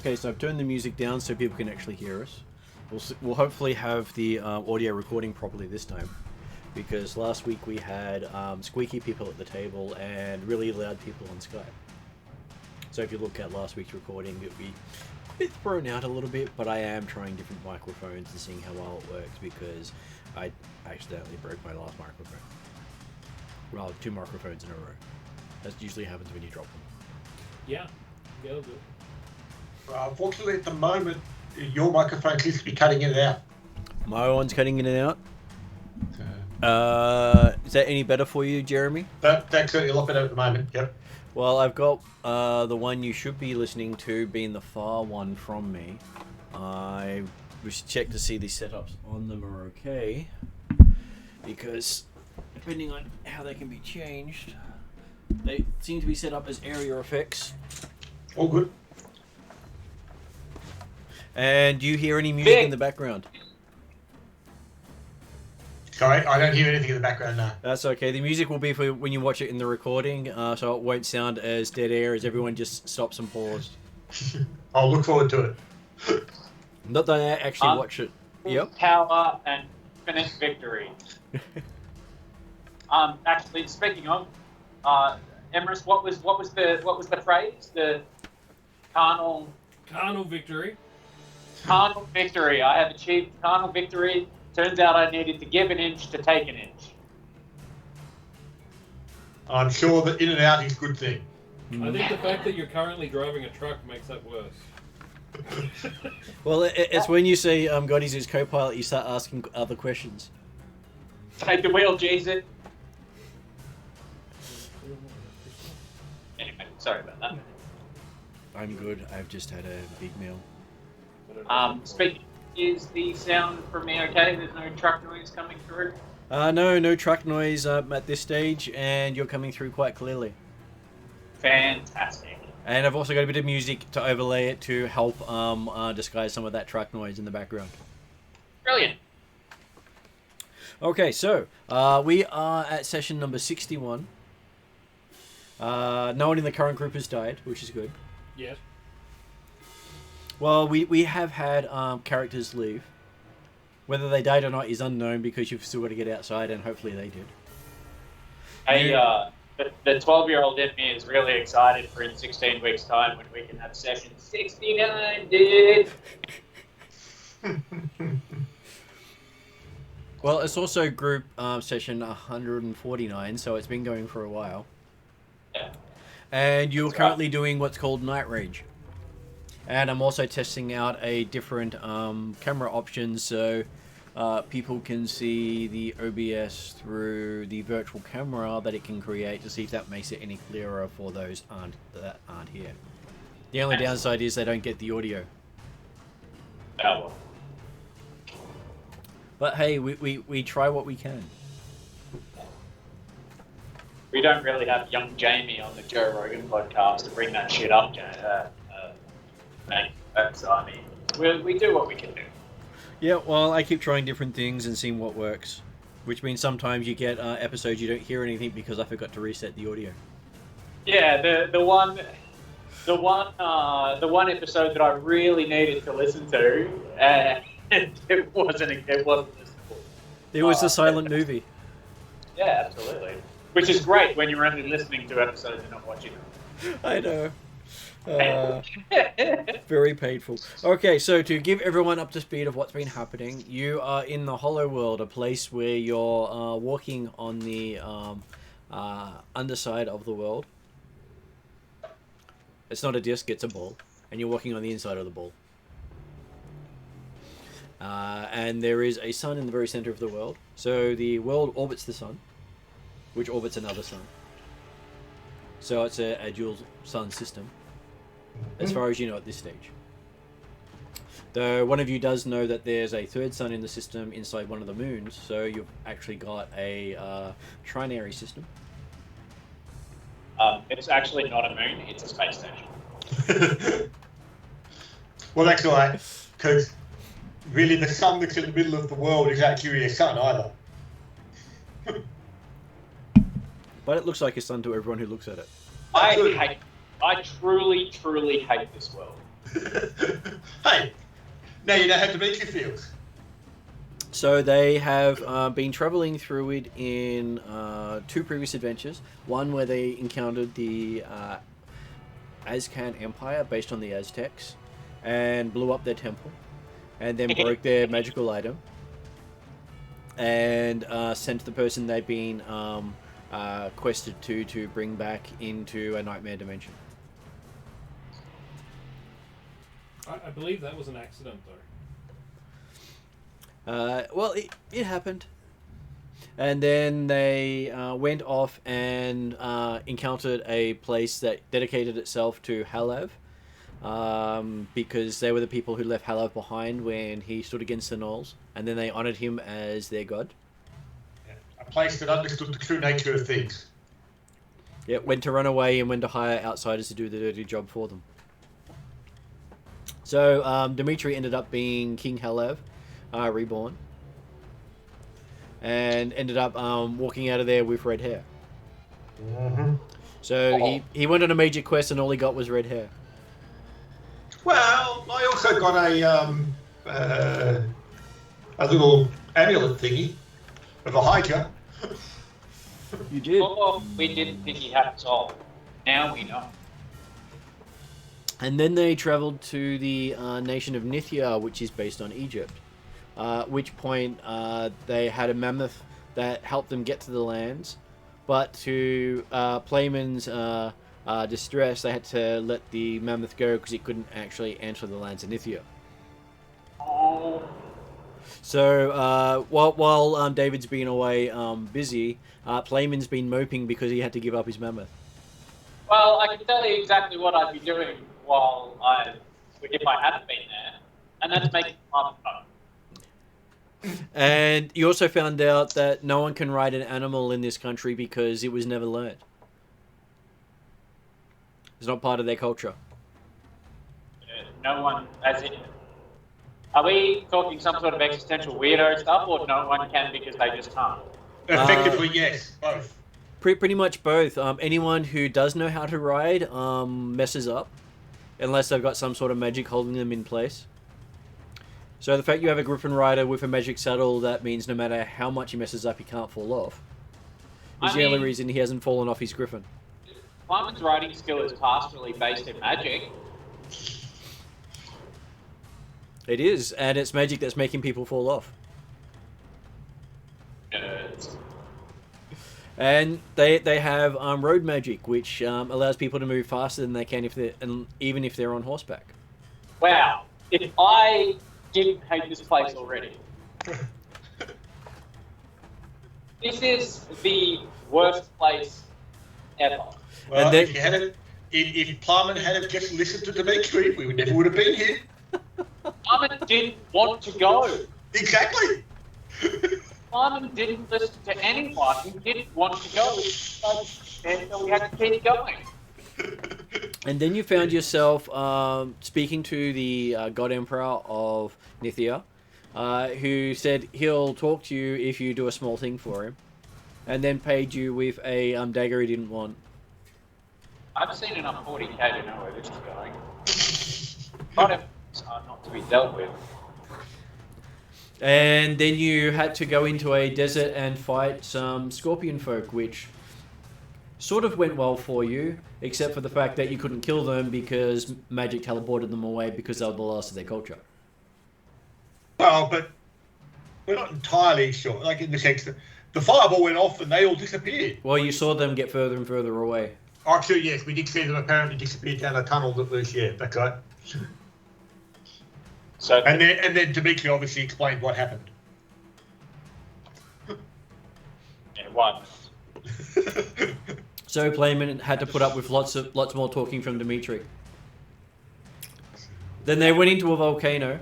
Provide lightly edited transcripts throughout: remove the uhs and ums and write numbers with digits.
Okay, so I've turned the music down so people can actually hear us. We'll hopefully have the audio recording properly this time, because last week we had squeaky people at the table and really loud people on Skype. So if you look at last week's recording, it'll be a bit thrown out a little bit, but I am trying different microphones and seeing how well it works, because I accidentally broke my last microphone. Well, 2 microphones in a row. That usually happens when you drop them. Yeah, go. Unfortunately, at the moment, your microphone seems to be cutting in and out. My one's cutting in and out. Is that any better for you, Jeremy? That's certainly a lot better at the moment, yep. Well, I've got the one you should be listening to being the far one from me. We should check to see the setups on them are okay, because depending on how they can be changed, they seem to be set up as area effects. All good. And do you hear any music in the background? Sorry, I don't hear anything in the background now. That's okay. The music will be for when you watch it in the recording, so it won't sound as dead air as everyone just stops and paused. I'll look forward to it. Not that I actually watch it. Yep. Power and infinite victory. Actually, speaking of, Emrys, what was the phrase? The carnal victory. Carnal victory. I have achieved carnal victory. Turns out I needed to give an inch to take an inch. I'm sure that in and out is a good thing. I think the fact that you're currently driving a truck makes that worse. Well, it's when you say God is his co-pilot, you start asking other questions. Take the wheel, Jesus. Anyway, sorry about that. I'm good. I've just had a big meal. Speaking, is the sound from me okay? There's no truck noise coming through? No truck noise at this stage, and you're coming through quite clearly. Fantastic. And I've also got a bit of music to overlay it to help disguise some of that truck noise in the background. Brilliant. Okay, so we are at session number 61. No one in the current group has died, which is good. Yes. Well, we have had characters leave. Whether they died or not is unknown, because you've still got to get outside, and hopefully they did. Hey, the 12-year-old in me is really excited for in 16 weeks' time when we can have session 69, dude. Well, it's also group session 149, so it's been going for a while. Yeah. And you're currently doing what's called Night Range. And I'm also testing out a different camera option, so people can see the OBS through the virtual camera that it can create, to see if that makes it any clearer for those that aren't here. The only downside is they don't get the audio. Oh, well. But hey, we try what we can. We don't really have young Jamie on the Joe Rogan podcast to bring that shit up, mate. So, I mean, we do what we can do. Yeah, well, I keep trying different things and seeing what works. Which means sometimes you get episodes you don't hear anything because I forgot to reset the audio. Yeah, the one episode that I really needed to listen to, it wasn't listenable. It was the silent movie. Yeah, absolutely. Which is great when you're only listening to episodes and not watching them. I know. Very painful. Okay, so to give everyone up to speed of what's been happening, you are in the Hollow World, a place where you're walking on the underside of the world. It's not a disc, it's a ball. And you're walking on the inside of the ball. And there is a sun in the very center of the world. So the world orbits the sun, which orbits another sun. So it's a dual sun system, as far as you know at this stage. Though one of you does know that there's a third sun in the system inside one of the moons, so you've actually got a trinary system. It's actually not a moon, it's a space station. Well, that's all right, because really the sun that's in the middle of the world is actually a sun either. But it looks like a sun to everyone who looks at it. I truly hate this world. Hey, now you know how Dimitri feels. So they have been traveling through it in 2 previous adventures. One where they encountered the Azcan Empire based on the Aztecs and blew up their temple and then broke their magical item and sent the person they'd been quested to bring back into a nightmare dimension. I believe that was an accident, though. Well, it happened. And then they went off and encountered a place that dedicated itself to Halav, because they were the people who left Halav behind when he stood against the Gnolls, and then they honoured him as their god. A place that understood the true nature of things. Yeah, when to run away and when to hire outsiders to do the dirty job for them. So Dimitri ended up being King Halav, reborn, and ended up walking out of there with red hair. Mm-hmm. So he went on a major quest and all he got was red hair. Well, I also got a little amulet thingy of a Hydra. You did. Oh, we didn't think he had soul. Now we know. And then they travelled to the nation of Nithya, which is based on Egypt. At which point they had a mammoth that helped them get to the lands. But to Playman's distress, they had to let the mammoth go because it couldn't actually enter the lands of Nithya. Oh. So while David's been away busy, Playman's been moping because he had to give up his mammoth. Well, I can tell you exactly what I'd be doing if I hadn't been there, and that's making fun of. And you also found out that no one can ride an animal in this country because it was never learned. It's not part of their culture. No one, as in, are we talking some sort of existential weirdo stuff, or no one can because they just can't? Effectively, yes, both. Pretty much both. Anyone who does know how to ride messes up, unless they've got some sort of magic holding them in place. So the fact you have a Griffin rider with a magic saddle, that means no matter how much he messes up, he can't fall off. Is the only reason he hasn't fallen off his Griffin. Playman's riding skill is pastorally based in magic. It is, and it's magic that's making people fall off. Nerds. And they have road magic, which allows people to move faster than they can even if they're on horseback. Wow. If I didn't hate this place already. This is the worst place ever. Well, And if Plumman had just listened to Dimitri, we never would have been here. Playman didn't want to go. Exactly. Playman didn't listen to anyone. He didn't want to go. And so we had to keep going. And then you found yourself speaking to the God Emperor of Nithya, who said he'll talk to you if you do a small thing for him, and then paid you with a dagger he didn't want. I've seen enough 40k to know where this is going. God Emperors are not to be dealt with. And then you had to go into a desert and fight some scorpion folk, which sort of went well for you, except for the fact that you couldn't kill them because magic teleported them away because they were the last of their culture. Well, but we're not entirely sure. Like in the sense that the fireball went off and they all disappeared. Well, you saw them get further and further away. Actually, yes, we did see them apparently disappear down a tunnel that was, yeah, that's right. So, And then Dimitri obviously explained what happened. yeah, one. So Playman had to put up with lots more talking from Dimitri. Then they went into a volcano.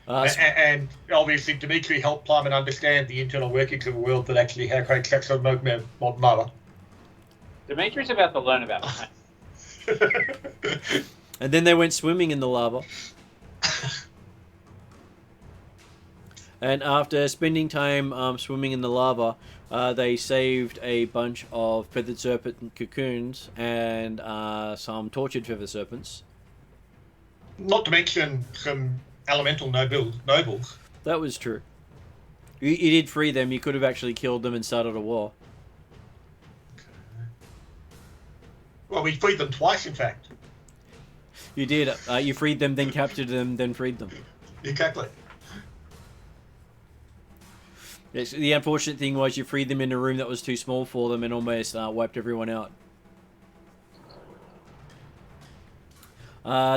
And obviously Dimitri helped Plumman understand the internal workings of a world that actually had great sex on modern mother. Dimitri's about to learn about that. And then they went swimming in the lava. And after spending time swimming in the lava, they saved a bunch of feathered serpent cocoons and some tortured feathered serpents. Not to mention some elemental nobles. That was true. You did free them. You could have actually killed them and started a war. Well, we freed them twice, in fact. You did. You freed them, then captured them, then freed them. Exactly. Yes, the unfortunate thing was you freed them in a room that was too small for them and almost wiped everyone out.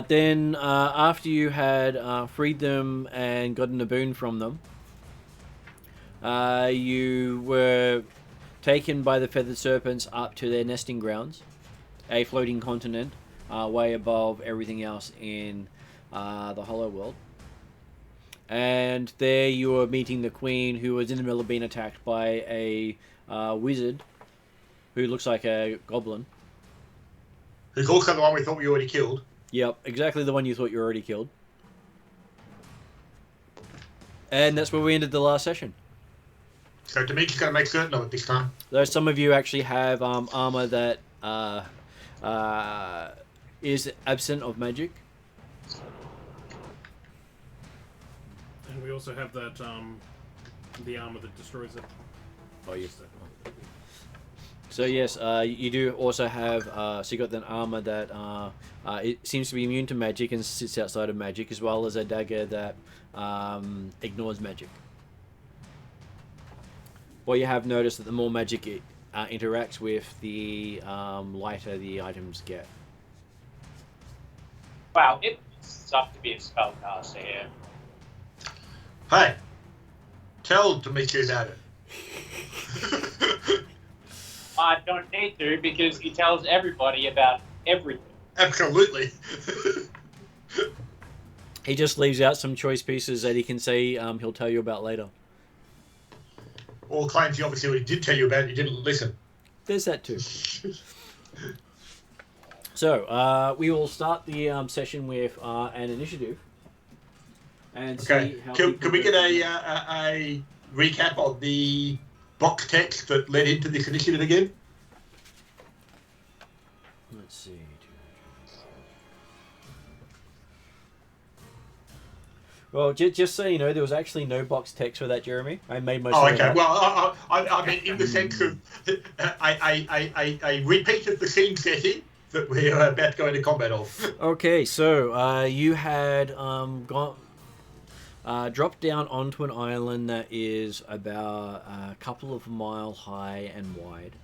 Then, after you had freed them and gotten a boon from them, you were taken by the feathered serpents up to their nesting grounds, a floating continent way above everything else in the Hollow World. And there you were meeting the Queen, who was in the middle of being attacked by a wizard who looks like a goblin. Who's also the one we thought we already killed. Yep, exactly the one you thought you already killed. And that's where we ended the last session. So Dimitri's going to make certain of it this time. Though some of you actually have armor that is absent of magic. And we also have that the armor that destroys it. Oh, yes. So yes, you do also have. So you got that armor that it seems to be immune to magic and sits outside of magic, as well as a dagger that ignores magic. Well, you have noticed that the more magic it interacts with, the lighter the items get. Wow, it sucks to be a spellcaster here. Hey, tell Dimitri about it. I don't need to because he tells everybody about everything. Absolutely. He just leaves out some choice pieces that he can say he'll tell you about later. All claims he obviously already did tell you about it, you didn't listen. There's that too. So, we will start the session with an initiative. And Okay, see how can we get a recap of the box text that led into this initiative again? Let's see. Well, just so you know, there was actually no box text for that, Jeremy. I made most of it okay. up. Well, I mean, in the sense of, I repeated the scene setting that we're about to go into combat of. Okay, so you had dropped down onto an island that is about a couple of mile high and wide.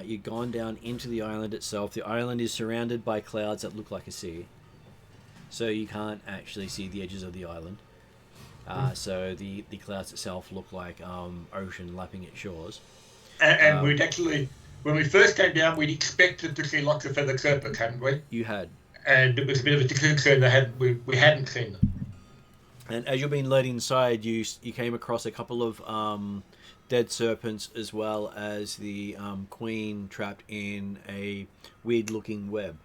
You've gone down into the island itself. The island is surrounded by clouds that look like a sea. So you can't actually see the edges of the island. So the clouds itself look like ocean lapping its shores. And we'd actually, when we first came down, we'd expected to see lots of feathered serpents, hadn't we? You had. And it was a bit of a concern that we hadn't seen them. And as you're being led inside, you came across a couple of dead serpents, as well as the queen trapped in a weird-looking web.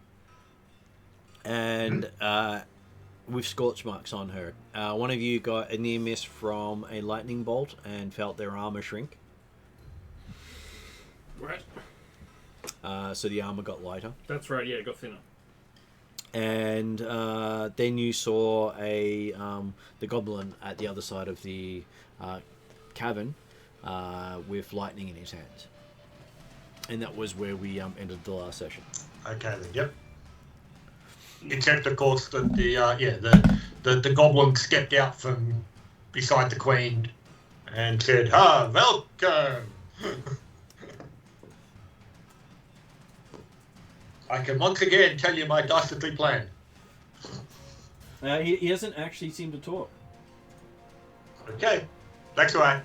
And with scorch marks on her. One of you got a near miss from a lightning bolt and felt their armor shrink. Right. So the armor got lighter. That's right, yeah, it got thinner. And then you saw the goblin at the other side of the cavern with lightning in his hands. And that was where we ended the last session. Okay then, yep. Except, of course, that the goblin stepped out from beside the queen and said, "Ah, welcome." I can once again tell you my dastardly plan. He doesn't actually seem to talk. Okay, that's all right.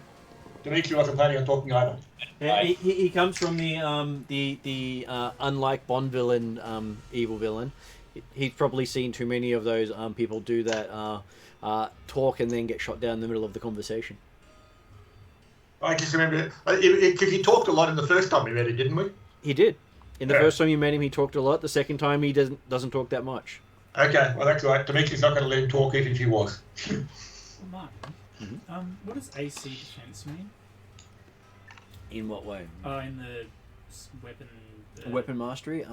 Dimitri wasn't planning on talking either. Yeah, he comes from the unlike Bond villain, evil villain. He's probably seen too many of those people do that, talk and then get shot down in the middle of the conversation. I just remember, because he talked a lot in the first time we met him, didn't we? He did. In the first time you met him, he talked a lot. The second time, he doesn't talk that much. Okay, well that's all right. Dimitri's not going to let him talk even if he was. What does AC defense mean? In what way? In the weapon. Weapon mastery.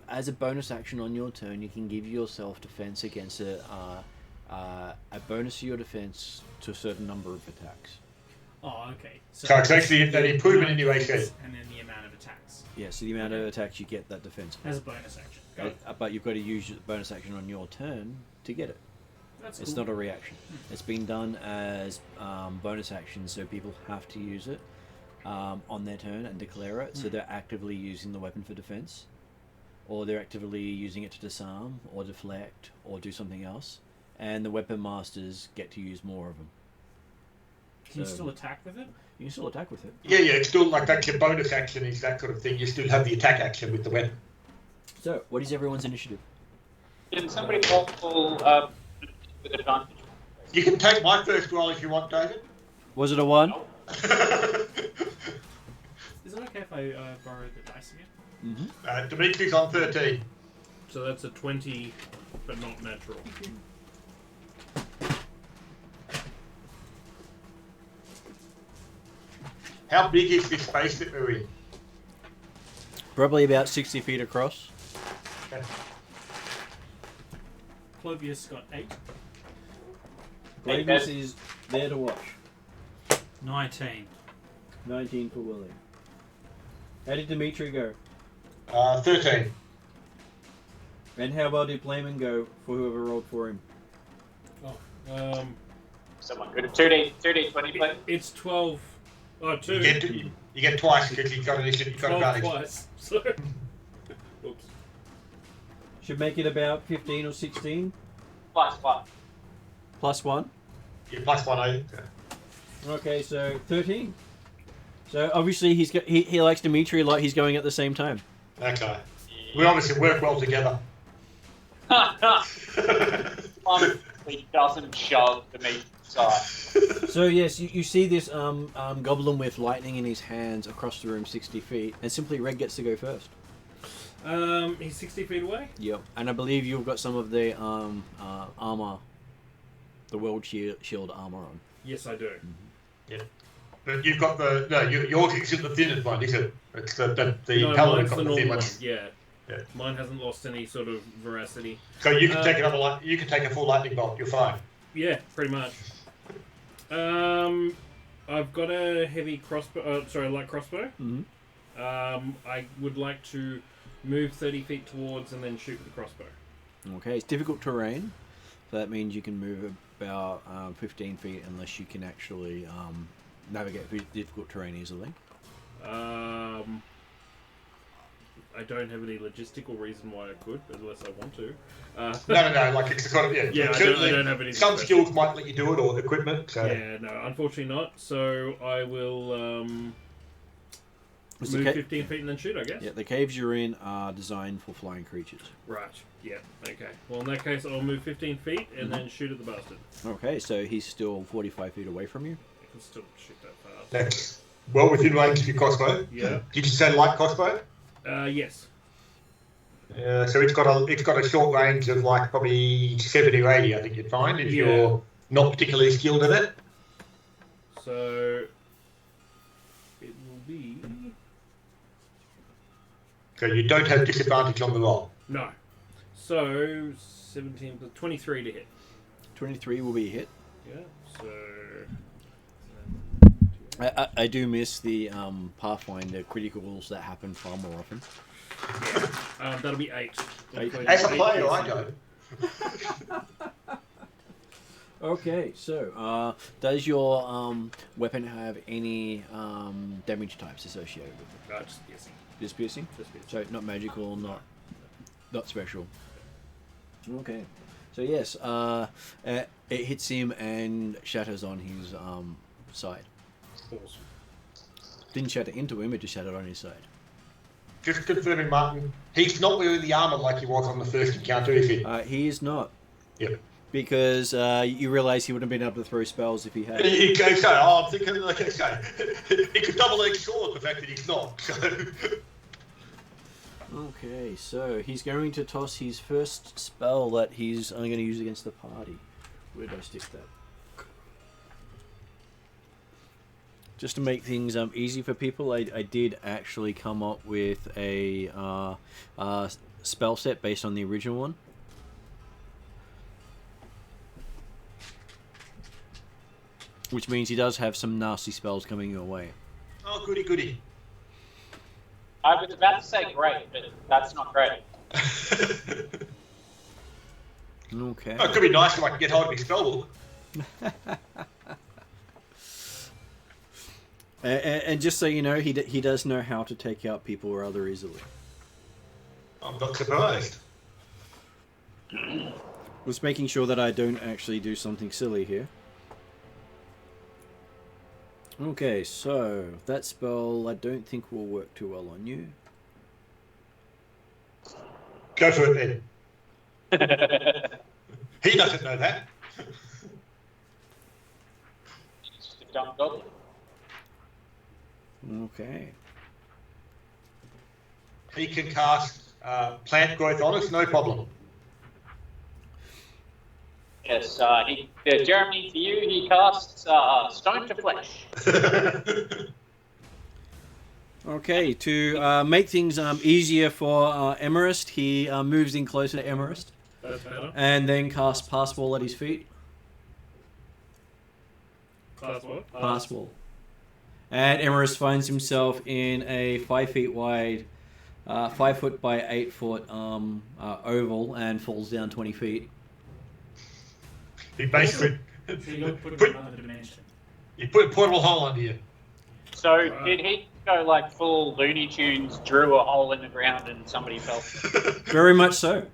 As a bonus action on your turn, you can give yourself defense against a bonus to your defense to a certain number of attacks. Oh, okay. So it's actually an improvement in your AC. And then the amount of attacks. Yeah, so the amount of attacks you get that defense. As a bonus action. Got it. But you've got to use your bonus action on your turn to get it. That's It's cool. not a reaction. It's been done as bonus action, so people have to use it on their turn and declare it. So they're actively using the weapon for defense, or they're actively using it to disarm, or deflect, or do something else. And the weapon masters get to use more of them. Can you So- still attack with it? You can still attack with it. Yeah, it's still like that's your bonus action is that sort of thing. You still have the attack action with the weapon. So, what is everyone's initiative? Can somebody roll with advantage? You can take my first roll if you want, David. Was it a 1? Is it okay if I borrow the dice again? Mm-hmm. Dimitri's on 13. So that's a 20, but not natural. How big is this space that we're in? Probably about 60 feet across. Okay. Clovius got 8. Hey, Glavis Ben. is there to watch. 19. 19 for Willie. How did Dimitri go? 13. And how well did Playman go for whoever rolled for him? Someone good. 2D20, please. It's 12. Oh, 2. You get twice because you've got an issue. You've got 12 advantage. twice. So. Oops. Should make it about 15 or 16. +1. Plus 1. You're +1, eh? Okay, so 13. So obviously he likes Dimitri like he's going at the same time. Okay. We obviously work well together. He doesn't shove the meat side. So yes, you see this goblin with lightning in his hands across the room 60 feet, and simply Red gets to go first. He's 60 feet away. Yep, and I believe you've got some of the armor, the world shield armor on. Yes, I do. Yeah. But you've got yours isn't the thinnest one, is it? It's the No, paladin mine's got the the thin normal one. one. Yeah. Yeah. Mine hasn't lost any sort of veracity. So you can take another light. You can take a full lightning bolt. You're fine. Yeah, pretty much. I've got a heavy crossbow. Light crossbow. Mm-hmm. I would like to move 30 feet towards and then shoot with the crossbow. Okay, it's difficult terrain, so that means you can move about 15 feet unless you can actually navigate through difficult terrain easily. I don't have any logistical reason why I could, unless I want to. No. Like it's kind of Yeah, I don't have any Some special. skills might let you do it, or equipment. So. Yeah, no, unfortunately not. So I will Was the move ca- 15 feet and then shoot, I guess. Yeah, the caves you're in are designed for flying creatures. Right. Yeah. Okay. Well, in that case, I'll move 15 feet and then shoot at the bastard. Okay, so he's still 45 feet away from you. I can still shoot that fast. That's well within range of your crossbow. Yeah. Did you say light crossbow? Yes. So it's got a short range of like probably 70 or 80. I think you'd find if Yeah. you're not particularly skilled at it. So it will be So you don't have disadvantage on the roll. no. So 17 plus 23 to hit. 23 will be a hit. Yeah. So I do miss the Pathfinder criticals that happen far more often. that'll be 8. Eight. As a Eight player, I piercing. don't. Okay, so does your weapon have any damage types associated with it? Just piercing. Just piercing? Just piercing. So not magical, not special. Okay, so yes, it hits him and shatters on his side. Awesome. Didn't shatter into him; it just shattered on his side. Just confirming, Martin. He's not wearing the armor like he was on the first encounter, is he? He is not, Yep. because you realise he wouldn't have been able to throw spells if he had. He goes, so I'm thinking like, okay, he could double-edged sword the fact that he's not. So. Okay, so he's going to toss his first spell that he's only going to use against the party. Where did I stick that? just to make things easy for people, I did actually come up with a spell set based on the original one. Which means he does have some nasty spells coming your way. Oh, goody, goody. I was about to say great, but that's not great. Okay. Oh, it could be nice if I could get hold of his spell book. And just so you know, he does know how to take out people rather easily. I'm not surprised. Just making sure that I don't actually do something silly here. Okay, so that spell I don't think will work too well on you. Go for it then. He doesn't know that. He's just a dumb goblin. Okay. He can cast plant growth on us, no problem. Yes, Jeremy, for you, he casts Stone to Flesh. Okay, to make things easier for Emerist, he moves in closer to Emerist That's better. and then casts Pass Wall at his feet. Class what? Pass Wall. And Emerist finds himself in a 5 feet wide, 5 foot by 8 foot oval and falls down 20 feet. He basically So you'll put him in another dimension. he put a portable hole under you. So did he go like full Looney Tunes, drew a hole in the ground, and somebody fell? Very much so.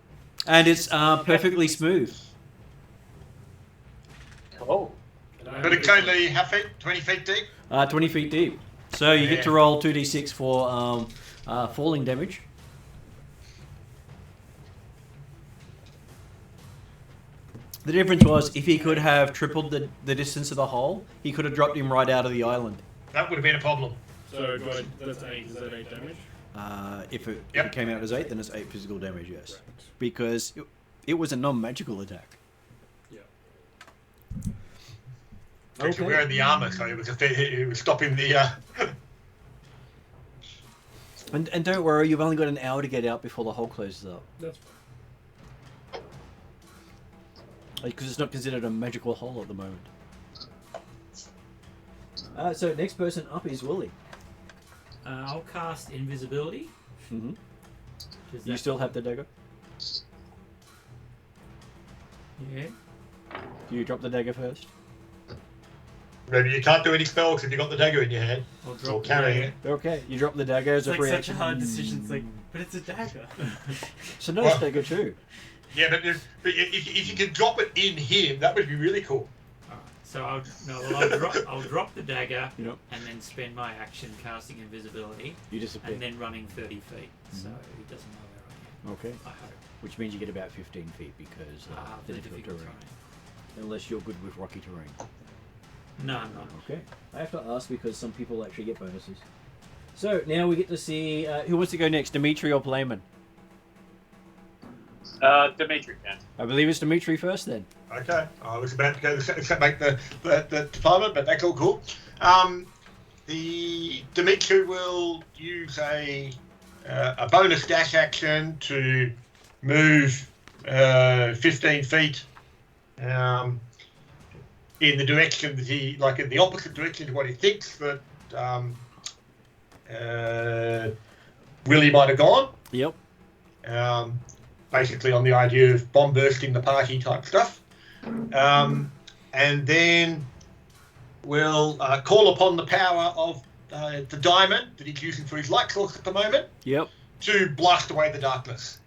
And it's perfectly smooth. Oh, But it's only how feet? 20 feet deep? 20 feet deep. So you get to roll 2d6 for falling damage. The difference was, if he could have tripled the distance of the hole, he could have dropped him right out of the island. That would have been a problem. So that's 8. Is that 8 damage? If it Yep. came out as 8, then it's 8 physical damage, yes. Right. Because it was a non-magical attack. Yeah. Because we're wearing the armour, so it was stopping the... And don't worry, you've only got an hour to get out before the hole closes up. That's fine. Because it's not considered a magical hole at the moment. So next person up is Willie. I'll cast invisibility. Mm-hmm. Does You that- still have the dagger? Yeah. Do you drop the dagger first? Maybe you can't do any spells if you've got the dagger in your hand. I'll Or drop the carrying dagger. it. Okay, you drop the dagger as It's a like free such a action. hard decision. It's like, but it's a dagger. It's a nice What? dagger too. Yeah, but if you could drop it in him, that would be really cool. Alright, so I'll drop the dagger Yep. and then spend my action casting invisibility You disappear. and then running 30 feet. So he doesn't know where Okay. I am. I hope. Which means you get about 15 feet because The the difficult difficult terrain. terrain. Unless you're good with rocky terrain. No, I'm not. Okay. I have to ask because some people actually get bonuses. So now we get to see who wants to go next, Dimitri or Playman? Dimitri can. I believe it's Dimitri first then. Okay, I was about to go to make the department, but that's all cool. The Dimitri will use a bonus dash action to move 15 feet in the direction that he, like in the opposite direction to what he thinks that Willie might have gone. Yep. Basically on the idea of bomb bursting the party type stuff. And then we'll call upon the power of the diamond that he's using for his light source at the moment Yep. to blast away the darkness.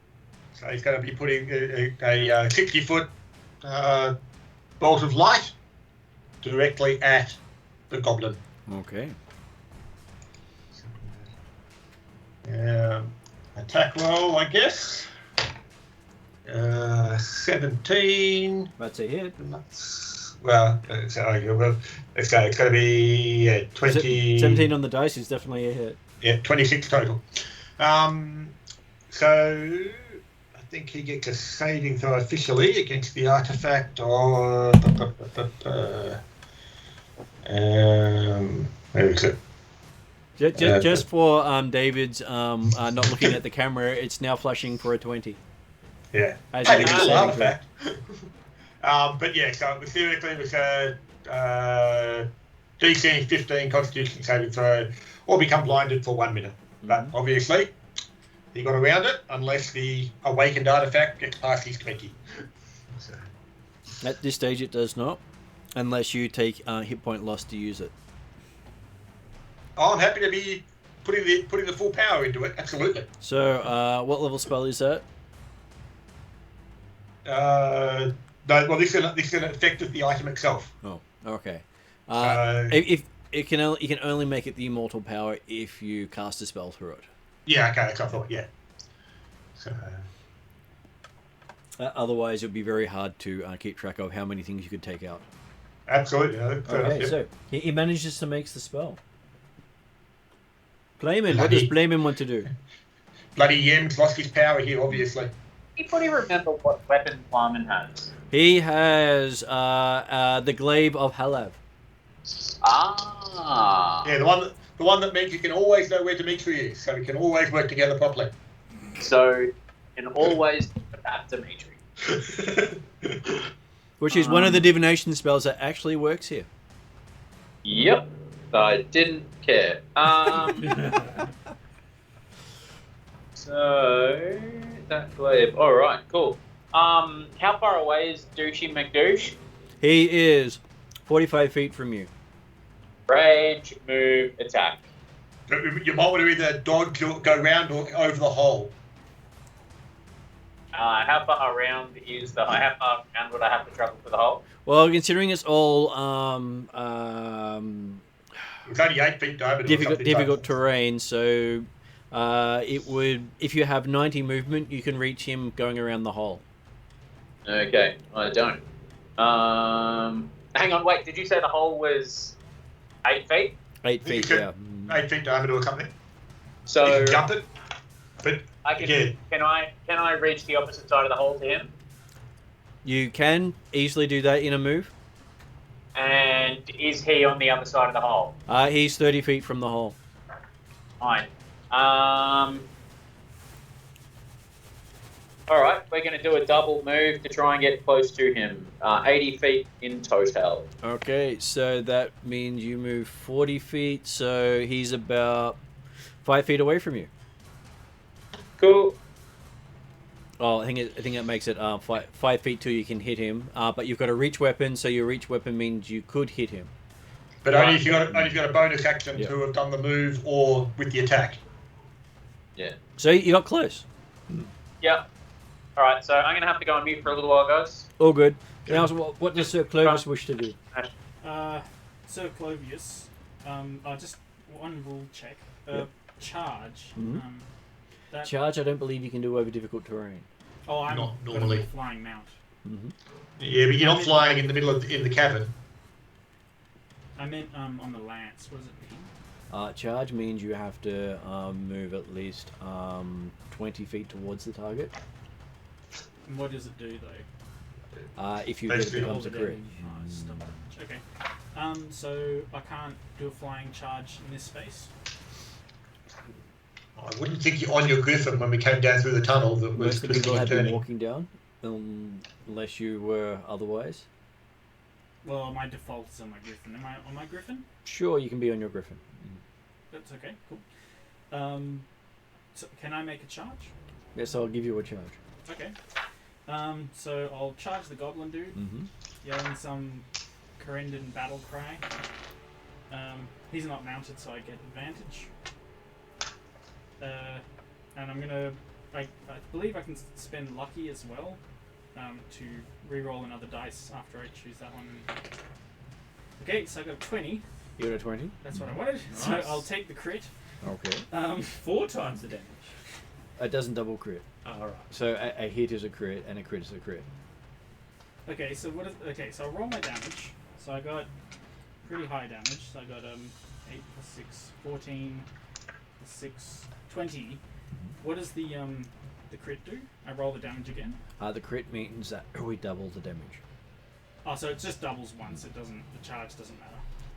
So he's going to be putting a 60-foot bolt of light directly at the goblin. Okay. Attack roll, I guess. 17. That's a hit. Well, it's going to be 20. 17 on the dice is definitely a hit. Yeah, 26 total. So I think he gets a saving throw officially against the artifact or Okay. Just for David's not looking at the camera, it's now flashing for a 20. Yeah. As Hey, you it's were still saying, artifact. But yeah, so theoretically it was a DC 15 Constitution saving throw, or become blinded for 1 minute. But obviously, he got around it unless the awakened artifact gets past his 20. So. At this stage, it does not, unless you take hit point loss to use it. I'm happy to be putting the full power into it. Absolutely. So, what level spell is that? No, well, this is going to affect the item itself. Oh, okay. So If it can only, you can only make it the immortal power if you cast a spell through it. yeah, okay, that's what I thought. Yeah. So. Otherwise, it would be very hard to keep track of how many things you could take out. Absolutely. Okay, so he manages to make the spell. Blaming. What does Blaming want to do? Bloody Yem's lost his power here, obviously. Anybody remember what weapon Flyman has? He has the glaive of Halav. Ah. Yeah, the one that means you can always know where Dimitri is, so we can always work together properly. So, and always adapt Dimitri. Which is one of the divination spells that actually works here. Yep. I didn't care. So that glaive. All right, cool. How far away is Douchey McDouche? He is 45 feet from you. Rage, move, attack. You might want to either dodge or go round or over the hole. How far around is the? How far around would I have to travel for the hole? Well, considering it's all It's only 8 feet diameter. difficult terrain, so it would, if you have 90 movement, you can reach him going around the hole. Okay, I don't. Hang on, wait. Did you say the hole was 8 feet? 8 feet, You yeah. 8 feet diameter or something. So You can jump it, but I can. again, Can I reach the opposite side of the hole to him? You can easily do that in a move. And is he on the other side of the hole? He's 30 feet from the hole. Fine. Alright, we're going to do a double move to try and get close to him. 80 feet in total. Okay, so that means you move 40 feet, so he's about 5 feet away from you. Cool. Oh, I think that makes it 5 feet till you can hit him. But you've got a reach weapon, so your reach weapon means you could hit him. but only if you got a bonus action to have done the move or with the attack. Yeah. So you got close. Yep. Alright, so I'm going to have to go on mute for a little while, guys. All good. Now, what does Sir Clovis wish to do? Sir Clovius, just one rule check. Yep. Charge. Mhm. That, Charge, I don't believe you can do over difficult terrain. oh, I'm Not gonna normally. be flying mount. Mm-hmm. Yeah, but you're not flying in the middle of in the cavern. I meant on the lance. What does it mean? Charge means you have to move at least 20 feet towards the target. And what does it do though? If you hit, it Basically, becomes a All the crit. damage. Oh, it's double damage. Okay. So I can't do a flying charge in this space. I wouldn't think you're on your griffin when we came down through the tunnel that was Most of the people twisting and have been turning. walking down, unless you were otherwise. Well, my default is on my griffin. Am I on my griffin? Sure, you can be on your griffin. That's okay. Cool. So can I make a charge? Yes, I'll give you a charge. Okay. So I'll charge the goblin dude, Mm-hmm. yelling some Korendan battle cry. He's not mounted, so I get advantage. And I'm gonna, I believe I can spend lucky as well, to re-roll another dice after I choose that one. Okay, so I got 20. You got a 20? That's what I wanted. So Nice. I'll take the crit. Okay. 4 times the damage. It doesn't double crit. Alright. So a hit is a crit, and a crit is a crit. Okay, so so I'll roll my damage. So I got pretty high damage. So I got 8 plus 6, 14 plus 6, 20. What does the crit do? I roll the damage again. The crit means that we double the damage. Oh, so it just doubles once. It doesn't. The charge doesn't matter.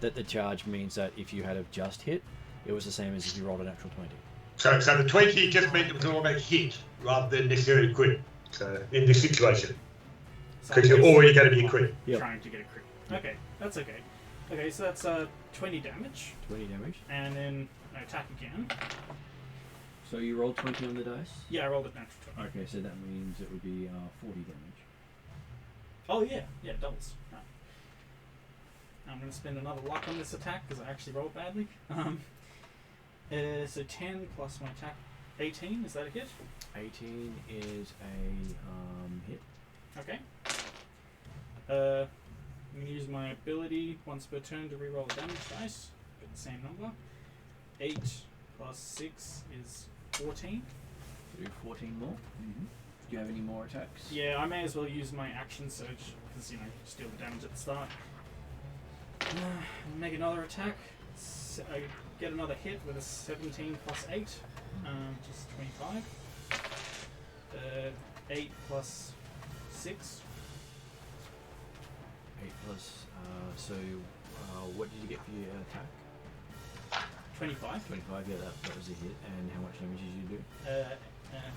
that the charge means that if you had have just hit, it was the same as if you rolled a natural 20. So the 20 just meant it was an automatic hit rather than necessarily crit. So in this situation, So because you're I'm already going to be a crit. Yep. trying to get a crit. Okay, that's okay. Okay, so that's 20 damage, 20 damage. and then I attack again. So you rolled 20 on the dice? Yeah, I rolled it natural 20. Okay, so that means it would be 40 damage. Oh yeah, doubles. Right. I'm going to spend another luck on this attack because I actually rolled badly. So 10 plus my attack, 18. Is that a hit? 18 is a hit. Okay. I'm going to use my ability once per turn to reroll a damage dice. Get the same number. 8 plus 6 is 14. Do 14 more. Mm-hmm. Do you have any more attacks? Yeah, I may as well use my action surge because, you know, just deal the damage at the start. Make another attack. I get another hit with a 17 plus 8, which is 25. 8 plus 6. 8 plus, what did you get for your attack? 25. 25, yeah, that was a hit. And how much damage did you do?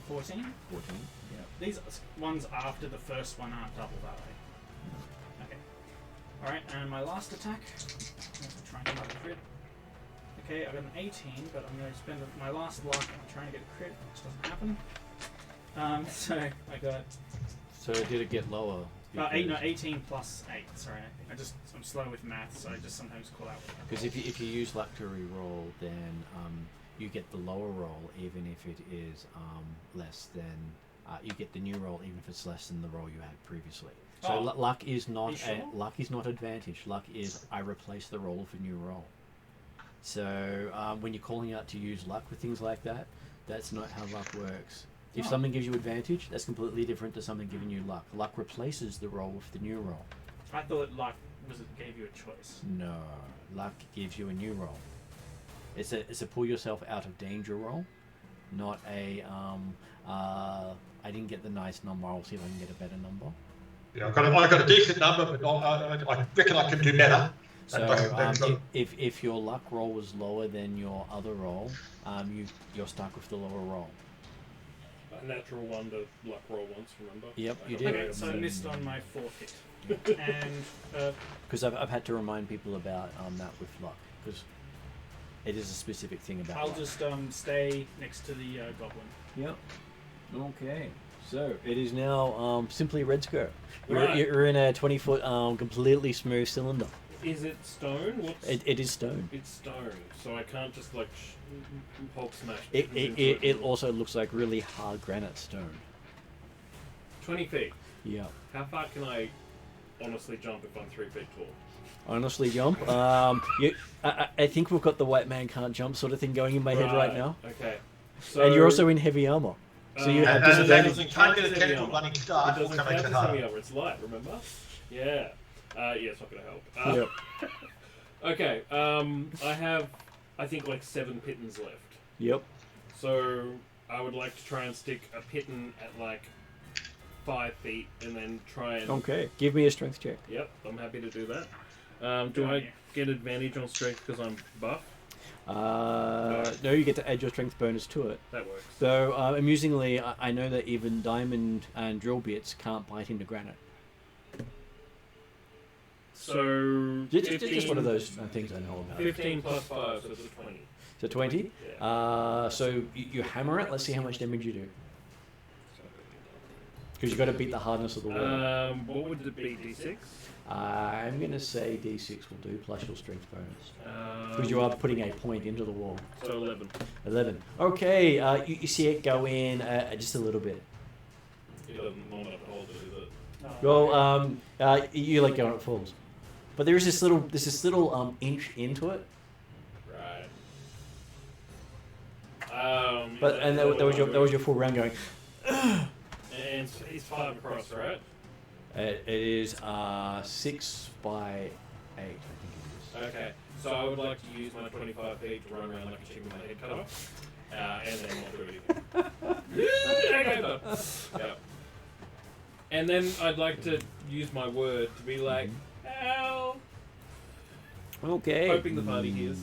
14. 14, yeah. These ones after the first one aren't doubled, are they? Okay. Alright, and my last attack. I'm trying to get another crit. Okay, I got an 18, but I'm going to spend my last luck on trying to get a crit, which doesn't happen. So I got So did it get lower? 18 plus 8. Sorry, I'm slow with math, so I just sometimes call out. Because if you use luck to reroll, then you get the lower roll even if it is less than you get the new roll even if it's less than the roll you had previously. So luck is not luck is not advantage. Luck is I replace the roll with a new roll. So when you're calling out to use luck with things like that, that's not how luck works. If something gives you advantage, that's completely different to something giving you luck. Luck replaces the roll with the new roll. I thought luck gave you a choice. No, luck gives you a new roll. It's a pull yourself out of danger roll, not a I didn't get the nice number. I'll see if I can get a better number. Yeah, I got a decent number, but I reckon I can do better. So if your luck roll was lower than your other roll, you're stuck with the lower roll. A natural one to luck roll once, remember? Yep, you Okay, did. so I missed on my 4th hit. And Because I've had to remind people about that with luck, because it is a specific thing about I'll luck. just stay next to the goblin. Yep. Okay. So it is now simply Red Skirt. Right. You're in a 20-foot completely smooth cylinder. Is it stone? It is stone. It's stone, so I can't just like Hulk smash. It also looks like really hard granite stone. 20 feet. Yeah. How far can I honestly jump if I'm 3 feet tall? Honestly, jump. I think we've got the white man can't jump sort of thing going in my head right now. Okay. So, And you're also in heavy armor, so you have And that disadvantage. doesn't count get a tentacle running It start. doesn't Also count makes as it harder. heavy armor. It's light. Remember? Yeah. Yeah, it's not gonna help. Yep. Okay. I have, I think, like 7 pittons left. Yep. So I would like to try and stick a pitten at like 5 feet, and then try and. Okay. Give me a strength check. Yep, I'm happy to do that. Do I get advantage on strength because I'm buff? No, you get to add your strength bonus to it. That works. So, amusingly, I know that even diamond and drill bits can't bite into granite. So Just one of those things I know about. 15 plus 5, so it's a 20. So 20. Yeah. So you hammer it. Let's see how much damage you do. Because you've got to beat the hardness of the wall. What would it be? D6? I'm going to say D6 will do, plus your strength bonus. Because you are putting a point into the wall. So 11. 11. Okay, you see it go in just a little bit. It doesn't long enough to hold it, is it? Well, you let go and it falls. But there's this little inch into it. Right. And that was your full round going. And he's 5 across, right? It is 6 by 8, I think it is. Okay. So I would like to use my 25 feet to run around like a chicken with my head cut off. And then not do anything. Yep. And then I'd like to use my word to be like, help. Okay. Hoping the party hears.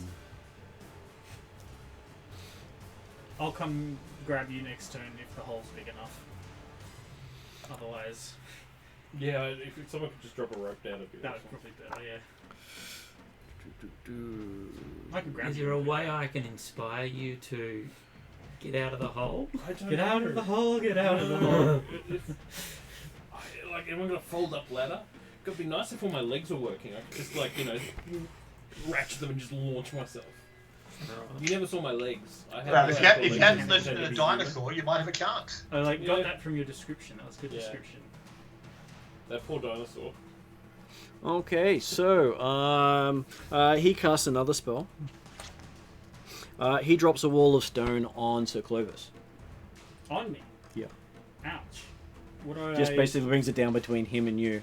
I'll come grab you next turn if the hole's big enough. Otherwise, Yeah, if someone could just drop a rope down, it'd be that awesome. would probably better. Yeah. I can grab Is you. there a way I can inspire you to get out of the hole? I don't Get out of know. the hole. Get out of the hole. Like, am I gonna fold up ladder? It'd be nice if all my legs were working. I could just ratchet them and just launch myself. You never saw my legs. I Well, if you legs hadn't and listened to pretended the to be human. dinosaur, you might have a chance. I got Yeah. that from your description. That was a good Yeah. description. That poor dinosaur. Okay, so he casts another spell. He drops a wall of stone on Sir Clovis. On me. Yeah. Ouch. What do Just I... basically brings it down between him and you,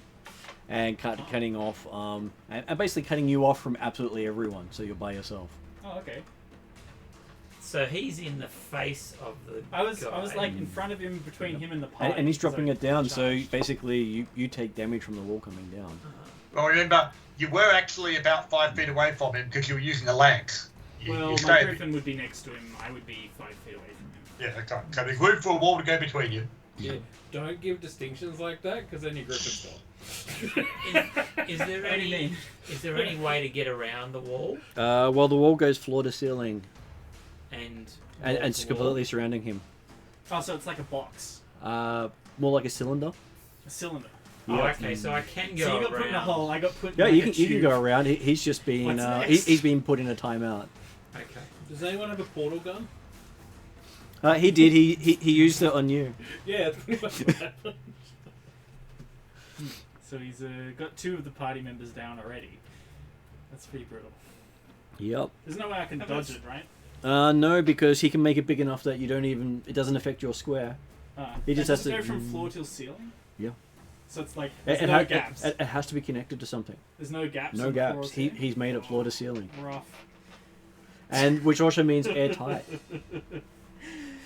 and cutting off, and basically cutting you off from absolutely everyone. So you're by yourself. Oh, okay. So he's in the face of the I was guy. like in front of him, between him and the pipe. And he's dropping it down, so charged. basically you take damage from the wall coming down. Well, remember, you were actually about 5 feet away from him because you were using a lance. Well, my stayed- griffin would be next to him. I would be 5 feet away from him. Yeah, okay. So there's room for a wall to go between you. Yeah. Don't give distinctions like that, because then your griffin's gone. Is there What do you any mean? is there any way to get around the wall Well, the wall goes floor to ceiling, and and Wall it's to wall? completely surrounding him. Oh, so it's like a box, More like a cylinder. a cylinder. oh, Yeah. okay, so I can So go you got put in a around. hole. I got put. Yeah, in you like can a you can tube. go around. He's just been What's next? he's been put in a timeout. Okay. Does anyone have a portal gun? He did. He used it on you. Yeah, that's pretty much what happened. So he's got 2 of the party members down already. That's pretty brutal. Yep. There's no way I can dodge it, right? No, because he can make it big enough that it doesn't affect your square. He just and has does it to- go from floor till ceiling. Yeah. So it's like It, there's no ha- gaps. it has to be connected to something. There's no gaps. No on the floor gaps. or ceiling? He's made it floor to ceiling, Rough. and which also means airtight.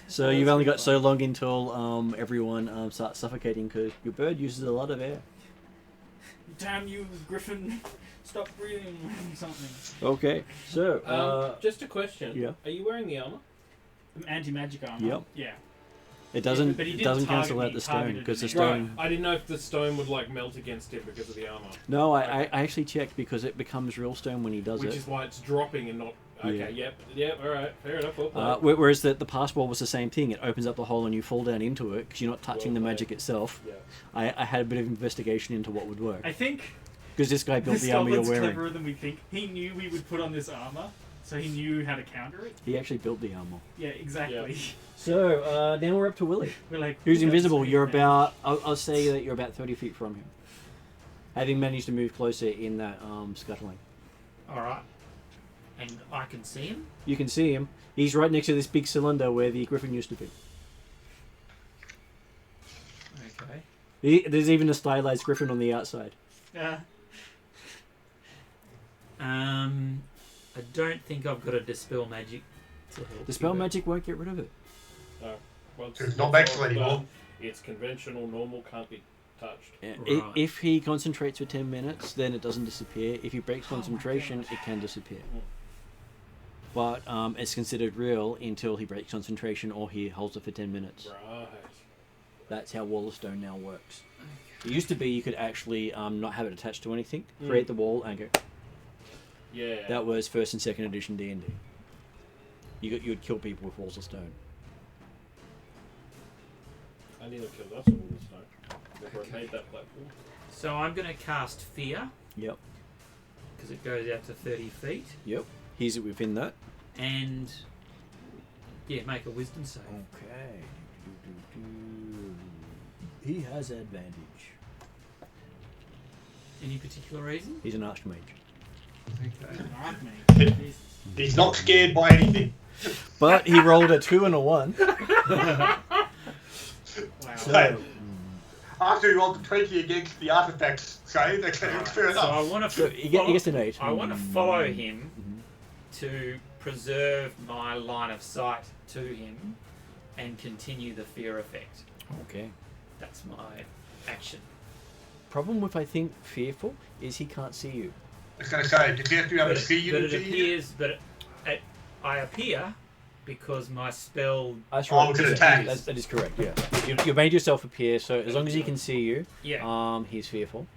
So Oh, you've that's only got pretty so long until everyone starts suffocating because your bird uses a lot of air. Damn you, Griffin! Stop breathing or something. Okay, so Just a question. yeah. Are you wearing the armor? Anti-magic armor. Yep. Yeah. it doesn't but he it didn't doesn't target cancel me, out the he stone targeted because the me. stone. Right. I didn't know if the stone would like melt against him because of the armor. No, I actually checked because it becomes real stone when he does Which it. is why it's dropping and not. Okay, yep, alright, fair enough. Well played. Whereas the past wall was the same thing. It opens up the hole and you fall down into it because you're not touching the Well magic itself. Yeah. I had a bit of investigation into what would work I think because this guy built this the armor you're goblin's wearing. cleverer than we think. He knew we would put on this armor, so he knew how to counter it. He actually built the armor. Yeah, exactly. So now we're up to Willie, We're like, who's we got invisible. this You're big man. about I'll say that you're about 30 feet from him, having managed to move closer in that scuttling. All right. And I can see him. You can see him. He's right next to this big cylinder where the griffin used to be. Okay. There's even a stylized griffin on the outside. Yeah. I don't think I've got a dispel magic to help. Dispel you. magic won't get rid of it. Well, It's not magical all anymore. done. It's conventional, normal, can't be touched. Right. If he concentrates for 10 minutes, then it doesn't disappear. If he breaks concentration, it can disappear. But it's considered real until he breaks concentration or he holds it for 10 minutes. Right. That's how Wall of Stone now works. It used to be you could actually not have it attached to anything, create the wall, and go. Yeah. That was 1st and 2nd edition D&D. You'd kill people with Walls of Stone. I need to kill us all this time. Before I made that platform. So I'm going to cast Fear Yep. because it goes out to 30 feet. Yep. He's within that. And yeah, make a wisdom save. Okay. He has advantage. Any particular reason? He's an archmage. Okay. Not me. Jesus. He's not scared by anything. But he rolled a 2 and a 1. Wow. So, after he rolled the 20 against the artifacts, so that's fair So enough. I want So to. he gets an 8. I want to follow him to preserve my line of sight to him and continue the fear effect. Okay. That's my action. Problem with, I think, Fearful is he can't see you. was going to say, does he have to be able to see you? But to it see you? appears, but I appear because my spell. That's Oh, with an attack. That is correct. Yeah, you made yourself appear. So as long as he can see you, Yeah. he's fearful.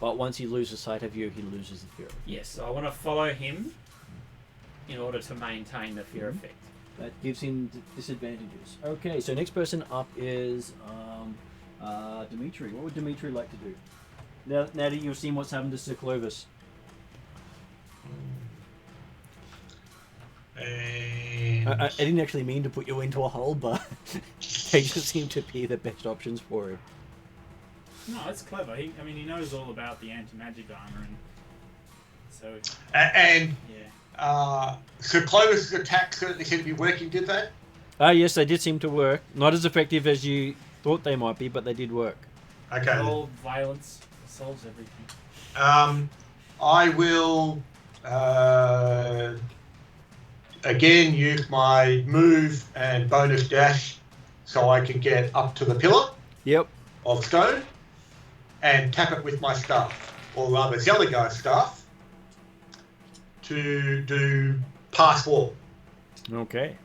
But once he loses sight of you, he loses the fear. Yes, so I want to follow him in order to maintain the fear effect. That gives him disadvantages. Okay, so next person up is Dimitri. What would Dimitri like to do? Now that you've seen what's happened to Sir Clovis. And I didn't actually mean to put you into a hole, but they just seem to be the best options for him. No, it's clever. He knows all about the anti-magic armor, and so and yeah. so Clovis' attacks certainly seem to be working, did they? Yes, they did seem to work. Not as effective as you thought they might be, but they did work. Okay. All violence solves everything. I will again use my move and bonus dash so I can get up to the pillar Yep. of stone and tap it with my staff, or rather the guy's staff, to do pass wall. Okay.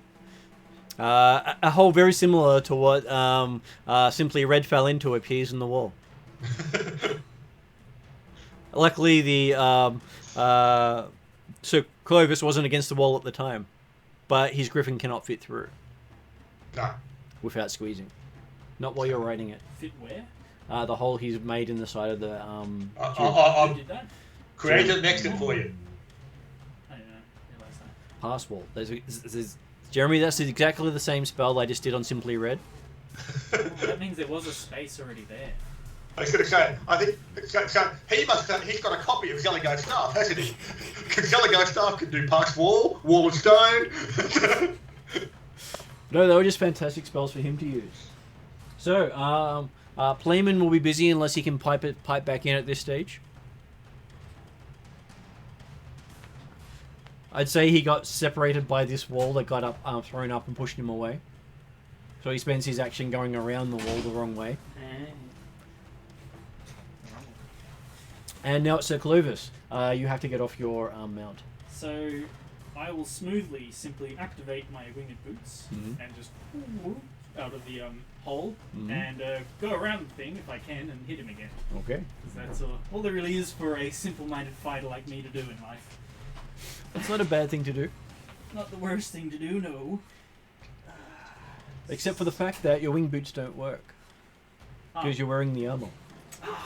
A hole very similar to what Simply Red fell into appears in the wall. Luckily, the Sir Clovis wasn't against the wall at the time, but his griffin cannot fit through No. without squeezing. Not while you're riding it. Fit where? The hole he's made in the side of the Who I'll did that? create an exit for you. I didn't realize that. pass wall. There's Jeremy, that's exactly the same spell I just did on Simply Red. That means there was a space already there. I was going to say, I think so he's got a copy of Zelligo's staff, hasn't he? Because Zelligo's staff can do pass wall, wall of stone. No, they were just fantastic spells for him to use. So, Playman will be busy unless he can pipe back in at this stage. I'd say he got separated by this wall that got up, thrown up and pushed him away. So he spends his action going around the wall the wrong way. And now it's Sir Clovis. You have to get off your mount. So I will smoothly simply activate my winged boots Mhm. and just out of the hole Mhm. and go around the thing if I can and hit him again. Okay. 'Cause that's all there really is for a simple-minded fighter like me to do in life. That's not a bad thing to do. Not the worst thing to do, no. Except for the fact that your wing boots don't work. Because you're wearing the armor.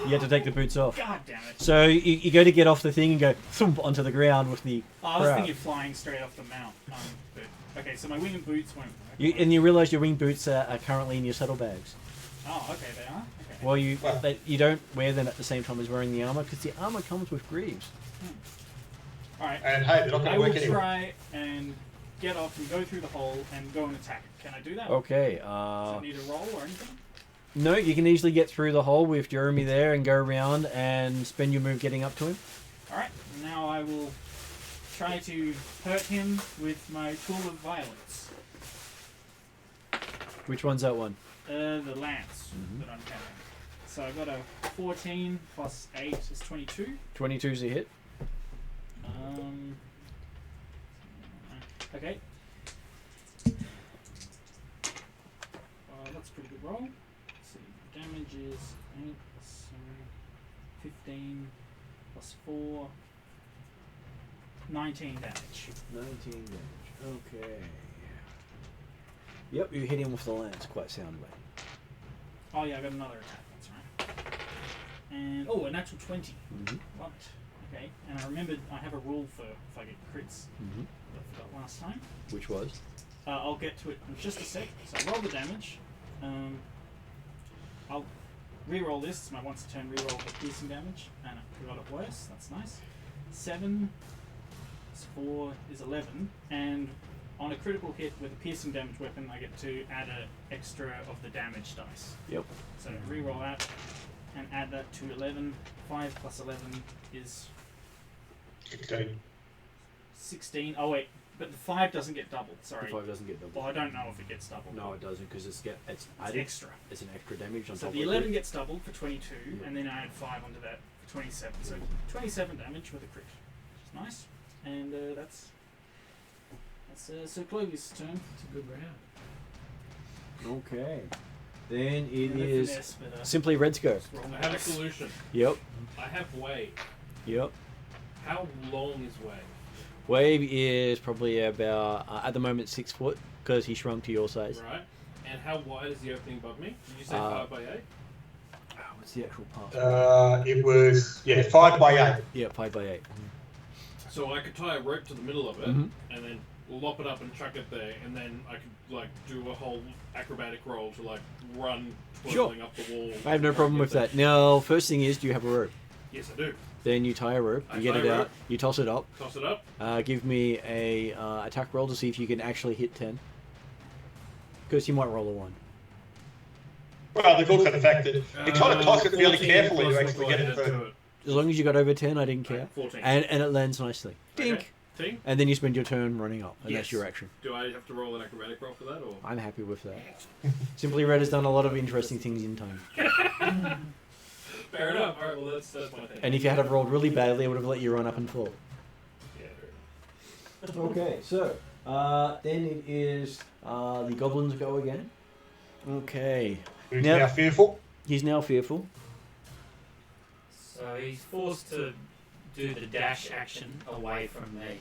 You have to take the boots off. God damn it. So you go to get off the thing and go thump onto the ground with the I was crowd. thinking flying straight off the mount. But, okay, so my winged boots won't work. You realise your wing boots are currently in your saddlebags. Oh, okay, they are? Okay. Well, you don't wear them at the same time as wearing the armor because the armor comes with greaves. Alright. And hey, they're not I going to will work anyway. try and get off and go through the hole and go and attack it. Can I do that? Okay. Does it need a roll or anything? No, you can easily get through the hole with Jeremy there and go around and spend your move getting up to him. Alright, now I will try to hurt him with my tool of violence. Which one's that one? The lance that I'm carrying. So I got a 14 plus 8 is 22. 22's a hit. Okay. That's a pretty good roll. Let's see, damage is 8 plus 15 plus 4. 19 damage. 19 damage. Okay. Yep, you hit him with the lance quite soundly. Oh yeah, I got another attack, that's right. And, a natural 20. Mm-hmm. Right. Okay, and I remembered I have a rule for if I get crits Mm-hmm. that I forgot last time. Which was? I'll get to it in just a sec. So roll the damage. I'll re-roll this. It's my once a turn re-roll for piercing damage, and I forgot it worse. That's nice. 7 plus 4 is 11, and on a critical hit with a piercing damage weapon, I get to add an extra of the damage dice. Yep. So re-roll that and add that to 11. 5 plus 11 is 16. Oh wait, but the 5 doesn't get doubled. Sorry. The 5 doesn't get doubled. Well, I don't know if it gets doubled. No, it doesn't because it's It's added. extra. It's an extra damage on So top the of 11 it. gets doubled for 22, Yeah. and then I add 5 onto that 27. So 27 damage with a crit, which is nice. And that's Sir Clovis' turn. It's a good round. Okay. Then it And a is finesse, but, simply Red's go. just roll my I have a dice. solution. Yep. I have wave. Yep. How long is wave? Wave is probably about, at the moment, 6 foot, because he shrunk to your size. Right. And how wide is the opening above me? Did you say 5 by 8? What's the actual path? It was 5 by 8. Yeah, 5 by 8. So I could tie a rope to the middle of it, Mhm. and then lop it up and chuck it there, and then I could like do a whole acrobatic roll to like run twirling up the wall. I have no problem with that. Now, first thing is, do you have a rope? Yes, I do. Then you tie a rope, I you get tie it a out, rope. you toss it up. Toss it up. Give me a attack roll to see if you can actually hit 10. Because you might roll a 1. Well, they've looked at the fact that you kind of toss it really 14 carefully plus to actually what get I it add through. to it. As long as you got over 10, I didn't care. 14. And it lands nicely. Dink! Okay. Ting? And then you spend your turn running up, and that's Yes. your action. Do I have to roll an acrobatic roll for that, or? I'm happy with that. Simply Red has done a lot of interesting things in time. Fair enough. All right. Well, that's my thing. And if you had have rolled really badly, I would have let you run up and fall. Yeah. Fair enough. Okay, so then it is the goblins go again. Okay, Who's Now- now fearful? he's now fearful. So he's forced to do the dash action away from me.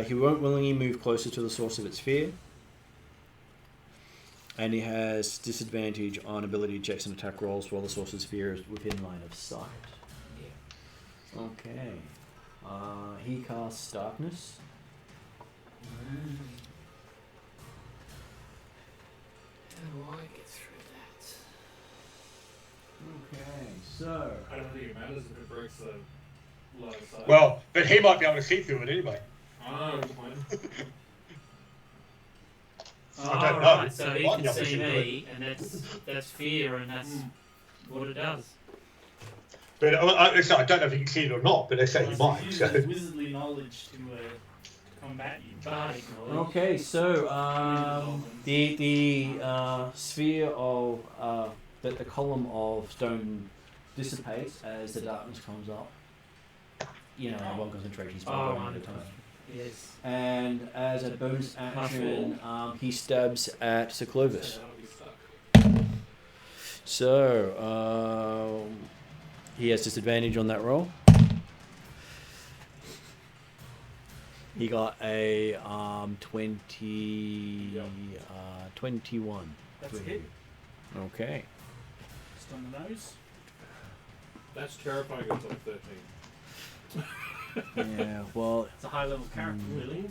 He won't willingly move closer to the source of its fear. And he has disadvantage on ability checks and attack rolls while the source of fear is within line of sight. Yeah. Okay. He casts darkness. How do I get through that? Okay, so I don't think it matters if it breaks the line of sight. Well, but he might be able to see through it anyway. Oh, fine. I don't know. Alright, so he Might can be able to see see me, and that's fear, and that's what it does. But I don't know if he can see it or not, but they say he might. Use So. his wizardly knowledge to combat you. Bardic knowledge. okay, so the sphere of the column of stone dissipates as the darkness comes up. You know, one concentration spell Oh, going at a wonderful. time. Yes. And as a bonus action, he stabs at Sir Clovis. That'll be stuck. So he has disadvantage on that roll. He got a 21. That's a hit. Okay. Just on the nose. That's terrifying. It's like 13. Yeah. Well. It's a high level character. Really?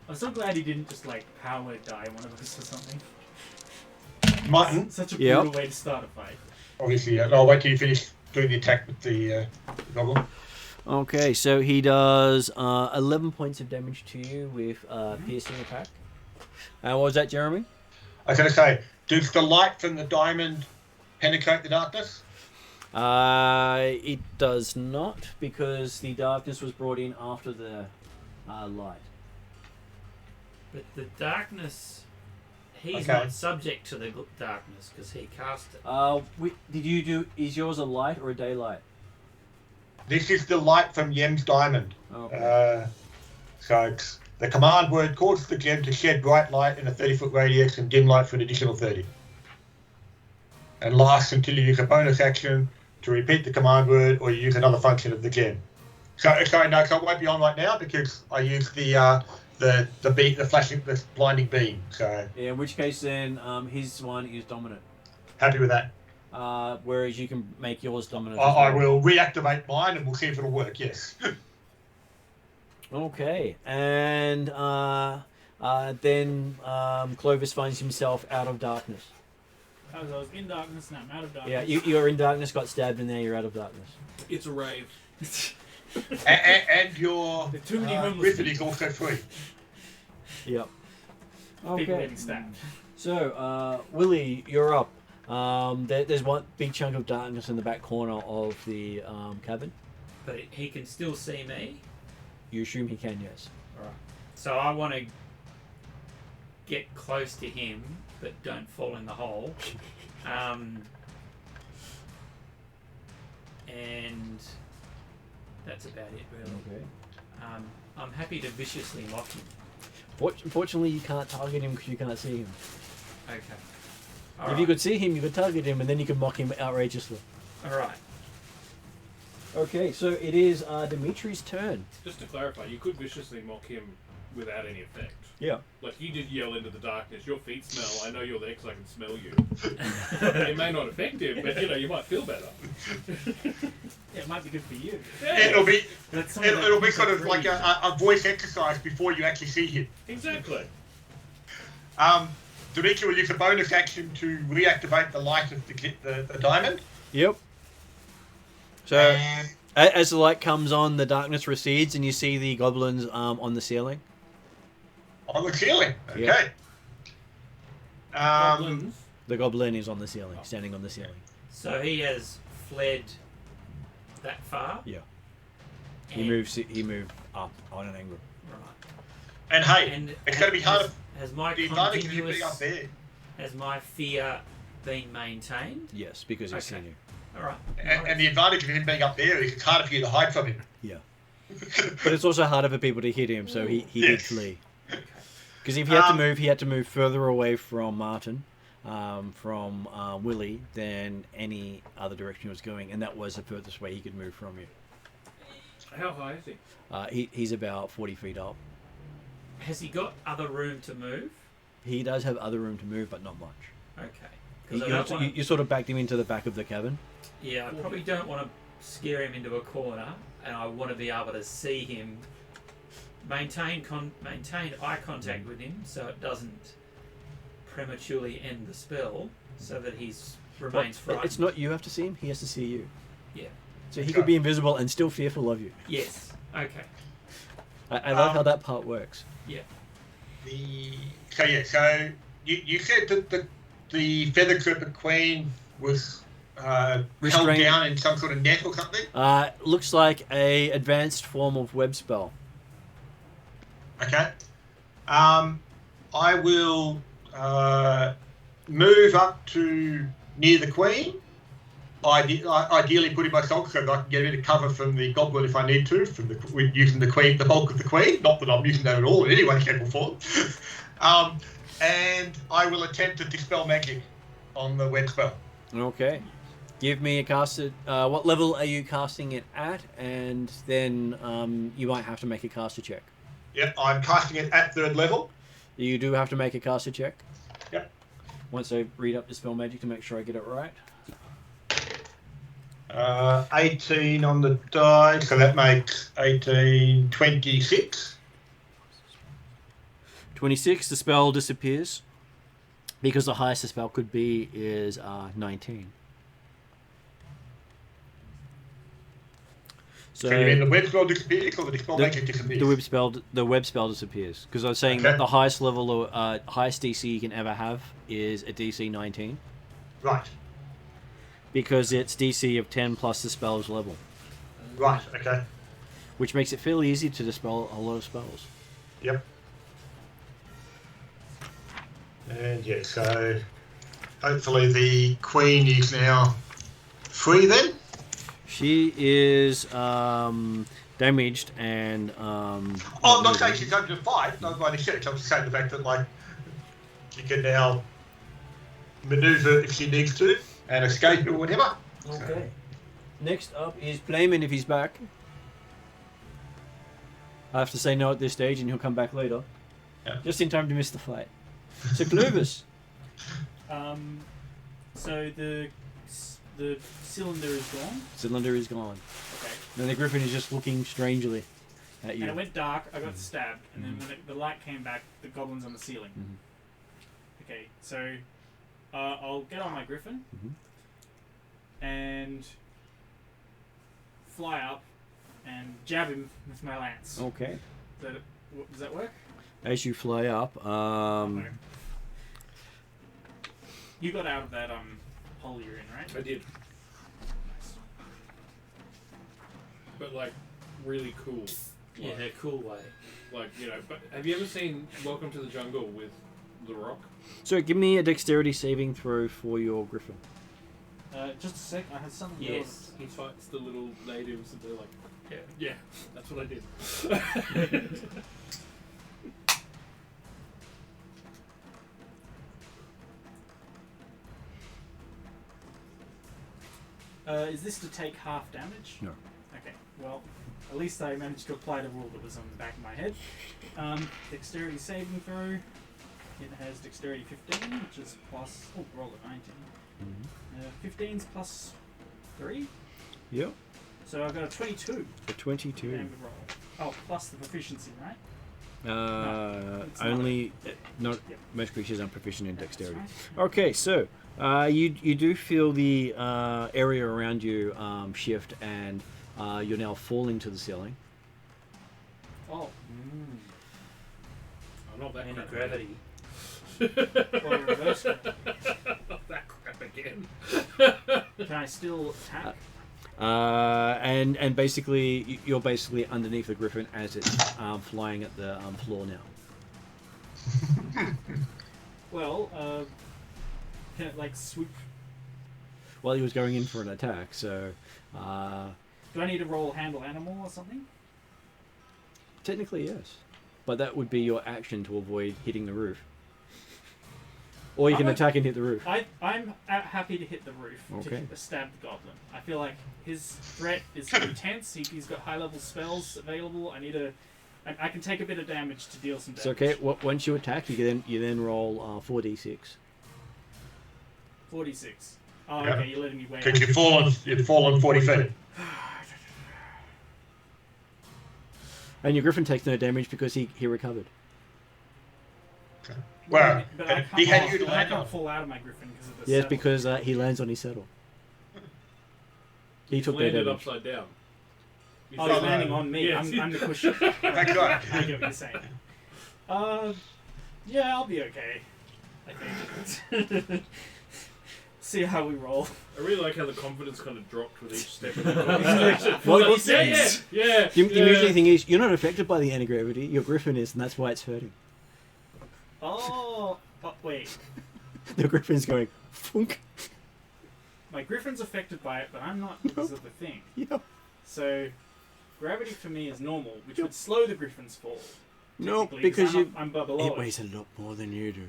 I'm so glad he didn't just like power word die one of us or something. Mightn't, Such a Yep. brutal way to start a fight. obviously. I'll wait till you finish doing the attack with the goblin. Okay. So he does 11 points of damage to you with piercing attack. And what was that, Jeremy? I was going to say, does the light from the diamond penetrate the darkness? It does not, because the darkness was brought in after the light. But the darkness, he's Okay. not subject to the darkness because he cast it. Did you do? Is yours a light or a daylight? This is the light from Yem's diamond. Okay. So it's, the command word causes the gem to shed bright light in a 30-foot radius and dim light for an additional 30. And lasts until you use a bonus action to repeat the command word or you use another function of the gem. So it won't be on right now because I used the flashing, the blinding beam. So Yeah, in which case then his one is dominant. happy with that. Whereas you can make yours dominant. I as well. will reactivate mine and we'll see if it'll work. Yes. Okay, and then Clovis finds himself out of darkness. I was in darkness, now I'm out of darkness. Yeah, you're in darkness, got stabbed, and now you're out of darkness. It's a rave. and your There are too many homeless wizard people. is also free. People Yep. Okay. getting stabbed. So, Willie, you're up. There's one big chunk of darkness in the back corner of the cabin. But he can still see me. You assume he can, yes. Alright. So I want to get close to him, but don't fall in the hole. And that's about it, really. Okay. I'm happy to viciously mock him. Fortunately, you can't target him because you can't see him. Okay. If you could see him, you could target him, and then you could mock him outrageously. All right. Okay, so it is Dimitri's turn. Just to clarify, you could viciously mock him without any effect. Yeah. Like, you did yell into the darkness, your feet smell, I know you're there because I can smell you. It may not affect him, but, you might feel better. Yeah, it might be good for you. Yeah. It'll be That's it'll be sort of like a voice exercise before you actually see him. Exactly. Dimitri will use a bonus action to reactivate the light of the diamond. Yep. So, And as the light comes on, the darkness recedes, and you see the goblins on the ceiling. on the ceiling. Okay. Yeah. Goblins. The goblin is on the ceiling, standing on the ceiling. So he has fled that far. Yeah. He and- moved up on an angle. Right. And hey, And it's going to be hard. Has my The advantage of him continuous, being up there. has my fear been maintained? Yes, because he's Okay. seen you. All right. And the advantage of him being up there is it's harder for you to hide from him. Yeah. But it's also harder for people to hit him, so he did Yes. flee. Because if he had to move further away from Martin, from Willie, than any other direction he was going, and that was the furthest way he could move from you. How high is he? He's about 40 feet up. Has he got other room to move? He does have other room to move, but not much. Okay. You, 'Cause I don't wanna- you sort of backed him into the back of the cabin. Yeah, I probably don't want to scare him into a corner, and I want to be able to see him. Maintain eye contact with him, so it doesn't prematurely end the spell, so that he's remains frightened. It's not you have to see him; he has to see you. Yeah. So he could be invisible and still fearful of you. Yes. Okay. I love how that part works. Yeah. So you said that the feathered serpent queen was held Restrained. down in some sort of net or something. Looks like a advanced form of web spell. Okay. I will move up to near the queen. Ideally, putting myself so that I can get a bit of cover from the goblin if I need to, using the queen, the bulk of the queen. Not that I'm using that at all in any way, shape, or form. And I will attempt to dispel magic on the web spell. Okay. Give me a caster. What level are you casting it at? And then you might have to make a caster check. Yep, I'm casting it at 3rd level. You do have to make a caster check. Yep. Once I read up the spell magic to make sure I get it right. 18 on the die, so that makes 18, 26. 26, the spell disappears. Because the highest the spell could be is 19. So you mean the web spell disappears or the dispel The- magic disappears? The web spell disappears. Because I was saying Okay. that the highest level, or highest DC you can ever have is a DC 19. Right, Because it's DC of 10 plus the spell's level. right, okay. Which makes it fairly easy to dispel a lot of spells. Yep. And yeah, so hopefully the queen is now free then. She is damaged and... I'm not saying she's open to fight, not by any stretch. I'm just saying the fact that, like, she can now maneuver if she needs to and escape or whatever. Okay. Next up is Playman if he's back. I have to say no at this stage and he'll come back later. Yeah. Just in time to miss the fight. So Clovis. So the cylinder is gone. Cylinder is gone. Okay. Then the griffin is just looking strangely at And you. it went dark. I got stabbed, and then when the light came back, the goblin's on the ceiling. Okay, so I'll get on my griffin and fly up and jab him with my lance. Okay. Does that work? As you fly up, No. You got out of that hole you're in, right? I did. Nice. But, like, really cool. Yeah, in a cool way. Like, but have you ever seen Welcome to the Jungle with the rock. So give me a dexterity saving throw for your griffin. Just a sec. I had something. Yes, he fights the little natives and they're like, yeah, that's what I did. Is this to take half damage? No. Okay. Well, at least I managed to apply the rule that was on the back of my head. Dexterity saving throw. It has dexterity 15, which is plus. Oh, roll at 19. 15's plus 3. Yep. So I've got a 22. A 22. And roll. Oh, plus the proficiency, right? It's Only not Yep. most creatures aren't proficient in dexterity. That's right. Okay, so you do feel the area around you shift, and you're now falling to the ceiling. Oh. I'm not that Any crap. gravity. Well, reverse. Not that crap again. Can I still attack? And basically you're basically underneath the griffin as it's flying at the floor now. Well, can it like swoop? Well, he was going in for an attack, so Do I need to roll handle animal or something? technically yes, but that would be your action to avoid hitting the roof. Or you can attack and hit the roof. I'm happy to hit the roof Okay. to stab the goblin. I feel like his threat is intense. He's got high level spells available. I can take a bit of damage to deal some It's damage. okay. Once you attack, you then roll 4d6. 46. Oh, Yeah. okay. You're letting me weigh. Because you've fallen 40 feet. And your griffin takes no damage because he recovered. Well, But I he had can't, you to I land can't on. fall out of my griffin because of the Yes, saddle. because he lands on his saddle. He took no Landed damage. upside down. Oh, you're landing on me. Yes. I'm the cushion. Thank God. I get what you're saying. Yeah, I'll be okay. I think. See how we roll. I really like how the confidence kind of dropped with each step of the Well, conversation. Yeah. The amusing thing is, you're not affected by the anti-gravity. Your griffin is, and that's why it's hurting. Oh, wait. The griffin's going, funk. My griffin's affected by it, but I'm not because of the thing. Yep. So, gravity for me is normal, which would slow the griffin's fall. No, technically, because I'm below it weighs a lot more than you do.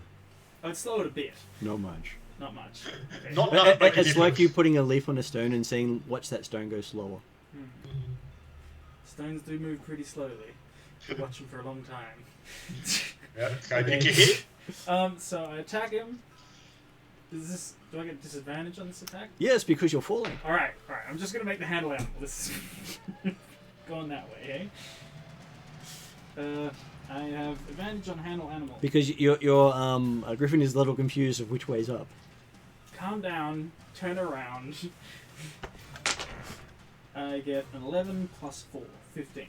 I'd slow it a bit, Not much. not much. Okay. Not enough to make a It's like difference. you putting a leaf on a stone and saying, watch that stone go slower. Stones do move pretty slowly. Watch them for a long time. Yeah, so did you hit? So I attack him. Do I get disadvantage on this attack? Yes, because you're falling. Alright. I'm just gonna make the handle animal. This is going that way, eh? I have advantage on handle animal. Because your griffin is a little confused of which way's up. Calm down, turn around. I get an 11 plus 4, 15.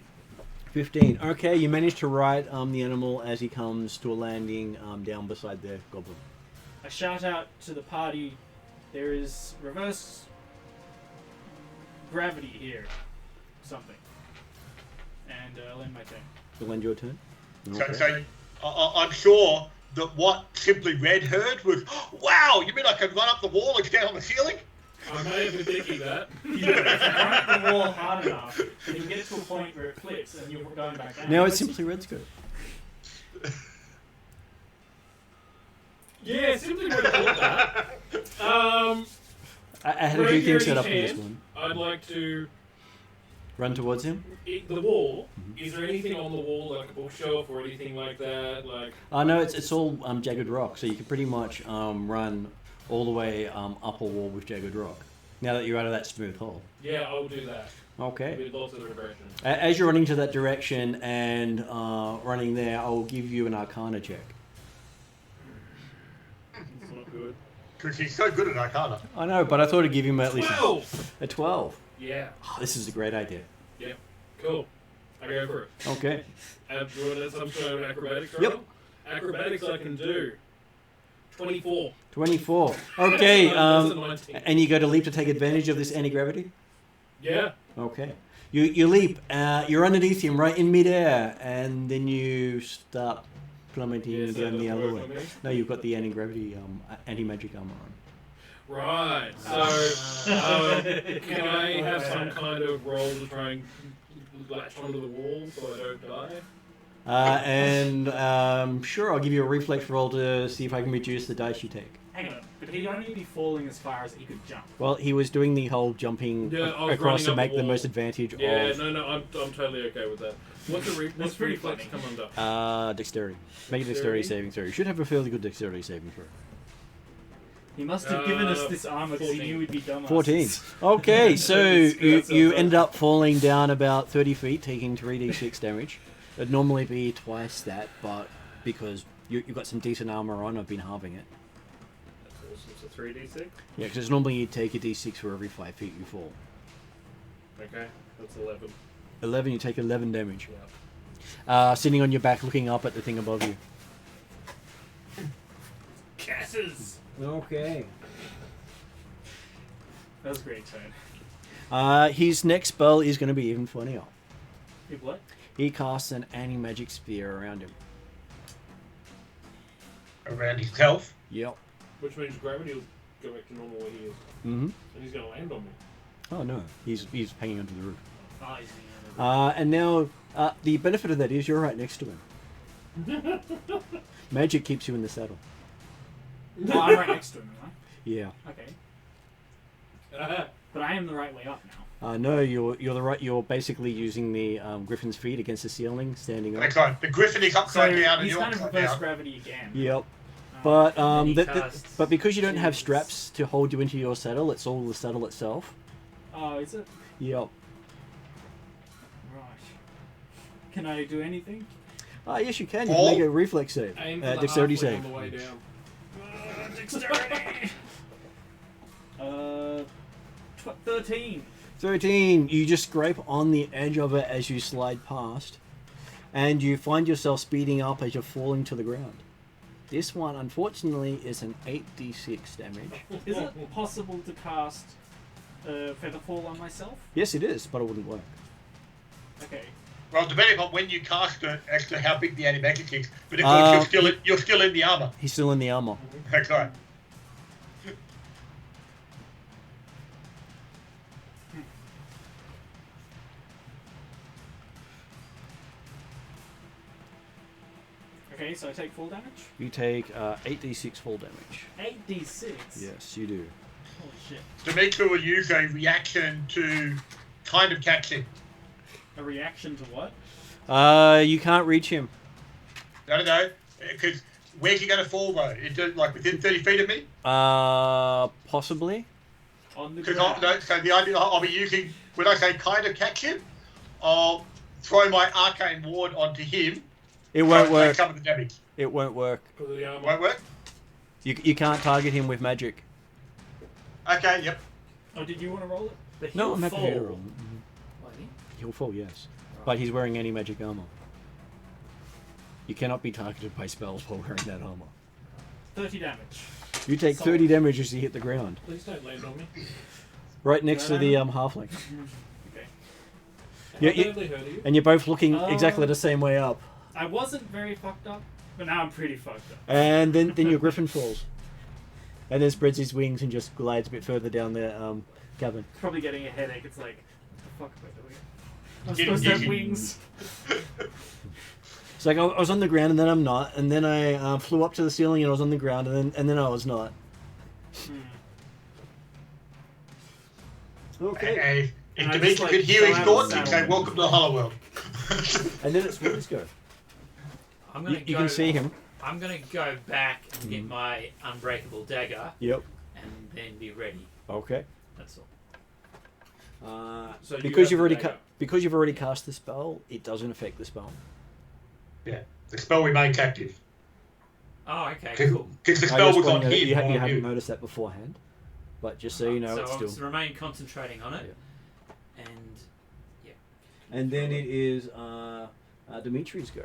15. Okay, you manage to ride the animal as he comes to a landing down beside the goblin. I shout out to the party, there is reverse gravity here. Something. And I'll end my turn. You'll end your turn. So I'm sure that what Simply Red heard was, wow, you mean I can run up the wall and get down on the ceiling? I may have been thinking that. If you run up the wall hard enough, then you get to a point where it flips and you're going back down. Now it's Simply Red's go. Yeah, simply would have thought that. I had a few things set up in this Can, one. I'd like to Run towards him. eat the wall. Is there anything on the wall, like a bookshelf or anything like that? Like, No, it's all jagged rock, so you can pretty much run all the way up a wall with jagged rock. Now that you're out of that smooth hole. yeah, I'll do that. Okay. With lots of regression. As you're running to that direction and running there, I'll give you an Arcana check. It's not good. Because he's so good at Arcana. I know, but I thought I'd give him at least 12! a 12. Yeah, Oh, this is a great idea. cool. I go for it. Okay. Do you want some sort of acrobatics Yep. roll? Acrobatics I can do. 24. 24. Okay. That's a 19. And you go to leap to take advantage of this anti-gravity? Yeah. Okay. You leap. You're underneath him, right in midair, and then you start plummeting Yes, down that the doesn't other work way. on me. No, you've got the anti-gravity, anti-magic armor on. Right. So, can I have some kind of roll to try and latch onto the wall so I don't die? Sure, I'll give you a reflex roll to see if I can reduce the dice you take. Hang on, but he'd only be falling as far as he could jump. Well, he was doing the whole jumping Yeah, I was across running to up make the the wall. most advantage Yeah, of no, I'm totally okay with that. What's pretty reflex funny. come under? dexterity. Make a dexterity saving throw. You should have a fairly good dexterity saving throw. He must have given us this armor because he 14. knew we'd be dumb. 14. Okay, so you ourselves end up. up falling down about 30 feet, taking 3d6 damage. It'd normally be twice that, but because you've got some decent armor on, I've been halving it. That's awesome. So 3d6. Yeah, because normally you take a d6 for every 5 feet you fall. Okay, that's 11. 11, you take 11 damage. Yeah. Sitting on your back, looking up at the thing above you. Casses! Okay. That was a great turn. His next spell is going to be even funnier. Hey, what? He casts an anti-magic sphere around him. Around his health. Yep. Which means gravity will go back to normal where he is. Mm-hmm. And he's going to land on me. Oh no, he's hanging onto the roof. Oh, he's the other. And now, the benefit of that is you're right next to him. Magic keeps you in the saddle. Oh, I'm right next to him, am Yeah. I? Okay. But I am the right way up now. No, you're the right. You're basically using the griffin's feet against the ceiling, standing up. That's right. The griffin is So upside down and he's you're kind of upside reverse down. gravity again. Yep. Oh. But And he casts but because you don't have Jesus. straps to hold you into your saddle, it's all the saddle itself. Oh, is it? Yep. Right. Can I do anything? Yes, you can. You Fall? can make a reflex save. Aim for the Dexterity halfway save. on the way down. Dexterity! 13. 13. You just scrape on the edge of it as you slide past, and you find yourself speeding up as you're falling to the ground. This one, unfortunately, is an 8d6 damage. Is it possible to cast Featherfall on myself? Yes, it is, but it wouldn't work. Okay. Well, depending on when you cast it, as to how big the animagic is. But of Uh, course, you're still in the armor. He's still in the armor. That's right. Okay, so I take full damage? You take 8d6 full damage. 8d6? Yes, you do. Holy shit. Demetra will use a reaction to kind of catch him. A reaction to what? You can't reach him. No. Because where's he going to fall, though? Like within 30 feet of me? Possibly. On the Because ground? so the idea I'll be using, when I say kind of catch him, I'll throw my arcane ward onto him. It won't so work. Some of the damage. It won't work. Because of the armor. Won't work? You can't target him with magic. Okay, yep. Oh, did you want to roll it? But No, he'll I'm happy fall. to roll. Won't he? He'll fall, yes. But he's wearing any magic armor. You cannot be targeted by spells while wearing that armor. 30 damage. You take Solid. 30 damage as you hit the ground. Please don't land on me. Right next to the Yeah. halfling. Okay. Yeah, How badly hurt are you? And you're both looking exactly the same way up. I wasn't very fucked up, but now I'm pretty fucked up. And then your griffin falls. And then spreads his wings and just glides a bit further down the cavern. Probably getting a headache. It's like, what the fuck am I doing? I'm Getting supposed to have dizzy. wings. It's like I was on the ground and then I'm not. And then I flew up to the ceiling and I was on the ground and then I was not. Okay. And if And I Demetra just, like, could hear his fell out of thoughts, the he'd say, saddle. welcome to the Hollow World. And then it's Will's go. I'm gonna You go, can see him. I'm gonna go back and get my unbreakable dagger Yep. and then be ready. Okay. That's all. So you Because have you've the already dagger. because you've already cast the spell, it doesn't affect the spell. Yeah. The spell remains active. Oh, okay, Because cool. the I spell just was want on to know that him, you not on haven't you. noticed that beforehand. But just so you know, so it's I'll still. remain concentrating on it, and And then it is Dimitri's go.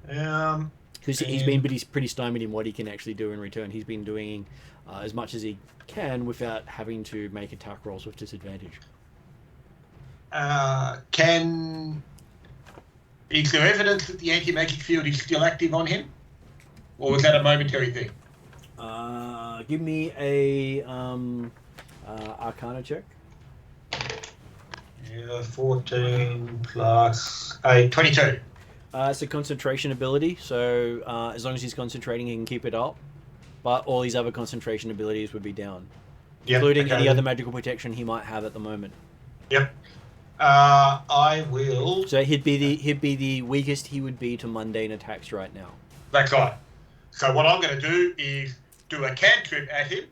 Because he's been pretty stymied in what he can actually do in return. He's been doing as much as he can without having to make attack rolls with disadvantage. Can Is there evidence that the anti-magic field is still active on him? Or was that a momentary thing? Give me a Arcana check. Yeah, 14 plus 8, 22. It's a concentration ability, so as long as he's concentrating, he can keep it up. But all his other concentration abilities would be down, Yep, including okay any then. other magical protection he might have at the moment. Yep. I will. So he'd be the weakest he would be to mundane attacks right now. That's right. So what I'm going to do is do a cantrip at him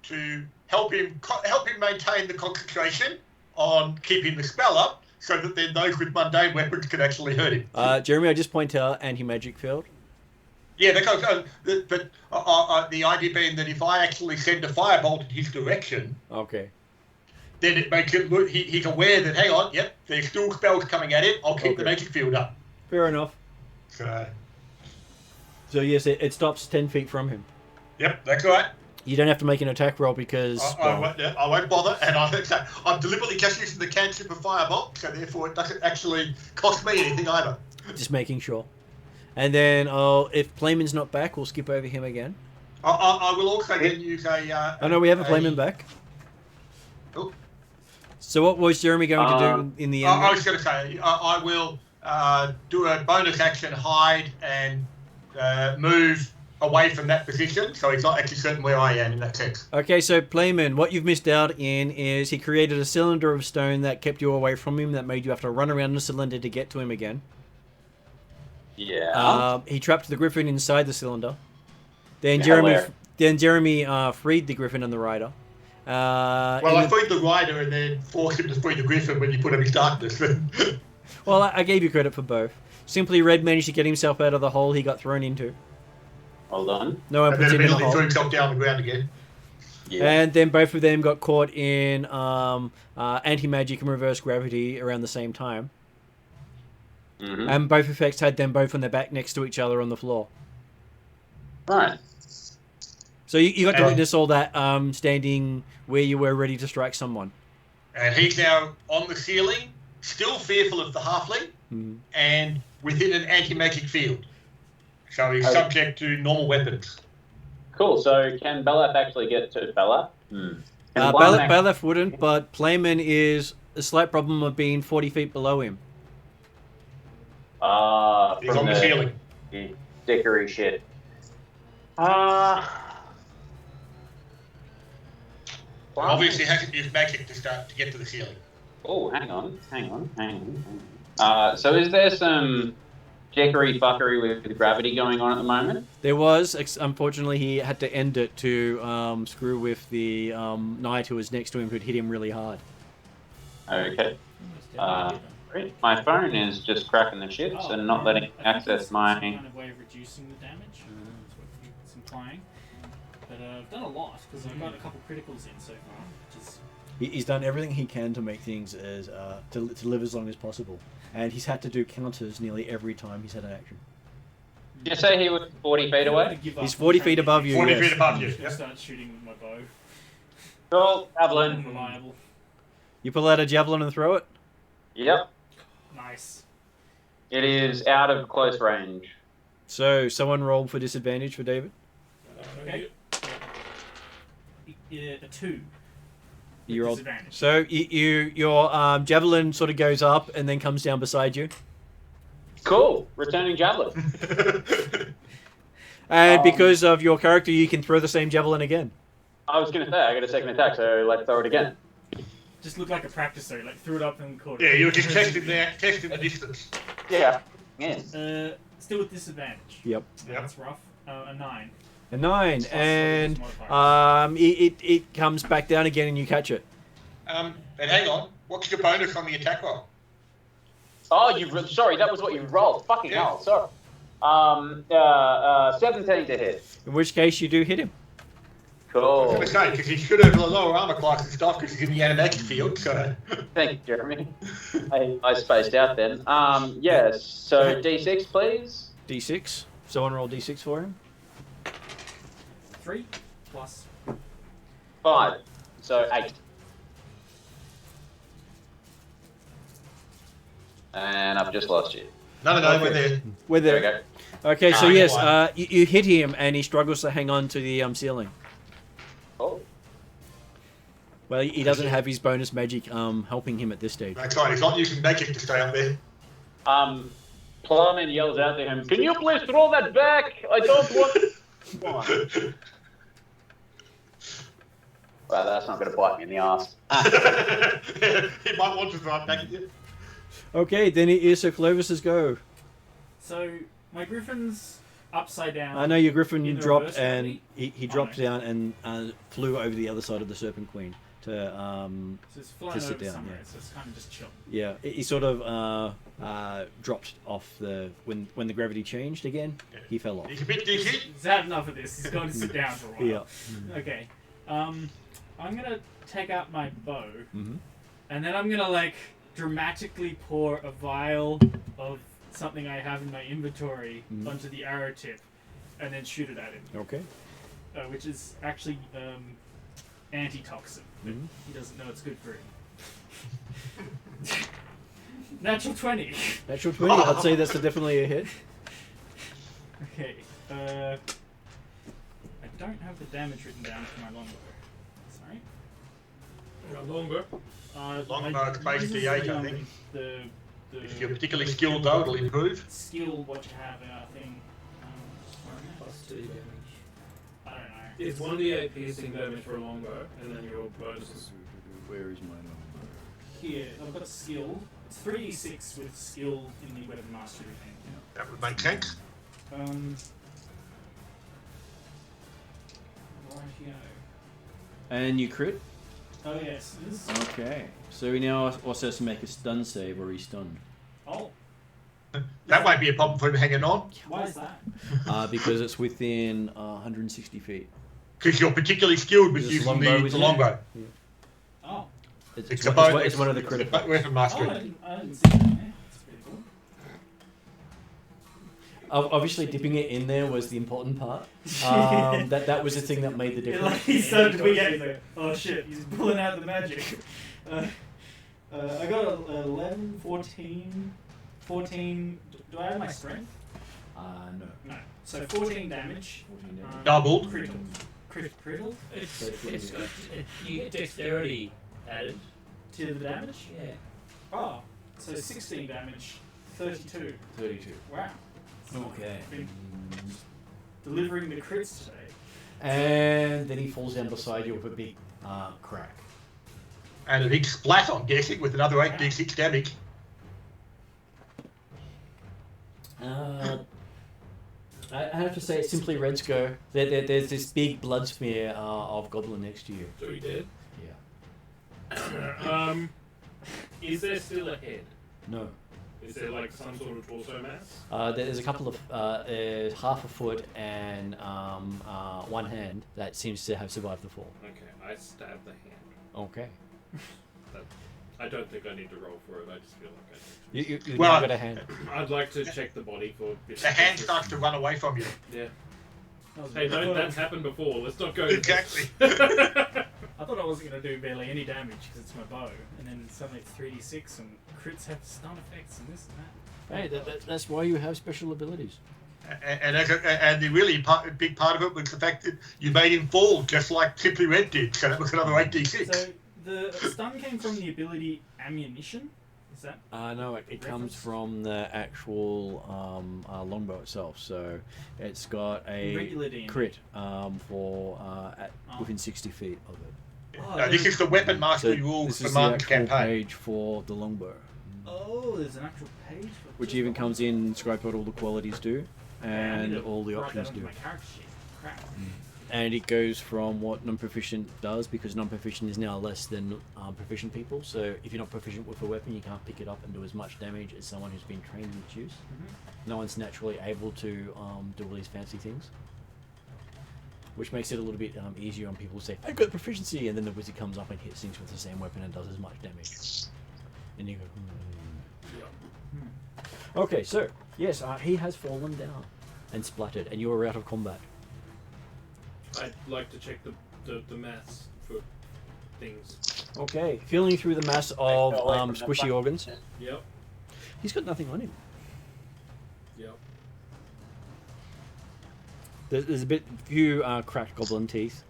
to help him maintain the concentration on keeping the spell up, so that then those with mundane weapons can actually hurt him. Jeremy, I just point out anti-magic field. Yeah, but the idea being that if I actually send a firebolt in his direction, Okay. then it makes it look, he's aware that, hang on, yep, there's still spells coming at him, I'll keep the magic field up. Fair enough. So, yes, it stops 10 feet from him. yep, that's right. You don't have to make an attack roll because I won't bother, and I'm deliberately just using the cantrip of firebolt, so therefore it doesn't actually cost me anything either. just making sure. And then if Playman's not back, we'll skip over him again. I will also then use a... I know we have a Playman back. Oh. So what was Jeremy going to do in the end? I was going to say, I will do a bonus action, hide, and move away from that position, so he's not actually certain where I am in that sense. Okay, so Playman, what you've missed out in is he created a cylinder of stone that kept you away from him, that made you have to run around the cylinder to get to him again. Yeah. He trapped the griffin inside the cylinder. Then Yeah, Jeremy freed the griffin and the rider. I freed the rider and then forced him to free the griffin when you put him in darkness. Well, I gave you credit for both. Simply Red managed to get himself out of the hole he got thrown into. Hold on. No one And puts then him in the immediately hole. threw himself down the ground again. Yeah. And then both of them got caught in anti-magic and reverse gravity around the same time. Mhm. And both effects had them both on their back next to each other on the floor. Right. So you got to And- witness all that standing where you were ready to strike someone. And he's now on the ceiling, still fearful of the halfling, Mhm. and within an anti-magic field. So he's Okay. subject to normal weapons. Cool. So can Belaf actually get to Bella? Can one Balef wouldn't, but Playman is a slight problem of being 40 feet below him. He's from on the ceiling. the dickery shit. Obviously hasn't used magic to get to the ceiling. Oh, hang on. So is there some jackery fuckery with gravity going on at the moment? There was, unfortunately, he had to end it to screw with the knight who was next to him who'd hit him really hard. Okay. Great. My phone is just cracking the shits and not letting me access my... Some kind of way of reducing the damage. That's what it's implying. But I've done a lot because I've got a couple criticals in so far, which is He's done everything he can to make things as to live as long as possible, and he's had to do counters nearly every time he's had an action. Did you say he was 40 feet away? He's 40 feet above you. 40 yes. feet above you. I'm gonna Yep. start shooting with my bow. Cool. Javelin. Reliable. You pull out a javelin and throw it. Yep. Nice. It is out of close range. So someone roll for disadvantage for David. Okay. A 2. You roll. Disadvantage. So your javelin sort of goes up and then comes down beside you, Cool. Returning javelin. and because of your character, you can throw the same javelin again. I was gonna say I got a second attack, so let's throw it again. Just looked like a practice though, like threw it up and caught Yeah, it. you were just testing the distance. Yeah. Yeah. Still with disadvantage. Yep. That's rough. A 9. A 9, Plus and modifier. it comes back down again, and you catch it. But hang on, what's your bonus on the attack roll? Oh, sorry, that was what you rolled. Fucking Yeah. hell, sorry. 17 to hit. In which case, you do hit him. I was Cool. going to say, because he should have the lower armor class and stuff, because he's in the animatic field, so... Thank you, Jeremy. I spaced out then. Yes. So D6, please. D6. Someone roll D6 for him. 3 plus. 5. So 8. And I've just lost you. No, Okay. we're there. We're There there. we go. Okay, so Ah, yes, one. you hit him and he struggles to hang on to the ceiling. Oh. Well, he doesn't have his bonus magic helping him at this stage. That's right. He's not using magic to stay up there. Plumman yells out to him, "Can you please throw that back? I don't want..." Come on. Well, that's not going to bite me in the ass. He might want to drive back at you. Okay, then it is Sir Clovis's go. So my griffin's upside down. I know your griffin In the dropped reverse, and maybe? he dropped down and flew over the other side of the Serpent Queen to So it's flying sit over down, somewhere, yeah. so it's kind of just chill. yeah. He sort of dropped off the when the gravity changed again. He fell off. He's a bit dizzy. He's had enough of this. He's going to sit down for a while. Yeah. Okay. I'm gonna take out my bow, Mm-hmm. and then I'm gonna like dramatically pour a vial of something I have in my inventory Mhm. onto the arrow tip, and then shoot it at him, Okay. which is actually antitoxin. But Mhm. he doesn't know it's good for him. Natural 20. Natural 20. I'd say that's definitely a hit. Okay. I don't have the damage written down for my longbow. Sorry. Longer. Longbow, my- it's basically uses 8, I think. The If you're particularly skilled, though, it'll improve. skill what you have in our thing. +2 damage. I don't know. It's 1d8 piercing damage for a longbow, and then your bonuses. Where is my number? Here, I've got a skill. It's 3d6 with skill in the weapon mastery thing. That would make sense. Rightio. And you crit? Oh yes, it is. Okay. So he now also has to make a stun save or he's stunned. Oh, That won't be a problem for him hanging on, why is that? Because it's within 160 feet. because you're particularly skilled with Is this using longbow, the isn't it? longbow. Oh. It's one of the critical. weapon Oh, mastery. I didn't see that there. That's pretty cool. Obviously, dipping it in there was the important part. That was the thing that made the Yeah, difference. like he started to be like, oh shit, he's pulling out the magic. I got 11, 14. Do I have my strength? No. No. So 14 damage. 14 damage. Doubled. Critical. Critical It's got you get dexterity added. to the damage? Yeah. Oh, so 16 damage. 32. 32. Wow. Okay. Been delivering the crits today. And then he falls down beside you with a big crack. And a big splat, I'm guessing, with another 8d6 damage. I have to say, it's simply Red's go. There's this big blood smear of Goblin next to you. So he did. Yeah. Is there still a head? No. Is there like some sort of torso mass? There's a couple of there's half a foot and one hand that seems to have survived the fall. Okay, I stab the hand. Okay. I don't think I need to roll for it. I just feel like I need You Well, now got a hand. to. I'd like to check the body for. The hand starts to run away from you. Yeah. That was Hey, really no, cool. that's happened before. Let's not go. Exactly. I thought I wasn't going to do barely any damage because it's my bow, and then suddenly it's 3d6 and crits have stun effects and this and that. Hey, that's why you have special abilities. And the really big part of it was the fact that you made him fall just like Simply Red did, so that was another 8d6. So the stun came from the ability ammunition. Is that? No, it comes from the actual longbow itself. So it's got a Regular D&D. crit for within 60 feet of it. This is the weapon So mastery rules this for is the Martin's actual campaign. page for the longbow, Oh, there's an actual page for which just even the comes in describes what all the qualities do I need and to all the write options that onto do. my character sheet. Crap. And it goes from what non-proficient does, because non-proficient is now less than proficient people. So if you're not proficient with a weapon, you can't pick it up and do as much damage as someone who's been trained in its use. No one's naturally able to do all these fancy things, which makes it a little bit easier on people who say, I've got proficiency, and then the wizard comes up and hits things with the same weapon and does as much damage. And you go, Okay, so, yes, he has fallen down and splattered, and you are out of combat. I'd like to check the mass for things. Okay, feeling through the mass of squishy organs. Yep. He's got nothing on him. There's a few cracked goblin teeth,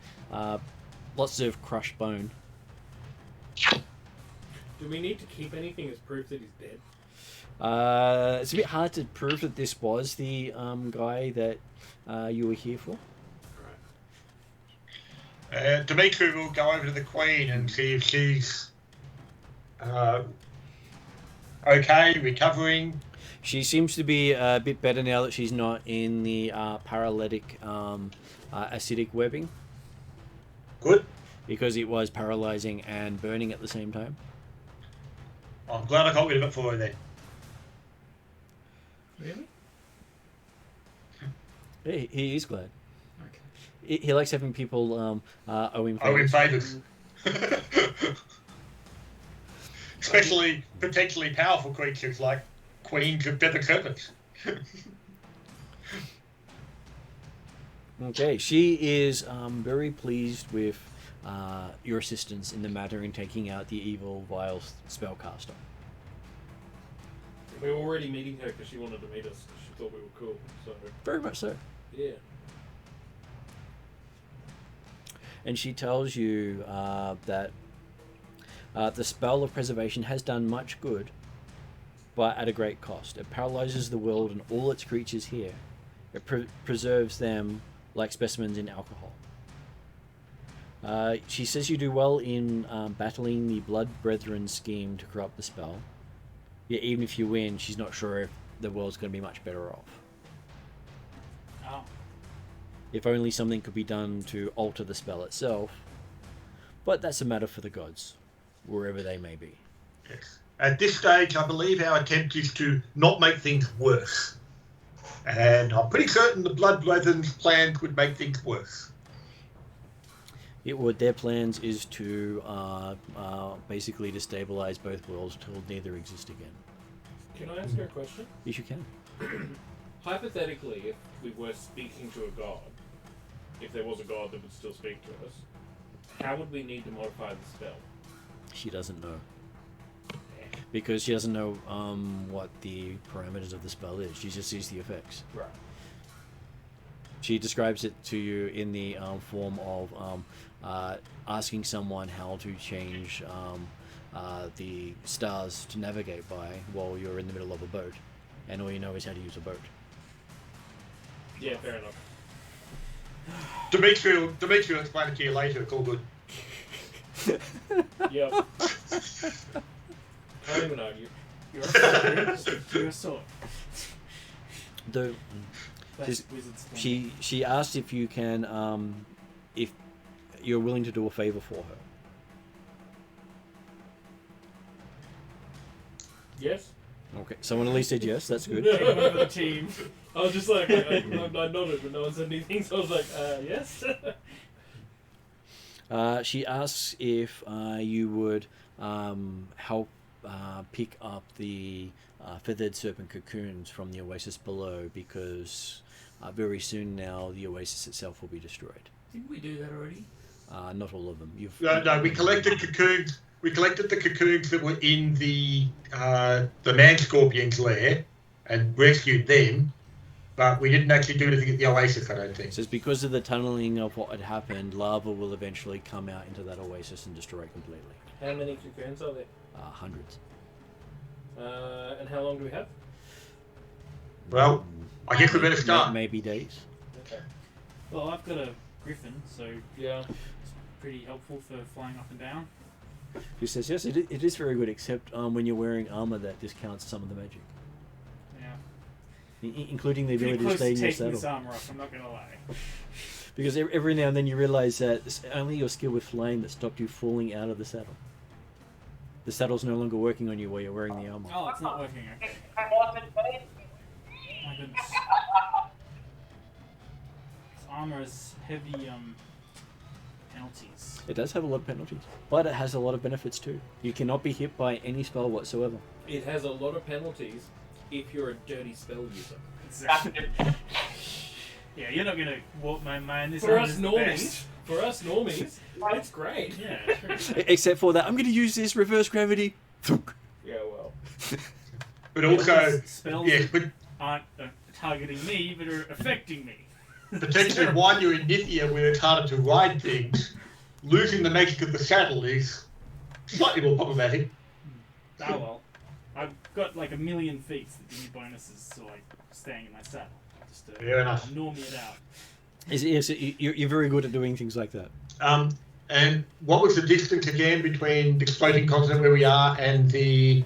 lots of crushed bone. Do we need to keep anything as proof that he's dead? It's a bit hard to prove that this was the guy that you were here for. Dimitri will go over to the Queen and see if she's okay, recovering. She seems to be a bit better now that she's not in the paralytic acidic webbing. Good. Because it was paralyzing and burning at the same time. I'm glad I got rid of it for her then. Really? He is glad. Okay. He likes having people owe him favours. Especially potentially powerful creatures like queens of feather serpents. Okay, she is very pleased with your assistance in the matter in taking out the evil, vile spellcaster. We were already meeting her because she wanted to meet us. She thought we were cool. So Very much so. yeah. And she tells you that the spell of preservation has done much good, but at a great cost. It paralyzes the world and all its creatures here. It preserves them like specimens in alcohol. She says you do well in battling the Blood Brethren scheme to corrupt the spell. Yet even if you win, she's not sure if the world's going to be much better off. Oh. If only something could be done to alter the spell itself. But that's a matter for the gods, wherever they may be. Yes. At this stage, I believe our attempt is to not make things worse. And I'm pretty certain the Blood Brethren's plans would make things worse. It would. Their plans is to basically destabilize both worlds till neither exist again. Can I ask you a question? Yes, you can. Hypothetically, if we were speaking to a god, if there was a god that would still speak to us, how would we need to modify the spell? She doesn't know. Because she doesn't know what the parameters of the spell is. She just sees the effects. Right. She describes it to you in the form of asking someone how to change the stars to navigate by while you're in the middle of a boat, and all you know is how to use a boat. Yeah, fair enough. Dimitri will explain it to you later. It's all good. Yep. Can't even argue. You're a sword. You're a sword. The That's wizard's thing. she asked if you can if you're willing to do a favor for her. Yes? Okay, someone at least said yes. That's good. Take one for the team. I was just like, I nodded, but no one said anything, so I was like, yes? She asks if you would help pick up the feathered serpent cocoons from the oasis below, because very soon now the oasis itself will be destroyed. Didn't we do that already? Not all of them. No, we collected cocoons. We collected the cocoons that were in the man scorpion's lair and rescued them, but we didn't actually do anything at the oasis, I don't think. It says because of the tunneling of what had happened, lava will eventually come out into that oasis and destroy it completely. How many cocoons are there? Hundreds. And how long do we have? Well, I guess we better start. Maybe days. Okay. Well, I've got a griffin, so Yeah. it's pretty helpful for flying up and down. She says yes, it is very good, except when you're wearing armor that discounts some of the magic, Yeah. Including the Pretty ability to close stay to in your taking this saddle. armor off, I'm not gonna lie. Because every now and then you realize that it's only your skill with flying that stopped you falling out of the saddle. The saddle's no longer working on you while you're wearing the armor. Oh, it's not working, okay. My goodness. This armor has heavy, penalties. It does have a lot of penalties, but it has a lot of benefits too. You cannot be hit by any spell whatsoever. It has a lot of penalties if you're a dirty spell user. Exactly. Yeah, you're not gonna walk my mind. This For armor's us the normies, best. it's great. Yeah, true. Except for that, I'm going to use this reverse gravity. Thunk. Yeah, well. But also, Spells yes, but aren't targeting me, but are affecting me. potentially while you're in Nithia, where it's harder to ride things, losing the magic of the saddle is slightly more problematic. Oh well. I've got like a million feats that give me bonuses to like staying in my saddle. Just to Fair enough. norm it out. Yes, you're very good at doing things like that. And what was the distance again between the exploding continent where we are and the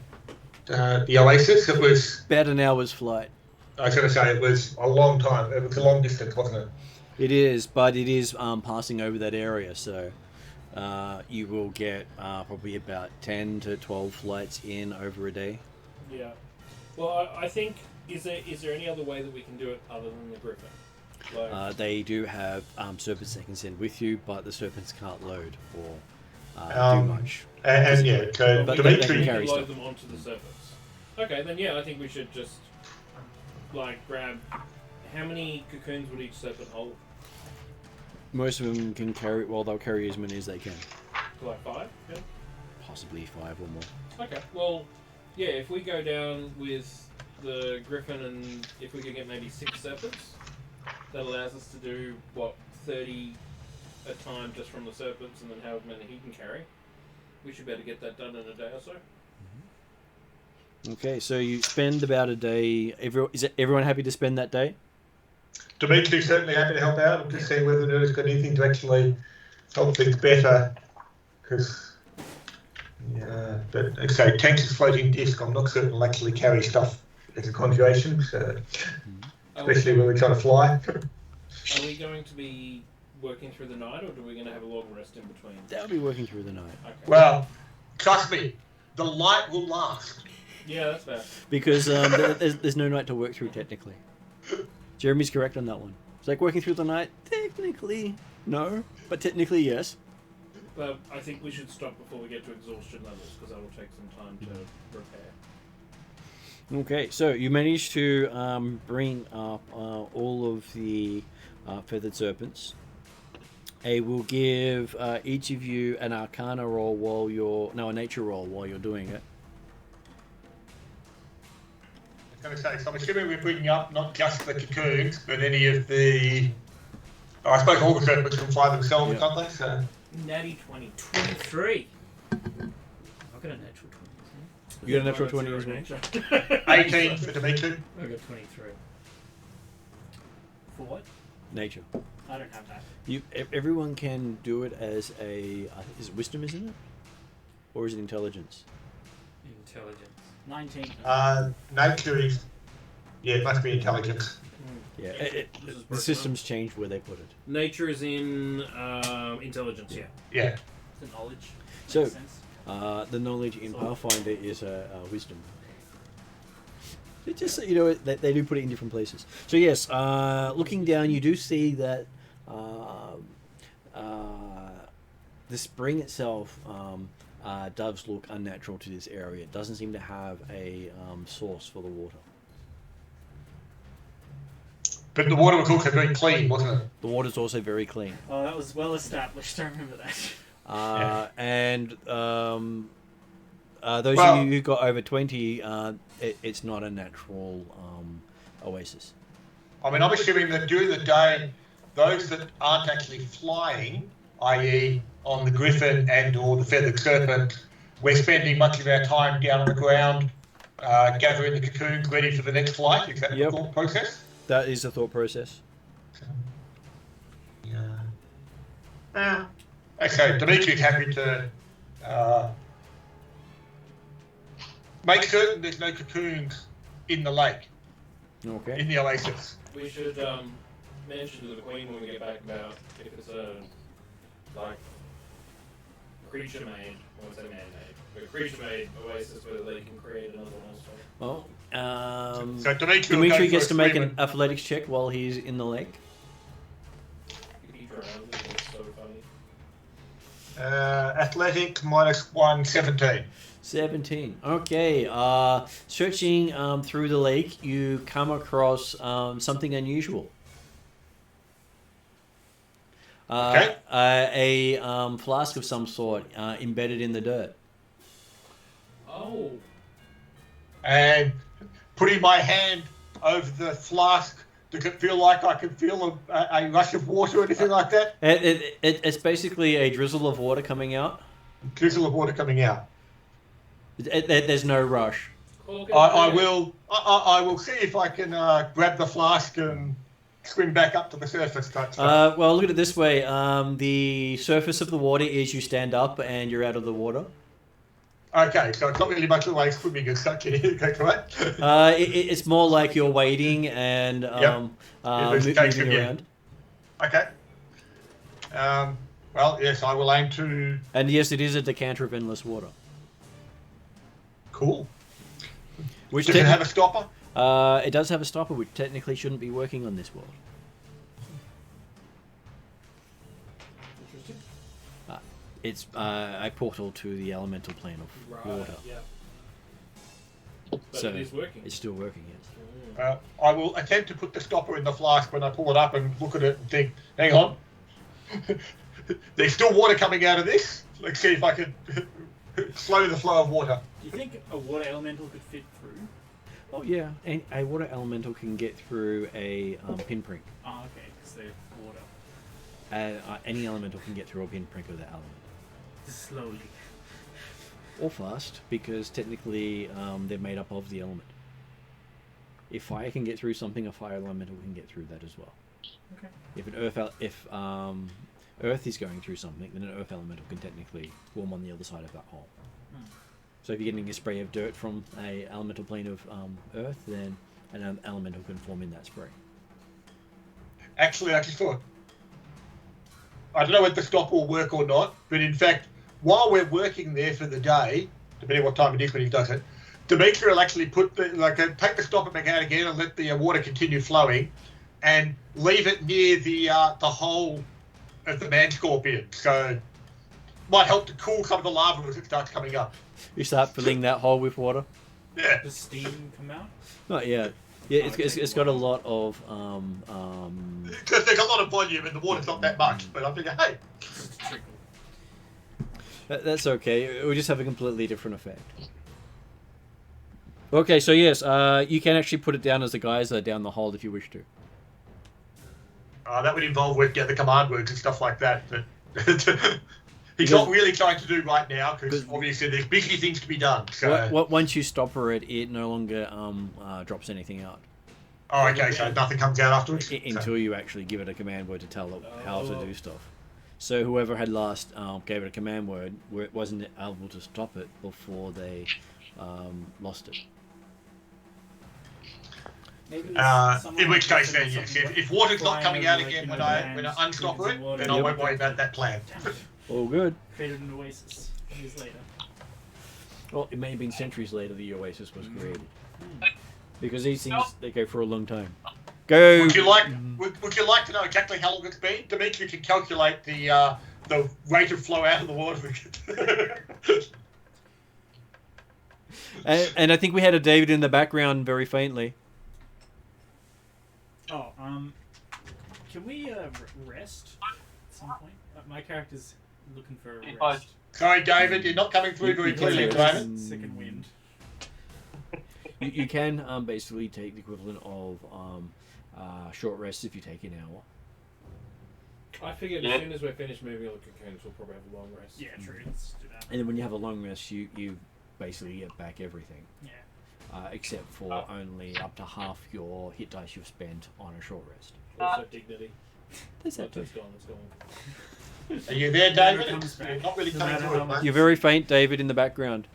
oasis? It was. About an hour's flight. I was going to say it was a long time. It was a long distance, wasn't it? It is, but it is passing over that area, so you will get probably about 10 to 12 flights in over a day. Yeah. Well, I think is there any other way that we can do it other than the Griffin? Like, They do have serpents they can send with you, but the serpents can't load or do much. And yeah, so But Dimitri. they can we carry can load stuff. them onto the serpents. Okay, then yeah, I think we should just like grab. How many cocoons would each serpent hold? Most of them can carry, well, they'll carry as many as they can. Like 5? Yeah. Possibly 5 or more. Okay. Well, yeah. If we go down with the Griffin, and if we can get maybe 6 serpents, that allows us to do what 30 a time just from the serpents, and then however many he can carry. We should better get that done in a day or so. Okay, so you spend about a day. Is everyone happy to spend that day? Dimitri's certainly happy to help out. I'm just seeing whether there's got anything to actually help things better. Because, yeah, but like I say, Tank's floating disc, I'm not certain will actually carry stuff as a conjuration, so, especially when we're trying to fly. Are we going to be working through the night, or are we going to have a long rest in between? They'll be working through the night. Okay. Well, trust me, the light will last. Yeah, that's fair. Because there's no night to work through, technically. Jeremy's correct on that one. It's like working through the night. Technically, no. But technically, yes. But I think we should stop before we get to exhaustion levels, because that will take some time to repair. Okay, so you managed to bring up all of the feathered serpents. I will give each of you an Arcana roll while you're... No, a Nature roll while you're doing it. I was going to say, so I'm assuming we're bringing up not just the cocoons, but any of the... I suppose all the serpents can fly themselves, can't they? So. Natty 20. 23. I've got a natural 20. You got a natural 20 as well? 18 for Dimitri. I got 23. For what? Nature. I don't have that. Everyone can do it as a... I think is it wisdom, isn't it? Or is it intelligence? Intelligence. 19. Nature is... Yeah, it must be intelligence. Yeah, This is the personal. system's changed where they put it. Nature is in intelligence, yeah. Yeah. The knowledge. So, Makes sense. the knowledge in Pathfinder is a wisdom. It just so you know, they do put it in different places. So yes, looking down, you do see that the spring itself does look unnatural to this area. It doesn't seem to have a source for the water. But the water was also very clean, wasn't it? The water's also very clean. Oh, that was well established. I remember that. And those Well- of you who got over 20, it's not a natural oasis. I mean, I'm assuming that during the day, those that aren't actually flying, i.e. on the Griffin and or the Feathered Serpent, we're spending much of our time down on the ground, gathering the cocoons ready for the next flight. Is that Yep. the thought process? That is the thought process. Yeah. Okay, Dimitri's happy to make certain there's no cocoons in the lake, Okay. in the oasis. We should mention to the Queen when we get back about if it's a like creature made, I won't say man made, but creature made oasis whether they can create another one also. Well, So Dimitri, will Dimitri go gets for to a make swim an athletics check while he's in the lake. Keep around, it's so funny. athletic -1, 17. 17. Okay. Searching through the lake, you come across something unusual. Okay. A flask of some sort embedded in the dirt. Oh, And putting my hand over the flask Does it feel like I can feel a rush of water or anything like that? It's basically a drizzle of water coming out. Drizzle of water coming out. There's no rush. Okay, I will see if I can grab the flask and swim back up to the surface type stuff. Well, look at it this way. The surface of the water is you stand up and you're out of the water. Okay, so it's not really much of a way swimming as such, correct? It's more like you're wading and moving around. Okay. Well, yes, I will aim to... And yes, it is a decanter of endless water. Cool. Which Does it have a stopper? It does have a stopper, which technically shouldn't be working on this world. Interesting. It's a portal to the elemental plane of water. Yeah. But So it is working. it's still working, yes. I will attempt to put the stopper in the flask when I pull it up and look at it and think, hang on. There's still water coming out of this. Let's see if I can slow the flow of water. Do you think a water elemental could fit through? Oh yeah, and a water elemental can get through a pinprick. Oh, okay, because they're water. Any elemental can get through a pinprick of the element. Slowly. Or fast, because technically they're made up of the element. If fire can get through something, a fire elemental can get through that as well. Okay. If earth is going through something, then an earth elemental can technically form on the other side of that hole. So if you're getting a spray of dirt from a elemental plane of earth, then an elemental can form in that spray. Actually, I just thought, I don't know whether the stopper will work or not, but in fact, while we're working there for the day, depending what time it is when he does it, Dimitri will actually put take the stopper back out again and let the water continue flowing, and leave it near the hole of the man scorpion. So might help to cool some of the lava as it starts coming up. You start filling that hole with water. Yeah. Does steam come out? Not yet. Yeah, it's got a lot of Because there's a lot of volume and the water's not that much. But I'm thinking, hey, That's okay. It will just have a completely different effect. Okay, so yes, you can actually put it down as a geyser down the hole if you wish to. that would involve working out the command words and stuff like that. But he's not really trying to do right now because obviously there's busy things to be done. So. Once you stopper it, it no longer drops anything out. Oh, okay, so nothing comes out afterwards? Until you actually give it a command word to tell it how to do stuff. So whoever had last gave it a command word wasn't able to stop it before they lost it. In which case, then yes, if water's not coming out again when I unstopper it, then I won't worry about that plan. All good. Created an oasis years later. Well, it may have been centuries later the oasis was created. Because these things, they go for a long time. Go! Would you like to know exactly how long it's been? Dimitri can calculate the rate of flow out of the water. and I think we had a David in the background very faintly. Oh, can we rest at some point? My character's looking for a rest. Sorry, David, you're not coming through very clearly at the moment. Second wind. You can basically take the equivalent of short rests if you take an hour. I figured as soon as we're finished moving all the cocoons, we'll probably have a long rest. Yeah, true. Let's do that. And then when you have a long rest, you basically get back everything. Yeah. Except for only up to half your hit dice you've spent on a short rest. Also dignity. That's that too. It's gone. Are you there, David? You're not really coming through it, mate. You're very faint, David, in the background.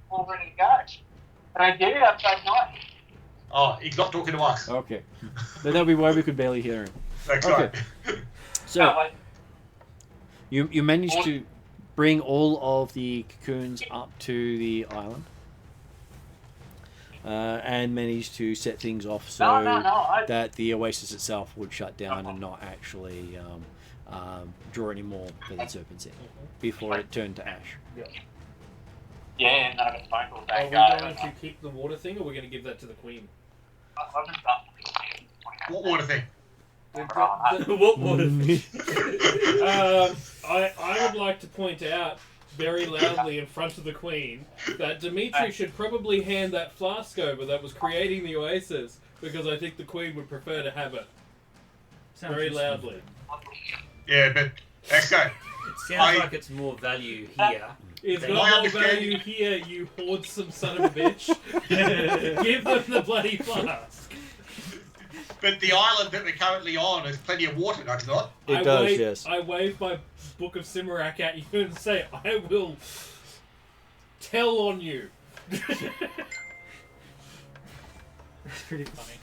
All ready to go. Thank you. Have a great night. Oh, he's not talking to us. Okay. Then that'll be why we could barely hear him. That's Okay. right. So, you managed to bring all of the cocoons up to the island. And managed to set things off so that the oasis itself would shut down and not actually draw any more for the serpent's end before it turned to ash. Yeah, and I got a phone call Are back. we going to keep the water thing, or are we going to give that to the queen? What water thing? What water thing? I would like to point out very loudly in front of the Queen that Dimitri should probably hand that flask over that was creating the oasis, because I think the Queen would prefer to have it. Sounds Very interesting. loudly. Yeah, but okay. It sounds like it's more value here. It's Then got I no understand value you- here, you hordsome son of a bitch. Give them the bloody flask. But the island that we're currently on has plenty of water, does it not? It does, yes. I wave my Book of Simarak at you and say, I will tell on you. That's pretty funny.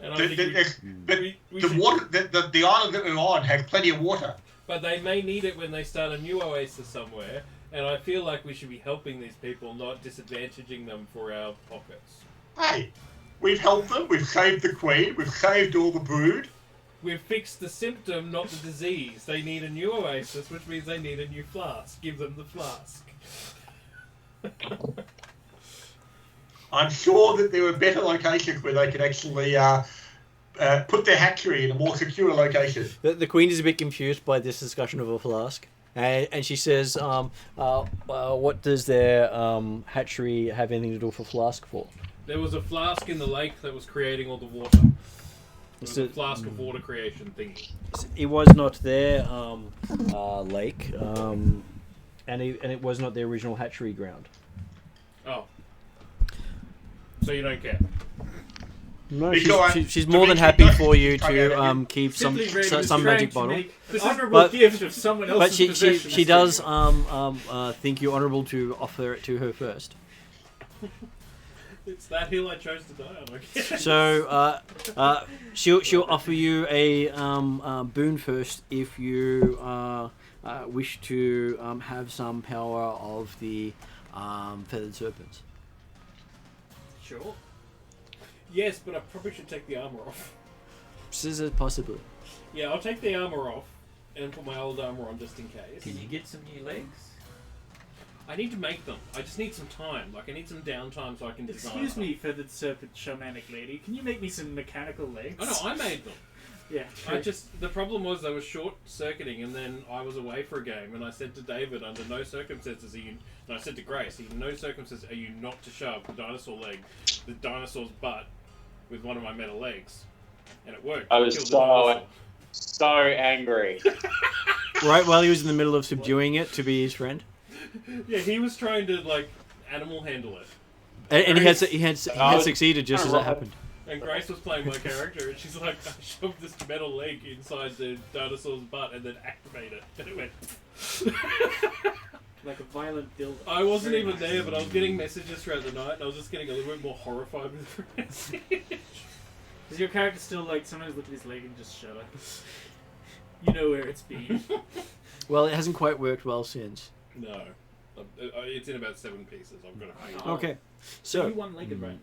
And I The, think the, we- but we the should- water, the island that we're on has plenty of water. But they may need it when they start a new oasis somewhere, and I feel like we should be helping these people, not disadvantaging them for our pockets. Hey, we've helped them. We've saved the Queen. We've saved all the brood. We've fixed the symptom, not the disease. They need a new oasis, which means they need a new flask. Give them the flask. I'm sure that there are better locations where they could actually put their hatchery in a more secure location. The Queen is a bit confused by this discussion of a flask. And she says, what does their hatchery have anything to do with a flask for? There was a flask in the lake that was creating all the water. It was So- a flask of water creation thingy. It was not their lake, and it was not their original hatchery ground. Oh. So you don't care? No, Because she's more than Dimitri happy does for you try out to keep some Simply Ray was some trying magic to bottle. make This an is- honourable but- gift of someone else's But she possession. does think you honourable to offer it to her first. It's that hill I chose to die on, I guess. So she'll offer you a boon first if you wish to have some power of the feathered serpents. Sure. Yes, but I probably should take the armor off. This is a possibility. Yeah, I'll take the armor off and put my old armor on just in case. Can you get some new legs? I need to make them. I just need some time. Like, I need some downtime so I can design Excuse them. me, feathered serpent shamanic lady. Can you make me some mechanical legs? Oh no, I made them. Yeah, I true. just, the problem was they were short circuiting, and then I was away for a game, and I said to David, under no circumstances are you, and I said to Grace, in no circumstances are you not to shove the dinosaur leg, the dinosaur's butt, with one of my metal legs, and it worked. I It was killed the so dinosaur. so angry. Right while he was in the middle of subduing it to be his friend, Yeah, he was trying to like animal handle it, and he had succeeded just as it happened. and Grace was playing my character, and she's like, I shoved this metal leg inside the dinosaur's butt and then activate it, and it went. Like a violent dildo. I wasn't Very even nice. there, but I was getting messages throughout the night, and I was just getting a little bit more horrified with the message. Does your character still like sometimes look at his leg and just shudder? You know where it's been. Well, it hasn't quite worked well since. No. It's in about 7 pieces. I've got to find it. Oh. Okay, So so you one-legged right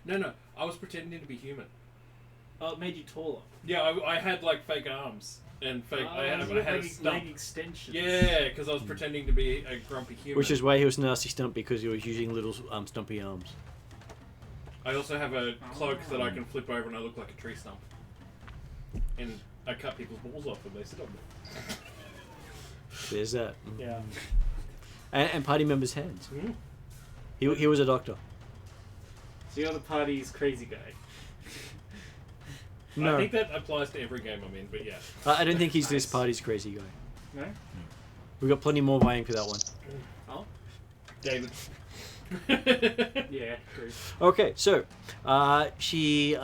now. No, I was pretending to be human. Oh, it made you taller. Yeah, I had like fake arms and fake. I had you a leg stump. extensions. Yeah, because I was pretending to be a grumpy human. which is why he was nasty stump, because he was using little stumpy arms. I also have a cloak that I can flip over and I look like a tree stump. And I cut people's balls off when they sit on me. There's that. Yeah. And party members' hands. Mm. He was a doctor. So you're the party's crazy guy. I No, think that applies to every game I'm in, but yeah. I don't think he's this Nice. party's crazy guy. No? We've got plenty more vying for that one. Oh? David. Yeah, true. Okay, so she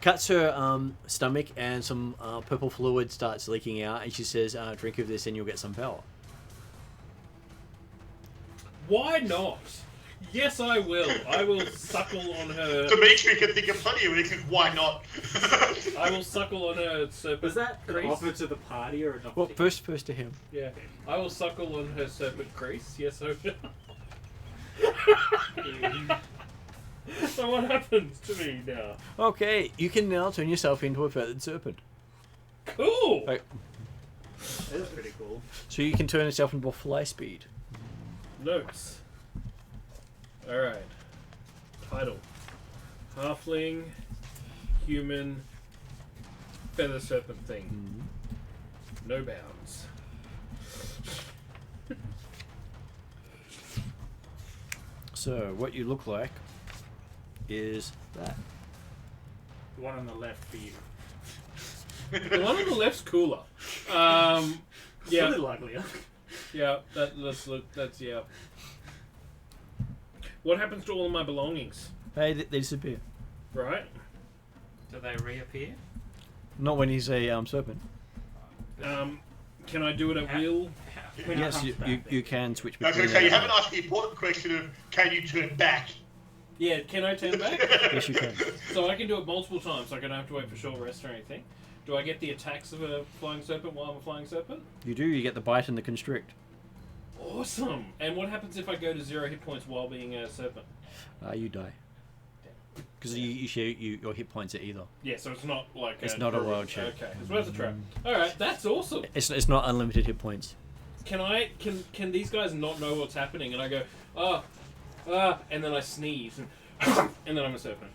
cuts her stomach, and some purple fluid starts leaking out, and she says, "Drink of this, and you'll get some power." Why not? Yes, I will. I will suckle on her. Dimitri can think of plenty of reasons why not. I will suckle on her serpent. Was that an crease. offer to the party or an offer Well, to first to him. Yeah. I will suckle on her serpent crease. Yes, I will. him? So what happens to me now? Okay, you can now turn yourself into a feathered serpent. Cool. Right. That's pretty cool. So you can turn yourself into a fly speed. Notes. Alright. Title. Halfling, human, feather serpent thing. No bounds. So what you look like is that. The one on the left for you. The one on the left's cooler. A Yeah, little uglier. yeah. That's yeah. What happens to all of my belongings? Hey, they disappear. Right. Do they reappear? Not when he's a serpent. Can I do it at will? When it Yes, comes back, you can switch I was between. going to say, you haven't asked the important question of can you turn back? Yeah. Can I turn back? Yes, you can. So I can do it multiple times. I don't have to wait for short rest or anything. Do I get the attacks of a flying serpent while I'm a flying serpent? You do. You get the bite and the constrict. Awesome. And what happens if I go to 0 hit points while being a serpent? You die. Because you share your hit points are either. Yeah, so it's not like It's not a wild shape. Okay, it's worth a try. All right, that's awesome. It's not unlimited hit points. Can these guys not know what's happening? And I go and then I sneeze and then I'm a serpent.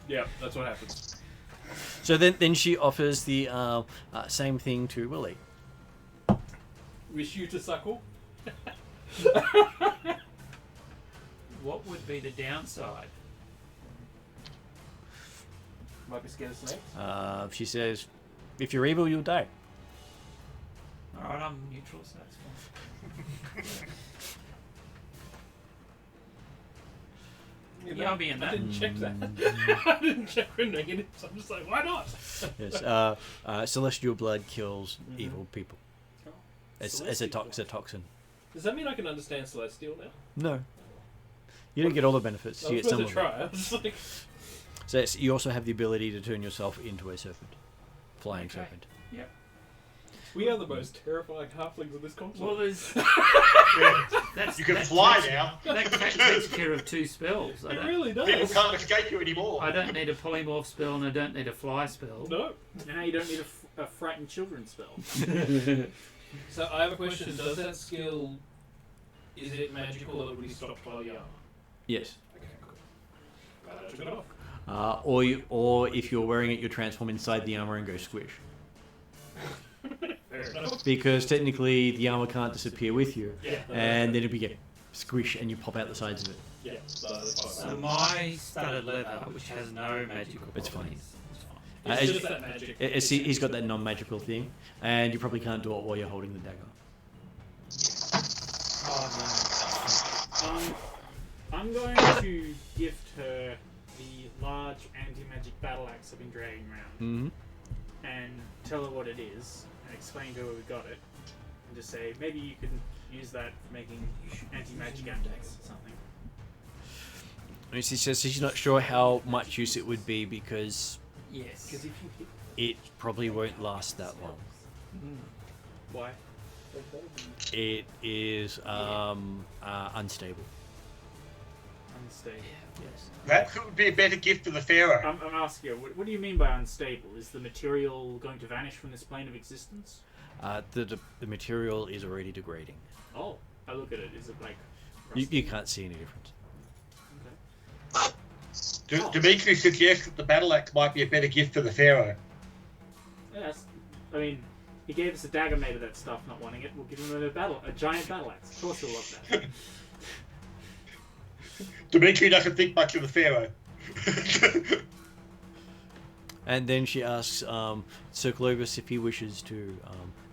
Yeah, that's what happens. So then she offers the same thing to Willie. Wish you to suckle. What would be the downside? Might be scared of snakes. She says, "If you're evil, you'll die." Alright, I'm neutral, so that's fine. Yeah, I'll be in I that. didn't check that. I didn't check for negatives. I'm just like, why not? Yes. Celestial blood kills evil people. It's a Celestial toxin. Does that mean I can understand Celestial now? No. You don't get all the benefits. I You was get some supposed of to it. try. I was just like, So you also have the ability to turn yourself into a serpent, flying Okay. serpent. we are the most terrifying halflings of this Well, continent. there's. That's, You can that fly takes- now. That takes care of 2 spells. It really People does. can't escape you anymore. I don't need a polymorph spell and I don't need a fly spell. No. Now you don't need a frightened children spell. So I have a question. Does that skill, is it magical that would be stopped by the armor? Yes. Okay, cool. Glad I took it off. Or if you're wearing it, you transform inside the armor and go squish. Fair enough. Because technically the armor can't disappear with you, Yeah. and then it'll be squish and you pop out the sides of it. Yeah. That's So fine. my studded leather, which has no magical It's fine. properties, it's fine. It's As- just that magic. He's got that non-magical thing, and you probably can't do it while you're holding the dagger. I'm going to gift her the large anti-magic battle axe I've been dragging around Mm-hmm. and tell her what it is and explain to her we got it and just say maybe you can use that for making anti-magic attacks or something. And she says she's not sure how much use it would be because Yes. Because if you it probably won't last that long. why? It is unstable. Unstable. Yes. That could be a better gift for the Pharaoh. I'm asking you, what do you mean by unstable? Is the material going to vanish from this plane of existence? The material is already degrading. Oh, I look at it. Is it like? You can't see any difference. Okay. Dimitri suggests that the battle axe might be a better gift for the Pharaoh. Yes. I mean, he gave us a dagger made of that stuff. Not wanting it, we'll give him a giant battle axe. Of course, he'll love that. Dimitri doesn't think much of the Pharaoh. And then she asks Sir Clovis if he wishes to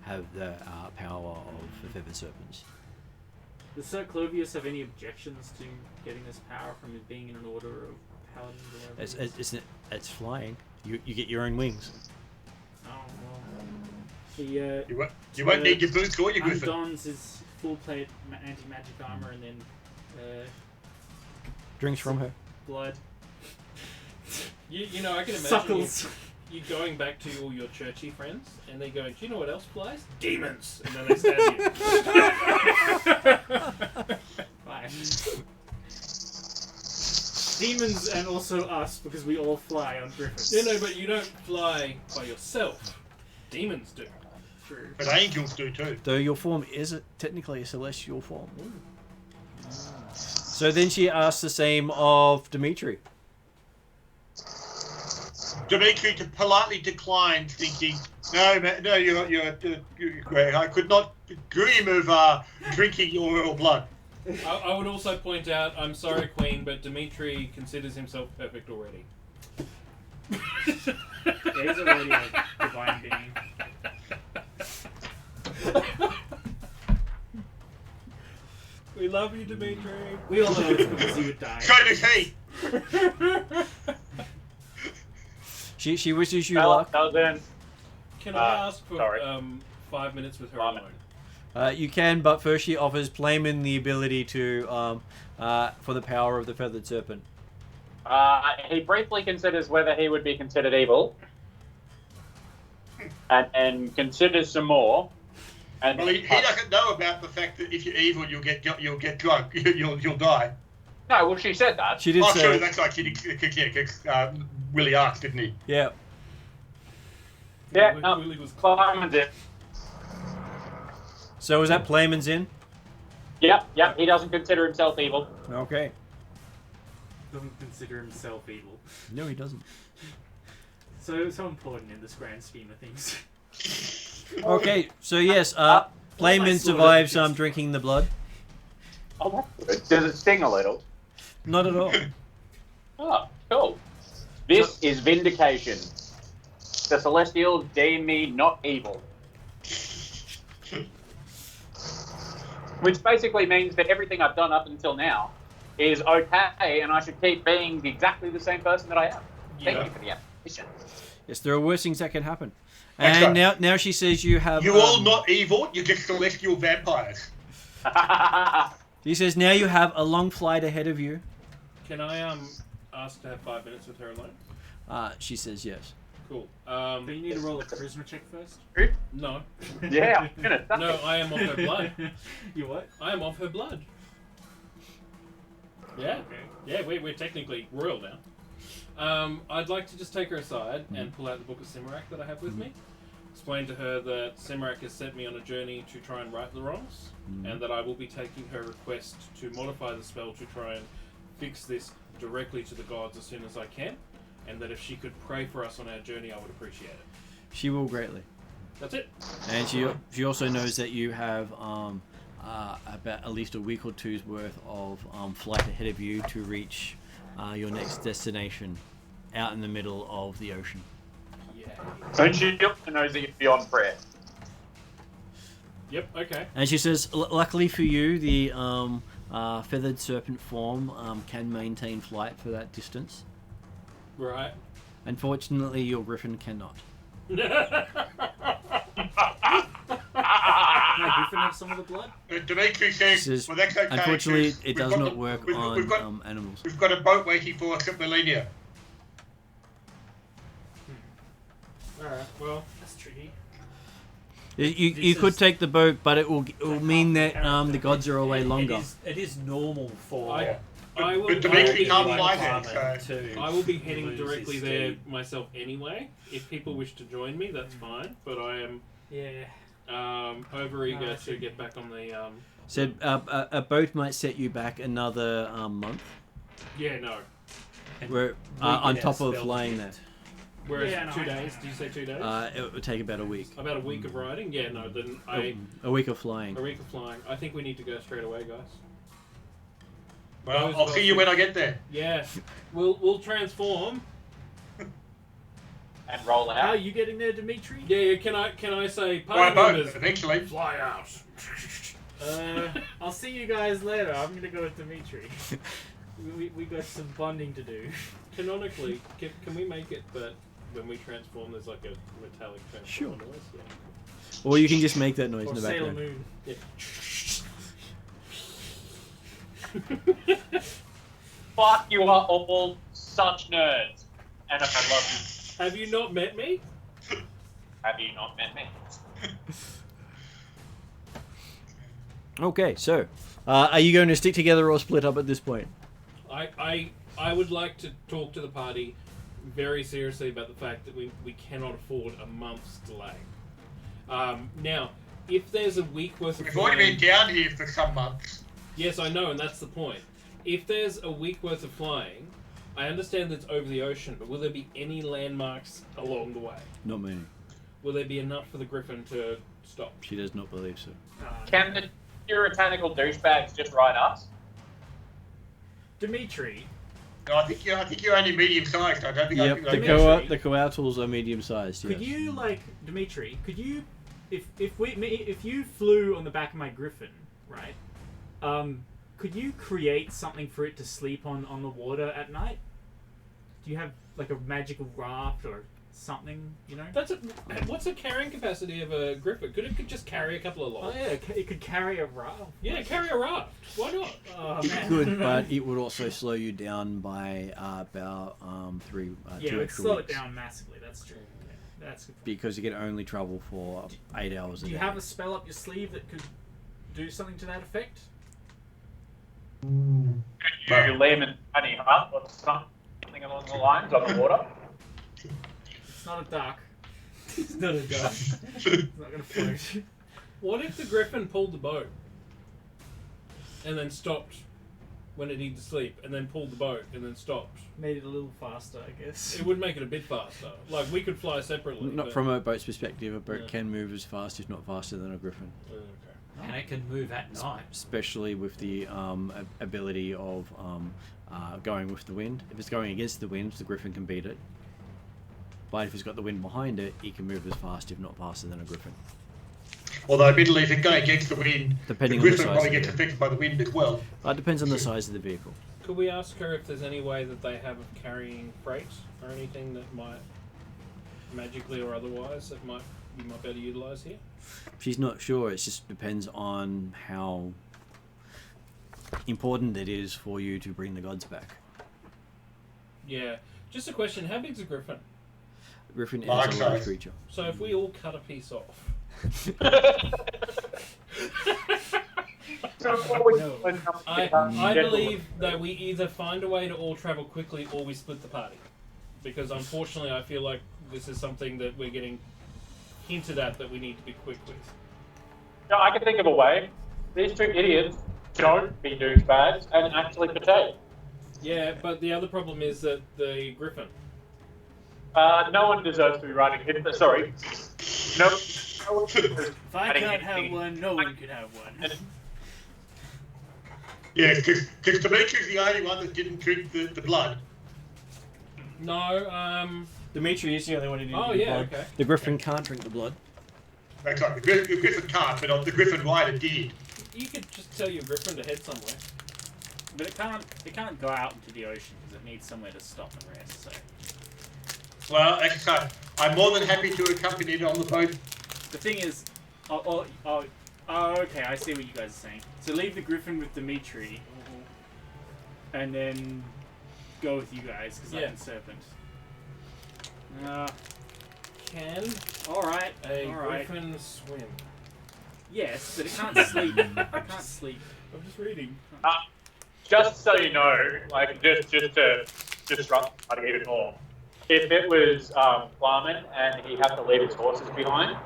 have the power of the feathered serpents. Does Sir Clovius have any objections to getting this power from it being in an order of paladins or whatever? It's flying. You get your own wings. Oh, well. He You won't need your boots or your griffin. undons his full plate anti-magic armor and then Drinks from her. blood. You know, I can imagine Suckles. you going back to all your churchy friends, and they go, "Do you know what else flies? Demons!" And then they stab you. Fine. Demons and also us because we all fly on griffins. You know, but you don't fly by yourself. Demons do. True. But angels do too. Though your form is technically a celestial form. So then she asks the same of Dimitri. Dimitri politely declined, thinking, "No, no, you're great. I could not dream of drinking your royal blood." I would also point out, I'm sorry, Queen, but Dimitri considers himself perfect already. He's already a divine being. We love you, Dimitri. We all know it's because he would die. So does he. She wishes you Well, luck. then, Can I ask for sorry. 5 minutes with her 5 alone? You can, but first she offers Playman the ability to for the power of the feathered serpent. he briefly considers whether he would be considered evil, and considers some more. And Well, he doesn't know about the fact that if you're evil, you'll get drunk. You'll die. No, well, she said that. She did Oh, say, true. That's right. Because Willie asked, didn't he? yeah. Yeah, Willie was Climbing it. So is that Playman's in? Yep. He doesn't consider himself evil. Okay. Doesn't consider himself evil. No, he doesn't. So important in this grand scheme of things. Okay, so yes, Playman sort of survives just- drinking the blood. Oh, that's good. Does it sting a little? Not at all. Oh, cool. This is vindication. The Celestials deem me not evil. Which basically means that everything I've done up until now is okay, and I should keep being exactly the same person that I am. Thank you for the affirmation. Yes, there are worse things that can happen. That's And right. now she says you have. You're all not evil. You're just celestial vampires. She says now you have a long flight ahead of you. Can I ask to have 5 minutes with her alone? She says yes. Cool. But you need to roll a charisma check first. No. Yeah, I'm gonna say. No, I am of her blood. You what? I am of her blood. Yeah. Okay. Yeah, we're technically royal now. I'd like to just take her aside and pull out the book of Simarak that I have with me. Explain to her that Simarak has sent me on a journey to try and right the wrongs, and that I will be taking her request to modify the spell to try and fix this directly to the gods as soon as I can, and that if she could pray for us on our journey, I would appreciate it. She will greatly. That's it. And she also knows that you have about at least a week or two's worth of flight ahead of you to reach your next destination out in the middle of the ocean. Yeah. And she also knows that you're beyond prayer. Yep. Okay. And she says, luckily for you, the feathered serpent form can maintain flight for that distance. Right. Unfortunately, your griffin cannot. No, Griffin have some of the blood? Dimitri She says, says, well, that's okay. unfortunately, because it we've does got not the- work we've on got, animals. we've got a boat waiting for us at Millennia. Alright. Well. That's tricky. You This could is- take the boat, but it will mean that character. the gods are away longer. It is normal for. I will. But Dimitri I can't will be- fly Climate there, so... to I will be heading lose directly his there steed. myself anyway. If people wish to join me, that's fine. But I am Yeah. over eager I to see. get back on the. Said a boat might set you back another month. Yeah, no. We're on top of flying there. Whereas Yeah, no, 2 I- days? Did you say 2 days? It would take about a week. About a week of riding? Yeah, no. Then A week of flying. a week of flying. I think we need to go straight away, guys. Well, I'll see you when I get there. Yeah, we'll transform. And roll How are out. you getting there, Dimitri? Yeah, can I say By party boat, members? eventually. Fly out. I'll see you guys later. I'm gonna go with Dimitri. we got some bonding to do. Canonically, can we make it that when we transform, there's like a metallic transform Sure. noise? Yeah. Or you can just make that noise Or in the Sailor background. Moon. Yeah. Fuck, you are all such nerds. And I love you. Have you not met me? Have you not met me? Okay, so are you going to stick together or split up at this point? I would like to talk to the party very seriously about the fact that we cannot afford a month's delay. Now, if there's a week worth of We've already flying, been down here for some months. yes, I know, and that's the point. If there's a week worth of flying, I understand that it's over the ocean, but will there be any landmarks along the way? Not many. Will there be enough for the Griffin to stop? She does not believe so. puritanical douchebags just ride us? Dimitri, No, I think you're only medium-sized. I don't think Yep, I the Coatls are medium-sized. Yes. could you Dimitri? Could you, if you flew on the back of my griffin, right? Could you create something for it to sleep on the water at night? Do you have like a magical raft or something? You know. What's the carrying capacity of a griffin? Could it just carry a couple of Oh logs? yeah, it could carry a raft. Yeah, carry a raft. Why not? Oh It man. could, but it would also slow you down by about Yeah, 2 it would extra slow weeks. it down massively. That's true. Yeah, that's good. Because you can only travel for 8 hours a Do day. you have a spell up your sleeve that could do something to that effect? You leave in honey hut or something along the lines on the water? It's not a duck. It's not a duck. It's not gonna float. What if the griffin pulled the boat and then stopped when it needed to sleep, and then pulled the boat and then stopped? Made it a little faster, I guess. It would make it a bit faster. Like we could fly separately. Not but- from a boat's perspective, a boat Yeah. can move as fast, if not faster, than a griffin. Okay. And it can move at night. Especially with the ability of going with the wind. If it's going against the wind, the griffin can beat it. But if it's got the wind behind it, it can move as fast, if not faster, than a griffin. Although, admittedly, if it's going against the wind, Depending the on the griffin size probably of the gets vehicle. affected by the wind as well. It depends on the size of the vehicle. Could we ask her if there's any way that they have of carrying freight or anything that might, magically or otherwise, that you might be able to utilise here? She's not sure. It just depends on how important it is for you to bring the gods back. Yeah. Just a question: how big's a griffin? Griffin is Large a large size. creature. So if we all cut a piece off. I believe that we either find a way to all travel quickly or we split the party. Because unfortunately I feel like this is something that we're getting hinted at that we need to be quick with. No, I can think of a way. These two idiots don't be douchebags and actually partake. Yeah, but the other problem is that the griffin. No one deserves to be riding him. Sorry. No. If I can't have one, no one could have one. Yeah, because Dimitri's the only one that didn't drink the blood. No, Dimitri is the only one who didn't Oh, drink yeah, blood. okay. The griffin can't drink the blood. That's right, the griffin can't, but the griffin rider did. you could just tell your griffin to head somewhere. But it can't go out into the ocean because it needs somewhere to stop and rest. So Well, actually, I'm more than happy to accompany it on the boat. the thing is, okay, I see what you guys are saying. So leave the griffin with Dimitri, and then go with you guys because Yeah. I'm the serpent. Can All right, a all right. griffin swim? Yes, but it can't sleep. It can't sleep. I'm just reading. Just so you know, like just to disrupt even more. If it was Flarman and he had to leave his horses behind,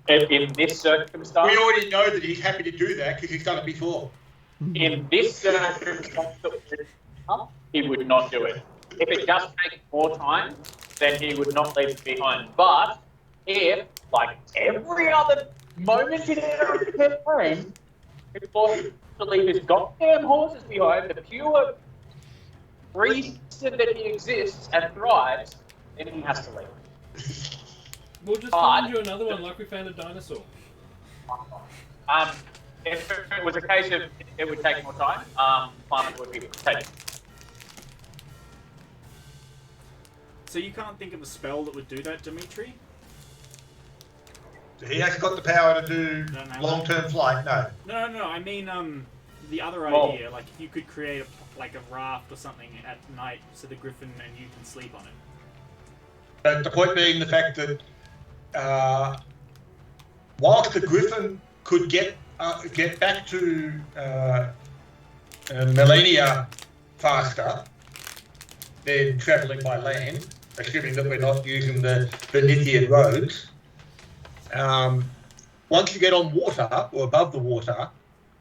in this circumstance, We already know that he's happy to do that because he's done it before. in this circumstance, he would not do it. If it does take more time, then he would not leave it behind. But if, like every other moment in every campaign, he forces to leave his goddamn horses behind, the pure reason that he exists and thrives, then he has to leave. We'll just find you another one like we found a dinosaur. If it was a case of it would take more time, Flarman would be taken. So you can't think of a spell that would do that, Dimitri? He hasn't got the power to do No, no. long-term flight, no. No. I mean, the other Well- idea, like if you could create a raft or something at night, so the griffin and you can sleep on it. But the point being the fact that whilst the griffin could get back to Melania faster than travelling by land, assuming that we're not using the Venetian roads, once you get on water or above the water,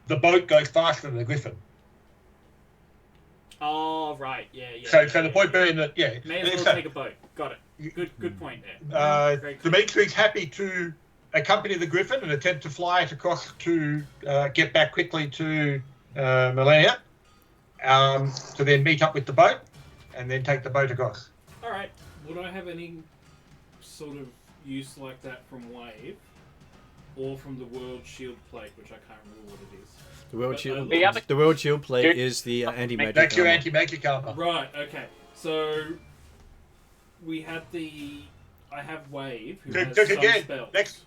the boat goes faster than the griffin. Oh, right, yeah. So the point being that, May as well take a boat. Got it. Good point there. Very good. Dimitri's happy to accompany the Griffin and attempt to fly it across to get back quickly to Millennia, to then meet up with the boat and then take the boat across. Alright, would I have any sort of use like that from Wave? Or from the World Shield Plate, which I can't remember what it is. The World But, Shield. The other- The World Shield plate is the anti-magic. That's your armor. anti-magic armor. Right, okay. So, we had the... I have Wave, who has Because some again, spells. next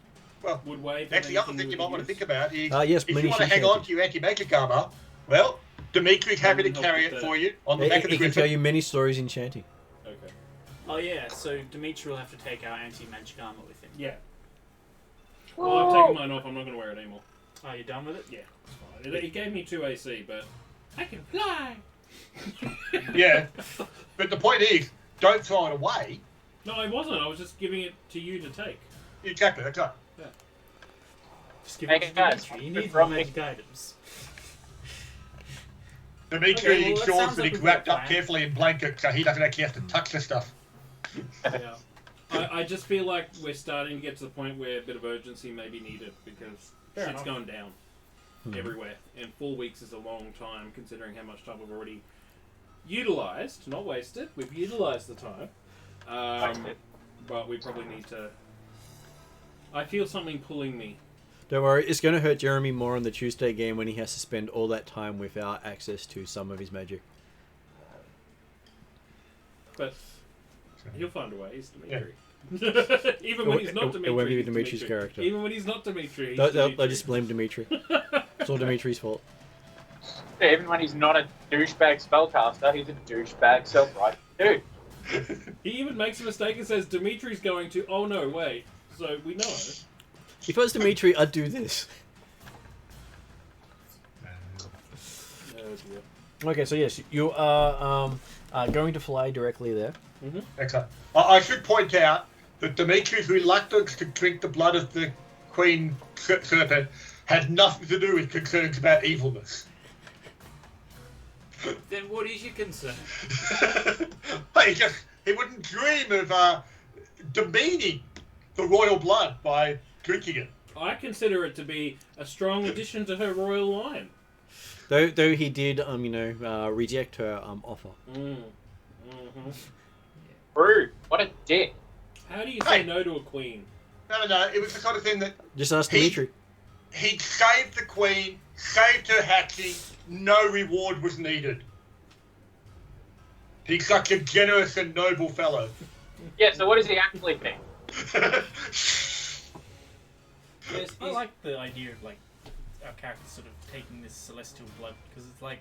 Would Wave That's have the other anything thing you we might want to could think about is Yes, if you mini want to shield hang on shanty. to your anti-magic armor, well, Dimitri's happy to Help carry with it that. for you on the He back of the can tell Griffin. you many stories in Shanty. use? Okay. Oh yeah, so Dimitri will have to take our anti-magic armor with him. Yeah. Well, I've taken mine off. I'm not going to wear it anymore. Oh, you done with it? Yeah, it's fine. It gave me 2 AC, but I can fly. Yeah, but the point is, don't throw it away. No, I wasn't. I was just giving it to you to take. Exactly, that's right. Just give Hey, it to guys, Dimitri. You need from more me. magic items. Dimitri Okay, well, that ensures sounds that like he's we've got a wrapped up plan. carefully in blankets so he doesn't actually have to touch the stuff. Yeah. I just feel like we're starting to get to the point where a bit of urgency may be needed because Fair shit's enough. going down everywhere. And 4 weeks is a long time considering how much time we've already utilised, not wasted. We've utilised the time. But we probably need to... I feel something pulling me. Don't worry, it's going to hurt Jeremy more on the Tuesday game when he has to spend all that time without access to some of his magic. But he'll find a way. He's Dimitri. Even It when he's not won't- Dimitri. it won't be he's Dimitri's Dimitri. character. Even when he's not Dimitri, he's They'll Dimitri. just blame Dimitri. It's all Dimitri's fault. Even when he's not a douchebag spellcaster, he's a douchebag self-right dude. He even makes a mistake and says Dimitri's going to. Oh no, wait. So we know. If I was Dimitri, I'd do this. Oh dear. Okay, so yes, you are going to fly directly there. Excellent. I should point out that Dimitri's reluctance to drink the blood of the Queen Serpent had nothing to do with concerns about evilness. Then what is your concern? He wouldn't dream of demeaning the royal blood by drinking it. I consider it to be a strong addition to her royal line. Though he did, reject her offer. Rude. What a dick. How do you say Hey. no to a queen? No. It was the sort of thing that Just ask He- Dimitri. he'd saved the Queen, saved her hatching, no reward was needed. He's such a generous and noble fellow. Yeah, so what does he actually think? I like the idea of like our characters sort of taking this celestial blood because it's like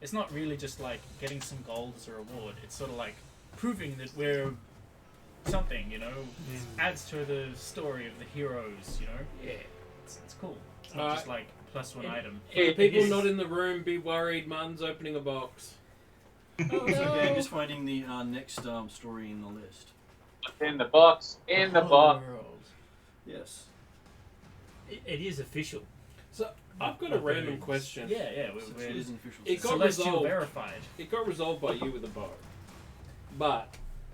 it's not really just like getting some gold as a reward. It's sort of like proving that we're something, you know. It adds to the story of the heroes, you know. Yeah, it's cool. It's not just like a +1 item. For the It people is- not in the room, be worried. Mun's opening a box. Oh, okay, I'm just finding the next story in the list. In the box. In the box. Yes. It is official. So I've got a random question. Yeah, we're official. It got celestial resolved. verified. It got resolved by you with a bow. But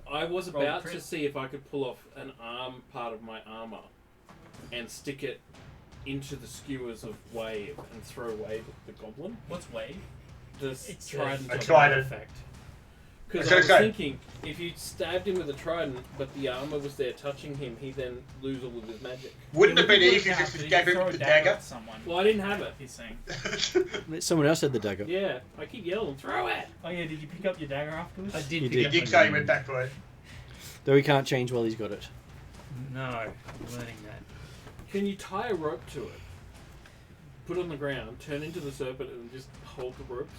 I was Roll about crit. to see if I could pull off an arm part of my armor and stick it into the skewers of Wave and throw Wave at the goblin. What's wave? This It's trident a of trident. effect. Because Okay, I was okay. thinking, if you stabbed him with a trident, but the armor was there touching him, he then lose all of his magic. Wouldn't it have been You easy have just to- to you stab can him throw with a the dagger? at someone. Well, I didn't have it. He's saying. Someone else had the dagger. Yeah, I keep yelling, throw it! Oh yeah, did you pick up your dagger afterwards? I did You pick He up did my say he gun. went back for it. Though he can't change while he's got it. No, I'm learning that. Can you tie a rope to it? Put it on the ground, turn into the serpent, and just hold the rope.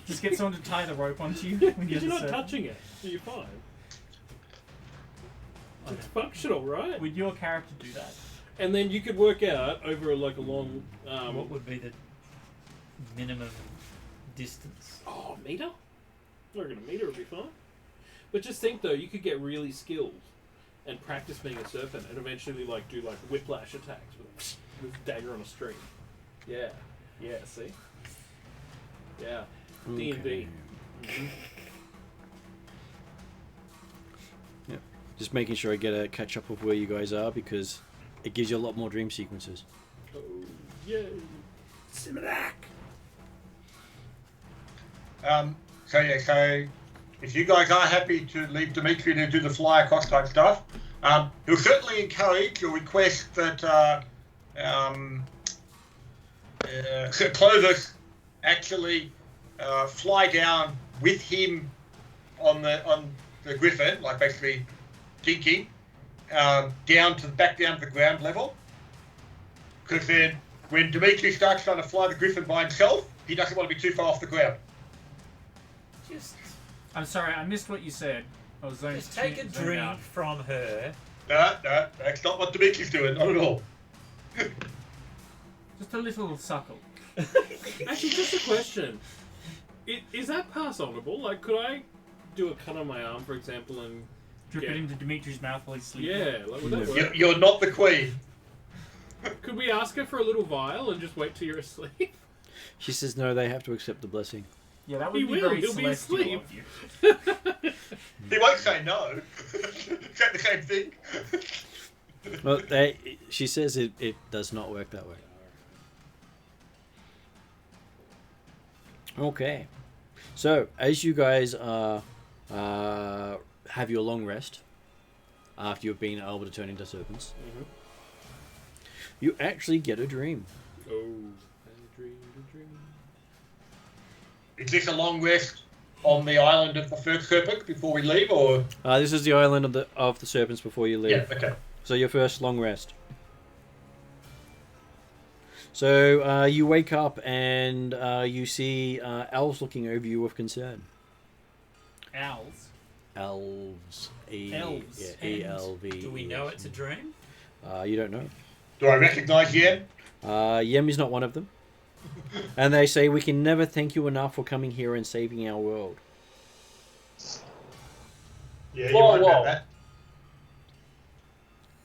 Just get someone to tie the rope onto you when Because you're not the serpent. touching it, so you're fine. It's functional, right? Would your character do that? And then you could work out over like a long. What would be the minimum distance? Oh, a meter? I reckon a meter would be fine. But just think though, you could get really skilled and practice being a serpent, and eventually like do like whiplash attacks with dagger on a string. Yeah, yeah. See. Yeah. D&D. Just making sure I get a catch up of where you guys are because it gives you a lot more dream sequences. Oh, yay. Similac. So if you guys are happy to leave Dimitri to do the fly across type stuff, he'll certainly encourage or request that Clovis actually fly down with him on the Griffin, like basically dinking, back down to the ground level. Because then when Dimitri starts trying to fly the Griffin by himself, he doesn't want to be too far off the ground. I'm sorry, I missed what you said. I was zoned. Just take a drink from her. No, that's not what Dimitri's doing, not at all. Just a little suckle. Actually, just a question. Is that pass honourable? Like, could I do a cut on my arm, for example, and Drip it into Dimitri's mouth while he's sleeping. yeah, like, would that work? You're not the queen. Could we ask her for a little vial and just wait till you're asleep? She says no, they have to accept the blessing. Yeah, that would He be will, very he'll be celestial asleep. of you. He won't say no. Is that the same thing? Well, she says it does not work that way. Okay. So, as you guys have your long rest, after you've been able to turn into serpents, you actually get a dream. Oh, I dreamed a dream. Is this a long rest on the island of the first serpent before we leave, or? This is the island of the serpents before you leave. Yeah, okay. So your first long rest. So you wake up and you see elves looking over you with concern. Owls. Elves. Elves. Yeah, A-L-V. Do we know it's a dream? You don't know. Do I recognise Yen? Yem is not one of them. And they say, we can never thank you enough for coming here and saving our world. Yeah, you Whoa, might whoa. have that.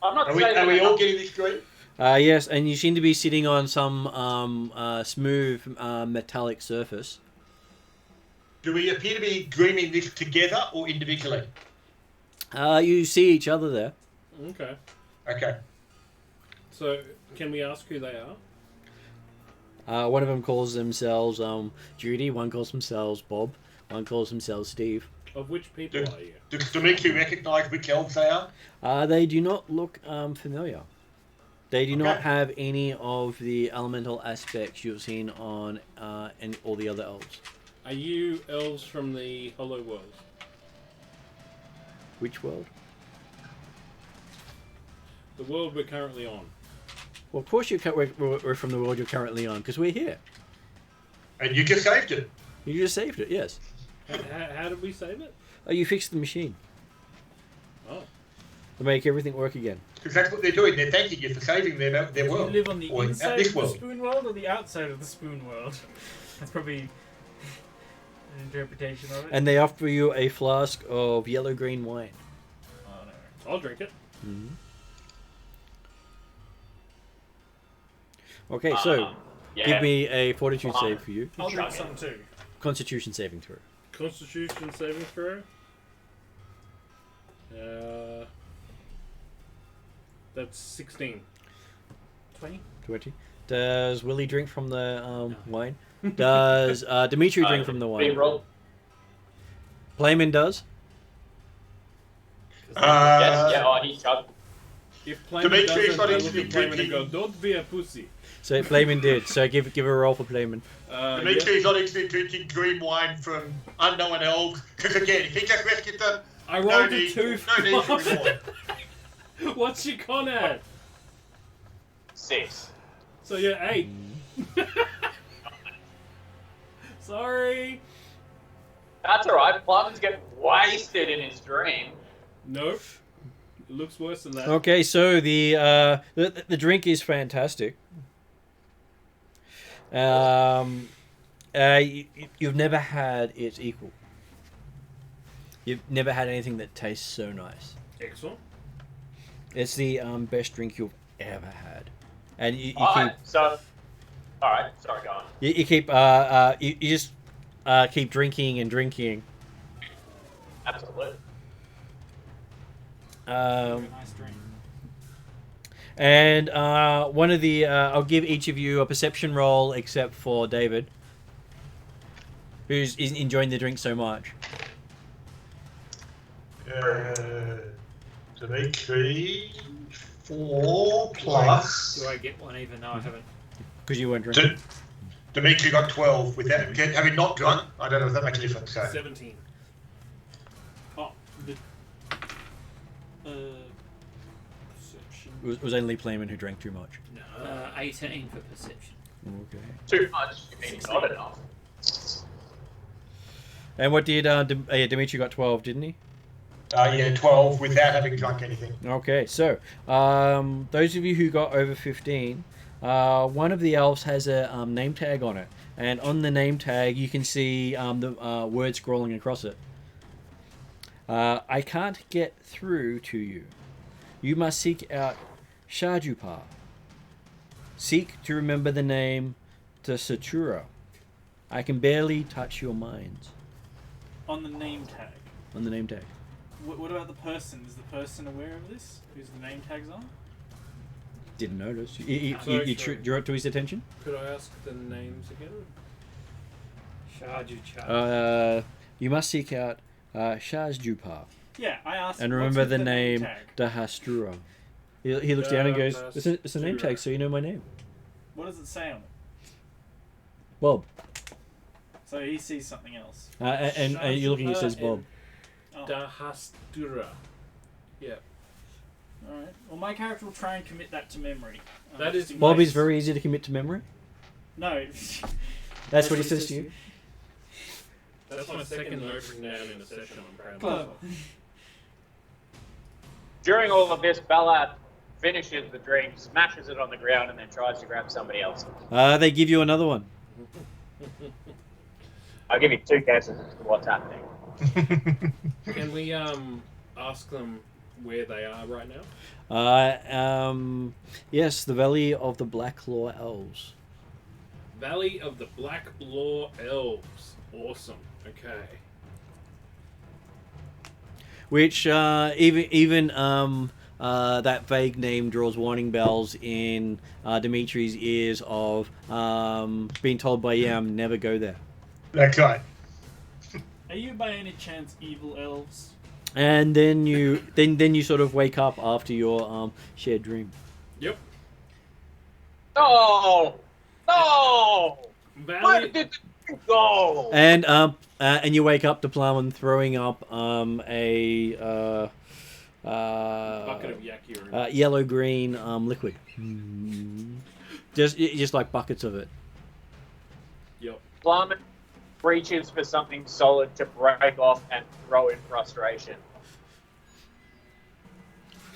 I'm not Are saying we all getting this dream? Yes, and you seem to be sitting on some smooth metallic surface. Do we appear to be dreaming this together or individually? You see each other there. Okay. Okay. So, can we ask who they are? One of them calls themselves Judy, one calls themselves Bob, one calls themselves Steve. Of which people are you? Does Dimitri recognise which elves they are? They do not look familiar. They do not Okay. have any of the elemental aspects you've seen on all the other elves. Are you elves from the Hollow World? Which world? The world we're currently on. Well, of course we're from the world you're currently on, because we're here. And you just saved it. You just saved it, yes. How did we save it? Oh, you fixed the machine Oh. to make everything work again. Because that's what they're doing. They're thanking you for saving their Do you world. live on the Or inside this of the world. spoon world or the outside of the spoon world? That's probably an interpretation of it. And they offer you a flask of yellow-green wine. Oh, no. I'll drink it. Mm-hmm. Okay, so Yeah. give me a fortitude save for you. I'll drink some too. Constitution saving throw. Constitution saving throw. That's 16. 20? 20. Does Willie drink from the wine? Does Dimitri drink from the wine? Roll. Playman does. Yes, yeah, oh, he chugged. If Playman Dimitri is doesn't, not I look actually at Playman and go, drinking. don't be a pussy. So Playman did. So give a roll for Playman. Dimitri's not actually drinking green wine from unknown elves. Because again, if he just rescued them, I no rolled a need, 2 no need for for reward. What's your con at? 6. So you're 8. Sorry. That's alright. Plum's getting wasted in his dream. Nope. It looks worse than that. Okay, so the drink is fantastic. You've never had its equal. You've never had anything that tastes so nice. Excellent. It's the best drink you've ever had, and you Alright, keep so. Alright, sorry, go on. you keep you just keep drinking and drinking. Absolutely. Nice drink. And one of the I'll give each of you a perception roll, except for David, who's enjoying the drink so much. Dimitri, 4 plus. Do I get one even though I haven't? Because you weren't drinking. Dimitri got 12 with that. Having not drunk, I don't know if that makes a difference. So. 17. Oh, the perception. It was only Playman who drank too much. No. 18 for perception. Okay. Too much. You mean not enough. And what did Dimitri got 12, didn't he? Yeah, 12 without having drunk anything. Okay, so those of you who got over 15, one of the elves has a name tag on it, and on the name tag you can see the word scrolling across it. I can't get through to you. You must seek out Shajupa. Seek to remember the name Satura. I can barely touch your minds. On the name tag. On the name tag. What about the person? Is the person aware of this? Whose the name tag's on? Didn't notice. Sorry. Drew it to his attention? Could I ask the names again? Shaju. You must seek out Shajjupa. Yeah, I asked. And what's remember with the name tag? Dahastura. He looks down and goes, it's a name tag, so you know my name. What does it say on it? Bob. So he sees something else. And you're looking, it says Bob. Oh. Dahastura. Yeah. Alright. Well, my character will try and commit that to memory. That is just in Bob case- is very easy to commit to memory. No. That's what he says to you. That's my second note written down in a session. I'm proud of Clever. myself. During all of this, Ballard finishes the drink, smashes it on the ground, and then tries to grab somebody else. They give you another one. I'll give you 2 guesses as to what's happening. Can we ask them where they are right now? Yes, the Valley of the Black Law Elves. Valley of the Black Law Elves. Awesome. Okay. Which even that vague name draws warning bells in Dimitri's ears of being told by Yam, never go there. That's right. Are you by any chance evil elves? And then you sort of wake up after your shared dream. Yep. No! No! Where Valley. did you go? And you wake up to Plowman throwing up a Bucket of yak urine. yellow green liquid. Just like buckets of it. Yep. Plummet reaches for something solid to break off and throw in frustration.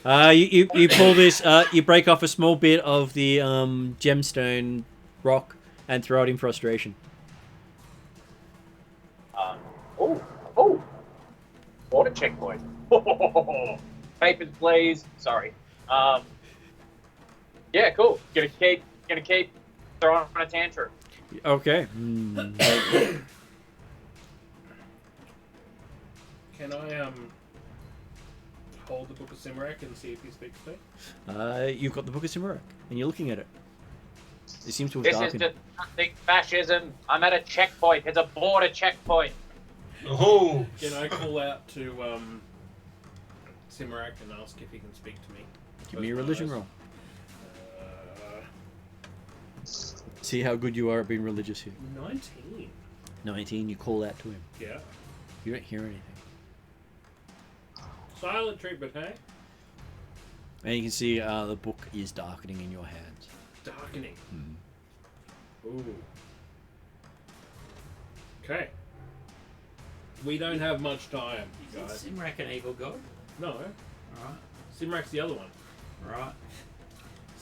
You pull this. You break off a small bit of the gemstone rock and throw it in frustration. Oh! Water checkpoint. Papers, please. Sorry. Yeah, cool. Gonna keep throwing a tantrum. Okay. Can I hold the Book of Simarak and see if he speaks to me? You've got the Book of Simarak, and you're looking at it. It seems to have This is darkened. just nothing fascism. I'm at a checkpoint. It's a border checkpoint. Oh, Can I call out to Simarak and ask if he can speak to me? Give me a religion roll. Uh, See how good you are at being religious here. 19. 19. You call out to him. Yeah. You don't hear anything. Silent treatment, hey? And you can see the book is darkening in your hands. Darkening. Mhm. Ooh. Okay. We don't have much time, you guys. Is Simrak an evil god? No. Right. Simrak's the other one. Right.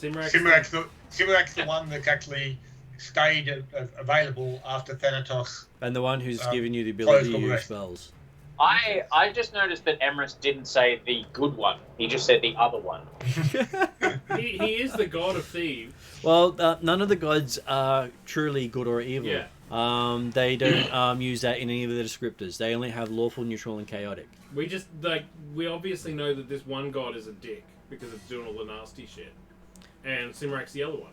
Simarak's the one that's actually stayed available after Thanatos. And the one who's Um, given you the ability to close the use rest. spells. I just noticed that Emrys didn't say the good one. He just said the other one. He is the god of thieves. Well, none of the gods are truly good or evil. Yeah. They don't use that in any of the descriptors. They only have lawful, neutral, and chaotic. We obviously know that this one god is a dick because it's doing all the nasty shit. And Simrak's the other one.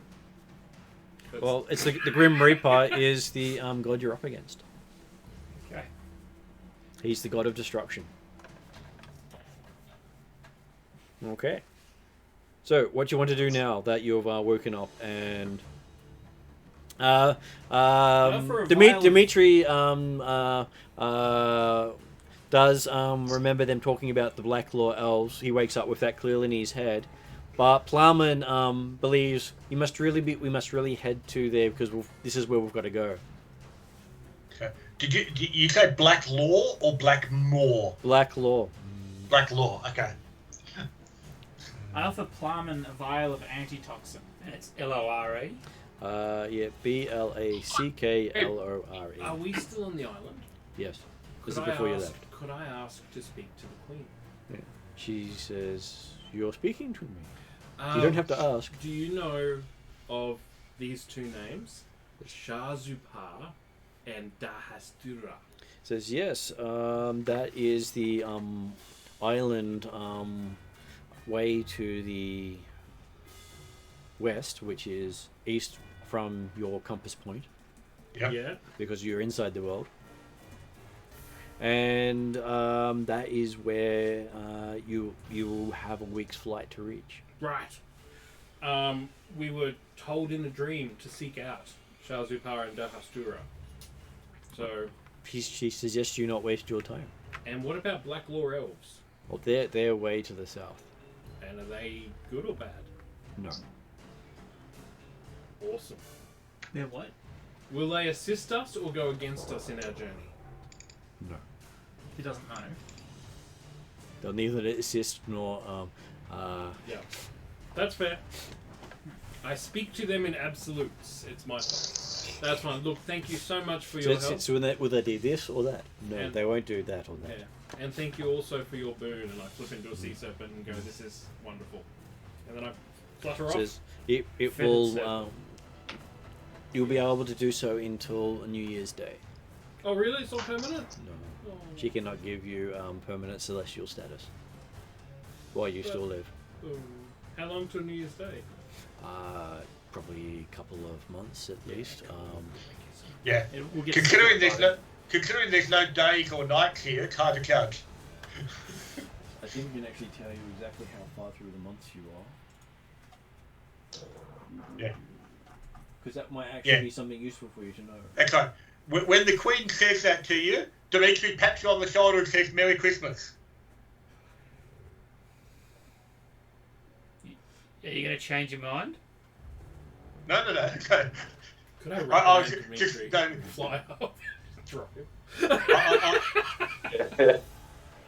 That's- Well, it's the Grim Reaper is the god you're up against. Okay. He's the god of destruction. Okay. So, what do you want to do now that you've woken up and for a Dimitri does remember them talking about the Black Law elves. He wakes up with that clearly in his head, but Plowman believes we must really head to there because this is where we've got to go. Okay. Did you say Black Law or Black Moor? Black Law. Black Law. Okay. I offer Plowman a vial of antitoxin. And it's LORE. Yeah, BLACKLORE. Are we still on the island? Yes. This Could is I before you ask- left. Could I ask to speak to the Queen? She says, "You're speaking to me. Um, You don't have to ask." Do you know of these two names? Shazupar and Dahastura. Says yes. That is the island way to the west, which is east from your compass point, Yep. Yeah. because you're inside the world. And that is where you will have a week's flight to reach. Right. We were told in a dream to seek out Shazupar and Dahastura. So, She suggests you not waste your time. and what about Black Law elves? Well, they're way to the south. And are they good or bad? No. Awesome. They're what? Will they assist us or go against us in our journey? No. He doesn't know. They'll neither assist nor Yeah. That's fair. I speak to them in absolutes. It's my fault. That's fine. Look, thank you so much for your help. So will they do this or that? No, And- they won't do that or that. Yeah. And thank you also for your boon. And I flip into a sea serpent and go, this is wonderful. And then I flutter off. Says it Feathered will. serpent. You'll be able to do so until New Year's Day. Oh, really? It's all permanent? No, Oh. she cannot give you permanent celestial status while you still live. Oh. How long till New Year's Day? Probably a couple of months at least. Yeah. We'll get Considering sick there's by no days or nights here, it's hard to judge. I think we can actually tell you exactly how far through the months you are. Yeah. Because that might actually Yeah. be something useful for you to know. Okay. When the Queen says that to you, Dimitri pats you on the shoulder and says, "Merry Christmas." Are you going to change your mind? No. Okay. Could I I recommend just Dimitri don't. fly up? Drop him.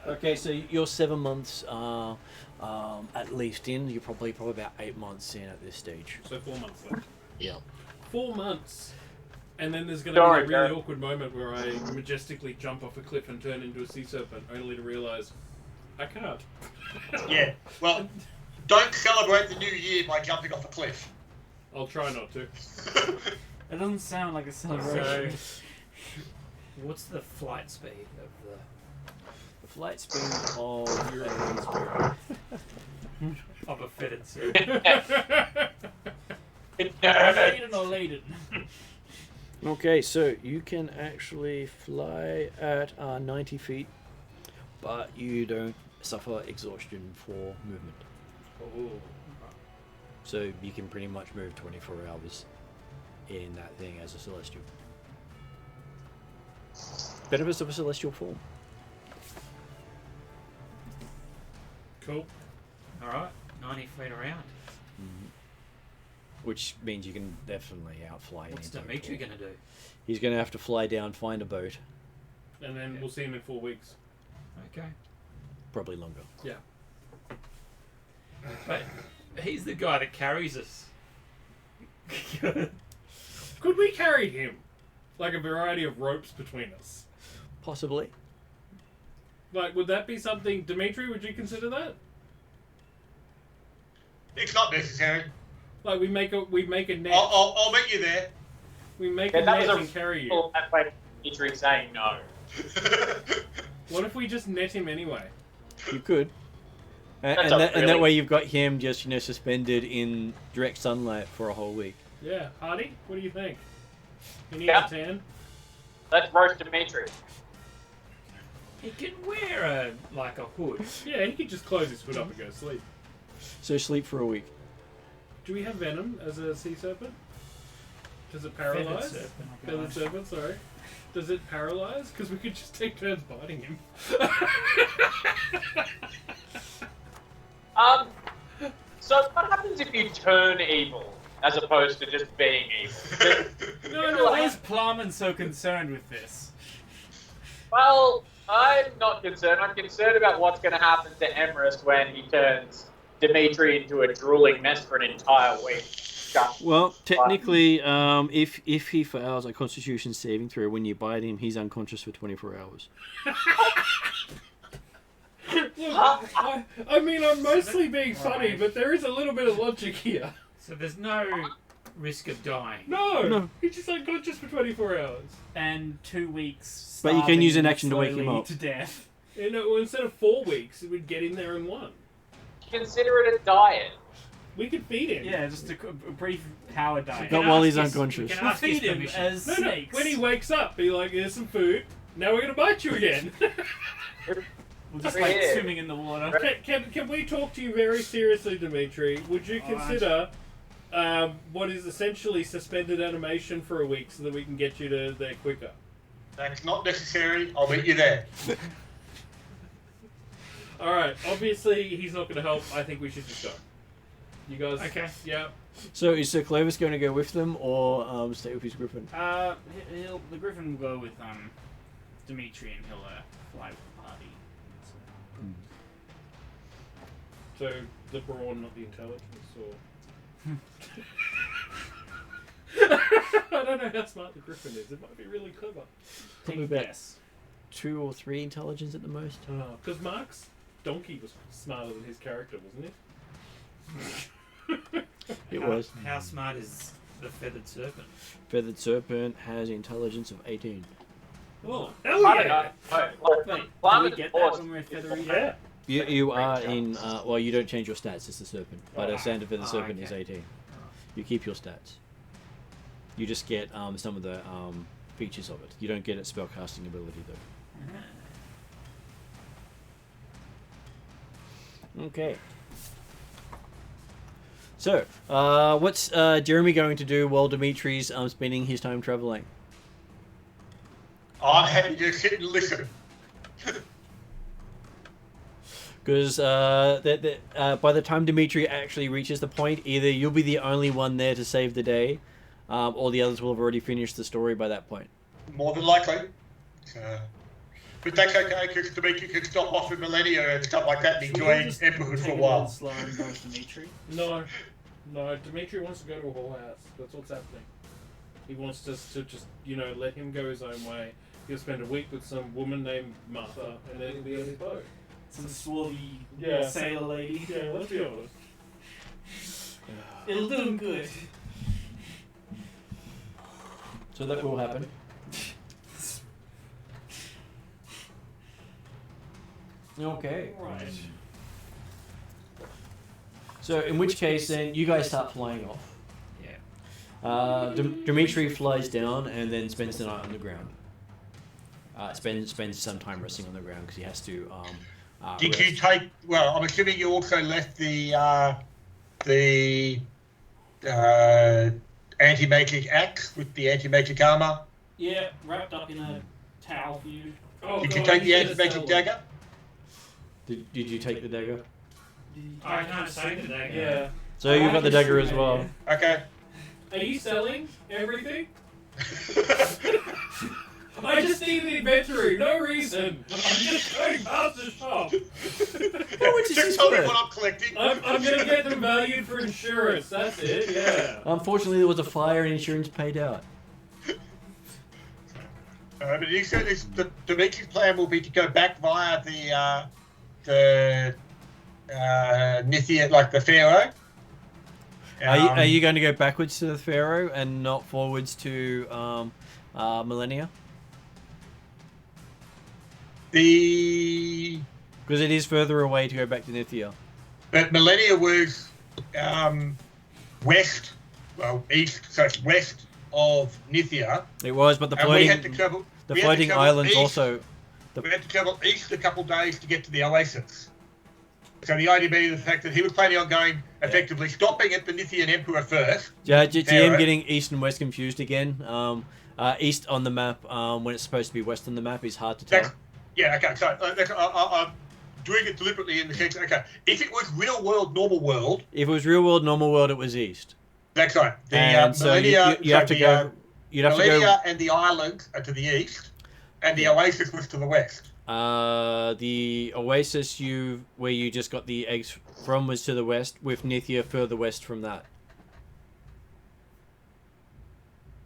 Okay, so you're 7 months at least in. You're probably about 8 months in at this stage. So 4 months left. Yeah. 4 months. And then there's going to Sorry, be a really Jared. awkward moment where I majestically jump off a cliff and turn into a sea serpent, only to realise I can't. Yeah. Well, don't celebrate the new year by jumping off a cliff. I'll try not to. It doesn't sound like a celebration. What's the flight speed of the... The flight speed of of a fitted serpent? Laden or laden? Okay, so you can actually fly at 90 feet, but you don't suffer exhaustion for movement. Oh. So you can pretty much move 24 hours in that thing as a celestial. Benefits of a celestial form. Cool. Alright, 90 feet around. Which means you can definitely outfly What's any boat. Dimitri going to do? He's going to have to fly down, find a boat. And then we'll see him in 4 weeks. Okay. Probably longer. Yeah. But he's the guy that carries us. Could we carry him? Like a variety of ropes between us. Possibly. Like, would that be something... Dimitri, would you consider that? It's not necessary. Like, we make a net. I'll meet you there. We make Yeah, a that net was a and carry you. Well, that way Dimitri saying no. What if we just net him anyway? You could. And that way you've got him just suspended in direct sunlight for a whole week. Yeah, Hardy, what do you think? You need Yeah. a tan? Let's roast Dimitri. He can wear a hood. Yeah, he could just close his hood up and go to sleep. So sleep for a week. Do we have venom as a sea serpent? Does it Feathered paralyze? serpent. Feathered serpent, sorry. Does it paralyze? Because we could just take turns biting him. So what happens if you turn evil as opposed to just being evil? No, Why is Plumman so concerned with this? Well, I'm not concerned. I'm concerned about what's going to happen to Emrys when he turns Dimitri into a drooling mess for an entire week. Well, technically, if he fails a Constitution saving throw when you bite him, he's unconscious for 24 hours. Look, I mean, I'm mostly being funny, but there is a little bit of logic here. So there's no risk of dying. No, he's just unconscious for 24 hours. And 2 weeks. But you can use an starving action to wake him slowly up. to death. Well, instead of 4 weeks, it would get in there in 1. Consider it a diet. We could feed him. Yeah, just a brief Howard diet. Not can while ask he's his- unconscious. we can We'll ask his feed him permission. as No, snakes. when he wakes up, be like, here's some food. Now we're going to bite you again. We'll just Yeah. swimming in the water. Can we talk to you very seriously, Dimitri? Would you consider what is essentially suspended animation for a week so that we can get you to there quicker? That's not necessary. I'll meet you there. Alright, obviously he's not going to help. I think we should just go. You guys? Okay. Yeah. So is Sir Clovis going to go with them or stay with his griffin? The Griffin will go with Dimitri and he'll fly with the party. So the brawn, not the intelligence, or... I don't know how smart the griffin is. It might be really clever. Probably Take a about guess. 2 or 3 intelligence at the most. Because Mark's donkey was smarter than his character, wasn't it? It was. How smart is the feathered serpent? Feathered Serpent has intelligence of 18. Oh, Hell I don't yeah! know. wait, do Climate we get force. that when we're feathery? Yeah. You are in... well, you don't change your stats as the Serpent, but a standard Feathered Serpent is okay. 18. You keep your stats. You just get some of the features of it. You don't get its spellcasting ability, though. Okay. So, what's Jeremy going to do while Dimitri's spending his time traveling? I'm happy to sit and listen. Because by the time Dimitri actually reaches the point, either you'll be the only one there to save the day, or the others will have already finished the story by that point. More than likely. But that's okay, because Dimitri can stop off with Millennia and stuff like that and enjoy Emperorhood for a while. Slow and go with Dimitri. No, Dimitri wants to go to a whole house. That's what's happening. He wants us to just, let him go his own way. He'll spend a week with some woman named Martha, and then he'll be on his boat. Some swarthy Yeah. sailor lady. Yeah, let's be honest. It'll do him good. So that will happen. Okay. Right. So in which case, then you guys start flying off. Yeah. Dimitri flies down and then spends the night on the ground. Spends some time resting on the ground because he has to. Did you take? Well, I'm assuming you also left the anti-magic axe with the anti-magic armor. Yeah, wrapped up in a towel for you. Oh, Did you God, take the he's anti-magic gonna dagger? Did you take the dagger? I can't say today. Yeah. So you've got the dagger as well. Okay. Are you selling everything? I just need an inventory, no reason. I'm just going past the shop. Just tell me what I'm collecting. I'm gonna get them valued for insurance. That's it. Yeah. Unfortunately, there was a fire and insurance paid out. But you said the Dimitri's plan will be to go back via the Nithia, like the Pharaoh. Are you going to go backwards to the Pharaoh and not forwards to Millennia? The Because it is further away to go back to Nithia. But Millennia was west, well, east, so it's west of Nithia. It was, but the And we had to floating travel. the we had to floating travel islands east. also. We had to travel east a couple of days to get to the Oasis. So the idea being the fact that he was planning on going, effectively stopping at the Nithian Emperor first. Yeah, GM Pharaoh. getting east and west confused again. East on the map when it's supposed to be west on the map is hard to tell. Yeah, okay. So I'm doing it deliberately in the sense. Okay, if it was real world, normal world. If it was real world, normal world, it was east. That's right. The And so Millennia, you have to go. You'd have to go. Millennia and the islands are to the east, and the Oasis was to the west. The Oasis where you just got the eggs from was to the west, with Nithia further west from that.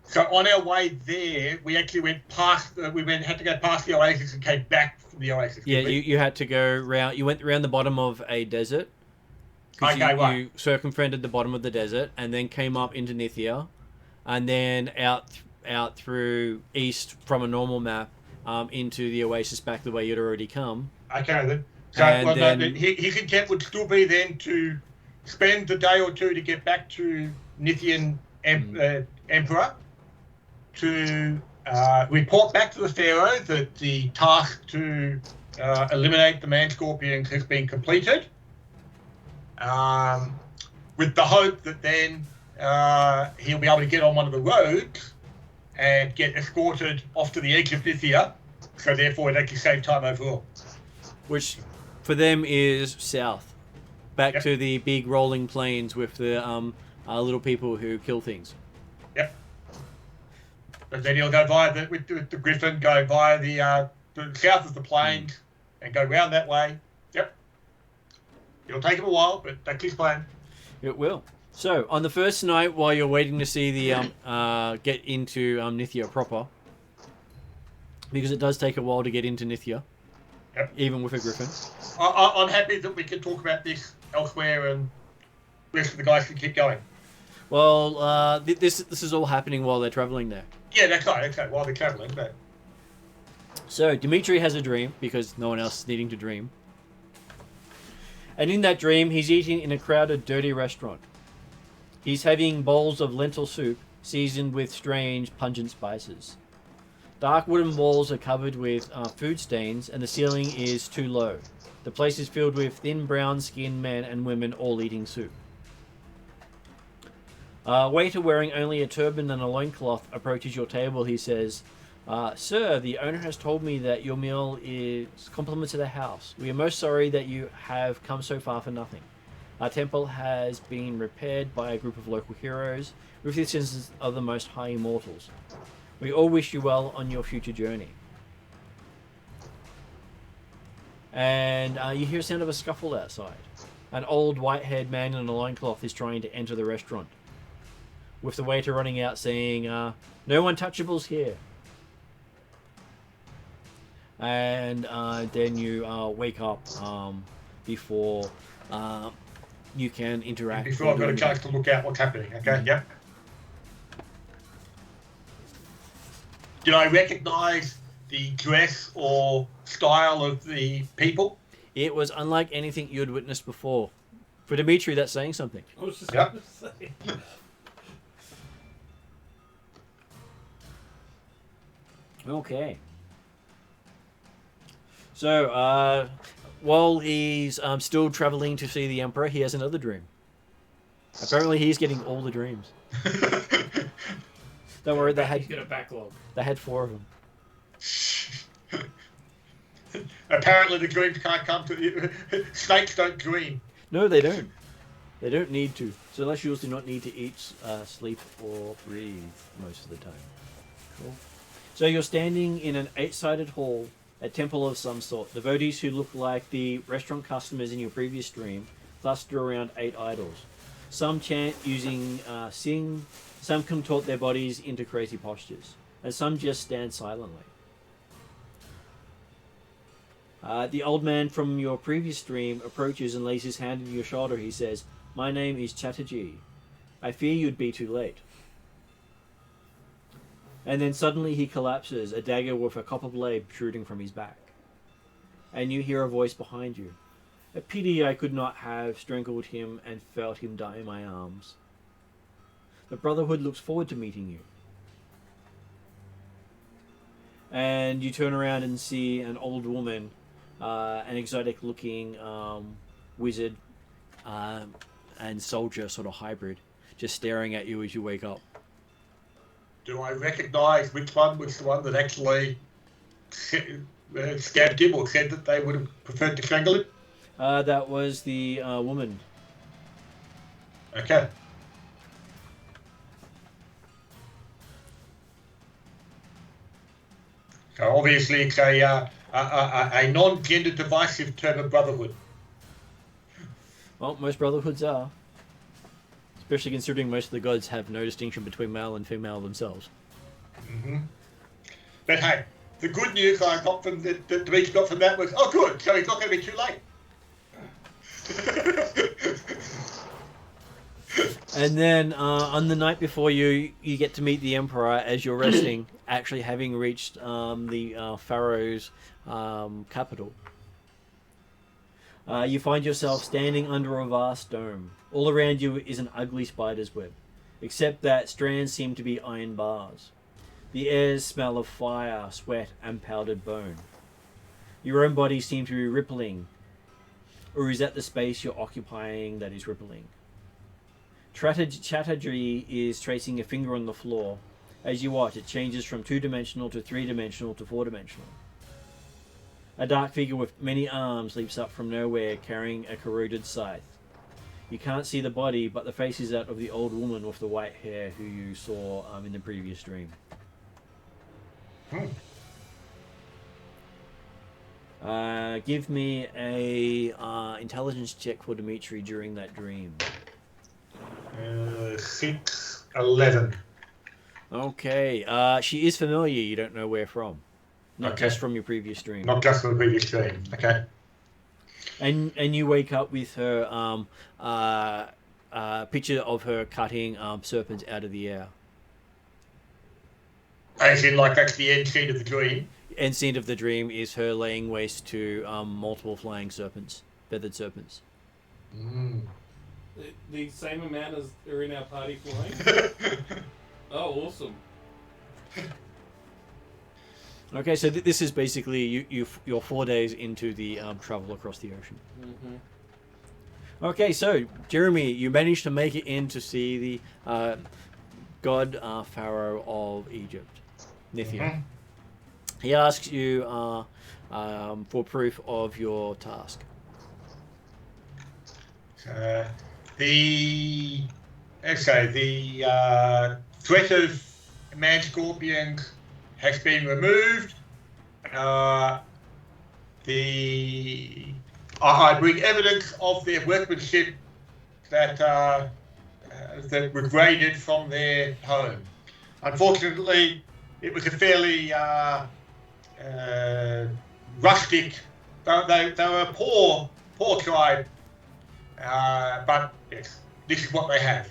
So on our way there, we actually went past. Had to go past the Oasis and came back from the Oasis. Yeah, you had to go round. You went around the bottom of a desert. Okay, right. You circumvented the bottom of the desert and then came up into Nithia, and then out through east from a normal map into the Oasis back the way you'd already come. Okay then. So his intent would still be then to spend the day or two to get back to Nithian Emperor to report back to the Pharaoh that the task to eliminate the man-scorpions has been completed, with the hope that then he'll be able to get on one of the roads and get escorted off to the edge of Nithia, so therefore it actually saved time overall. Which, for them, is south. Back to the big rolling plains with the little people who kill things. Yep. But then he'll go via with the Griffin, go via the south of the plains and go round that way. Yep. It'll take him a while, but that's his plan. It will. So, on the first night, while you're waiting to see the get into Nithia proper, because it does take a while to get into Nithia, even with a Griffin. I'm happy that we can talk about this elsewhere, and the rest of the guys can keep going. Well, this is all happening while they're traveling there. Yeah, that's right. While they're traveling, but. So Dimitri has a dream because no one else is needing to dream, and in that dream, he's eating in a crowded, dirty restaurant. He's having bowls of lentil soup seasoned with strange, pungent spices. Dark wooden walls are covered with food stains, and the ceiling is too low. The place is filled with thin, brown-skinned men and women all eating soup. A waiter wearing only a turban and a loincloth approaches your table. He says, "Sir, the owner has told me that your meal is compliment to the house. We are most sorry that you have come so far for nothing. Our temple has been repaired by a group of local heroes with the assistance of the most high immortals. We all wish you well on your future journey." And you hear a sound of a scuffle outside. An old white-haired man in a loincloth is trying to enter the restaurant, with the waiter running out saying, "No untouchables here." And then you wake up before you can interact. Before I've got a chance to look out what's happening. Okay, yep. Did I recognise the dress or style of the people? It was unlike anything you had witnessed before. For Dimitri, that's saying something. I was just going to say. Okay. So, while he's still traveling to see the Emperor, he has another dream. Apparently, he's getting all the dreams. Don't worry, He's got a backlog. They had 4 of them. Apparently the dreams can't come to you. Snakes don't dream. No, they don't. They don't need to. Celestials do not need to eat, sleep, or breathe most of the time. Cool. So you're standing in an 8-sided hall, a temple of some sort. Devotees who look like the restaurant customers in your previous dream cluster around 8 idols. Some chant using sing, some contort their bodies into crazy postures, and some just stand silently. The old man from your previous dream approaches and lays his hand on your shoulder. He says, "My name is Chatterjee. I fear you'd be too late." And then suddenly he collapses, a dagger with a copper blade protruding from his back. And you hear a voice behind you. A pity I could not have strangled him and felt him die in my arms. The Brotherhood looks forward to meeting you. And you turn around and see an old woman, an exotic-looking wizard and soldier sort of hybrid, just staring at you as you wake up. Do I recognise which one was the one that actually stabbed him or said that they would have preferred to strangle him? That was the woman. Okay. So obviously it's a non-gender divisive term of brotherhood. Well, most brotherhoods are. Especially considering most of the gods have no distinction between male and female themselves. Mm-hmm. But hey, the good news I got from that Dimitri got from that was, oh good, so it's not going to be too late. And then on the night before you get to meet the Emperor as you're resting, actually having reached the Pharaoh's capital. You find yourself standing under a vast dome. All around you is an ugly spider's web, except that strands seem to be iron bars. The airs smell of fire, sweat, and powdered bone. Your own body seems to be rippling, or is that the space you're occupying that is rippling? Chatterjee is tracing a finger on the floor. As you watch, it changes from 2-dimensional to 3-dimensional to 4-dimensional. A dark figure with many arms leaps up from nowhere, carrying a corroded scythe. You can't see the body, but the face is that of the old woman with the white hair who you saw in the previous dream. Give me a intelligence check for Dimitri during that dream. 6, 11. Okay. She is familiar. You don't know where from. Not Okay. just from your previous dream. Not just from the previous dream. Okay. And you wake up with her picture of her cutting serpents out of the air. As in, like, that's the end scene of the dream. End scene of the dream is her laying waste to multiple flying serpents, feathered serpents. Mm. The same amount as are in our party flying? Oh, awesome. Okay, so this is basically you're 4 days into the travel across the ocean. Mm-hmm. Okay, so Jeremy, you managed to make it in to see the god pharaoh of Egypt, Nithia. Mm-hmm. He asks you for proof of your task. The threat of man scorpions has been removed. I bring evidence of their workmanship that were graded from their home. Unfortunately, it was a fairly rustic. They were a poor tribe, but yes, this is what they have.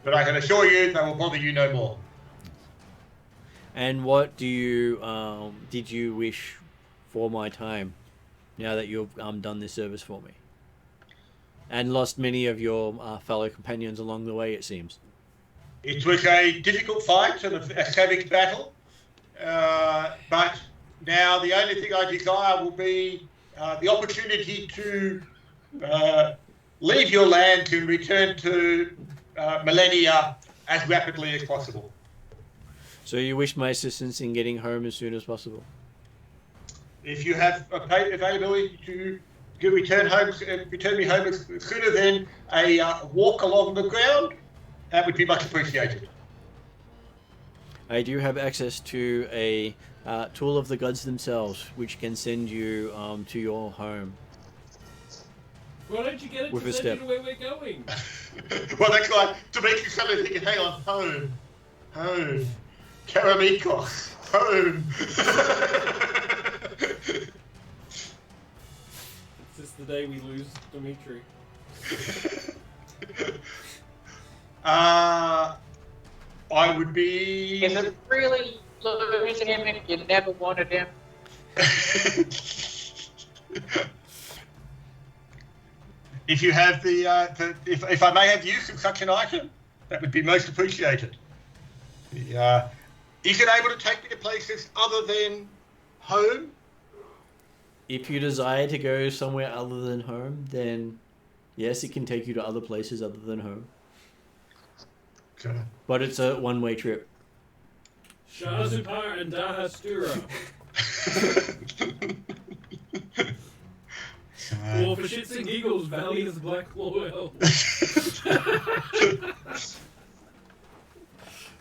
But I can assure you, they will bother you no more. And what do you did you wish for my time? Now that you've done this service for me, and lost many of your fellow companions along the way, it seems. It was a difficult fight and a savage battle, but now the only thing I desire will be the opportunity to leave your land and return to Millennia as rapidly as possible. So you wish my assistance in getting home as soon as possible? If you have availability to return me home sooner than a walk along the ground, that would be much appreciated. I do have access to a tool of the gods themselves, which can send you to your home. Why don't you get it With to a send step. you to where we're going? Well, that's like to make you suddenly think, hang on, home, Karameikos, home. It's just the day we lose Dimitri. I would be. Is it really losing him if you never wanted him? if you have if I may have use of such an item, that would be most appreciated. Is it able to take me to places other than home? If you desire to go somewhere other than home, then yes, it can take you to other places other than home. Okay. But it's a one-way trip. Shazupar and Dahastura. Or for shits and giggles, Valley is Black Laurel.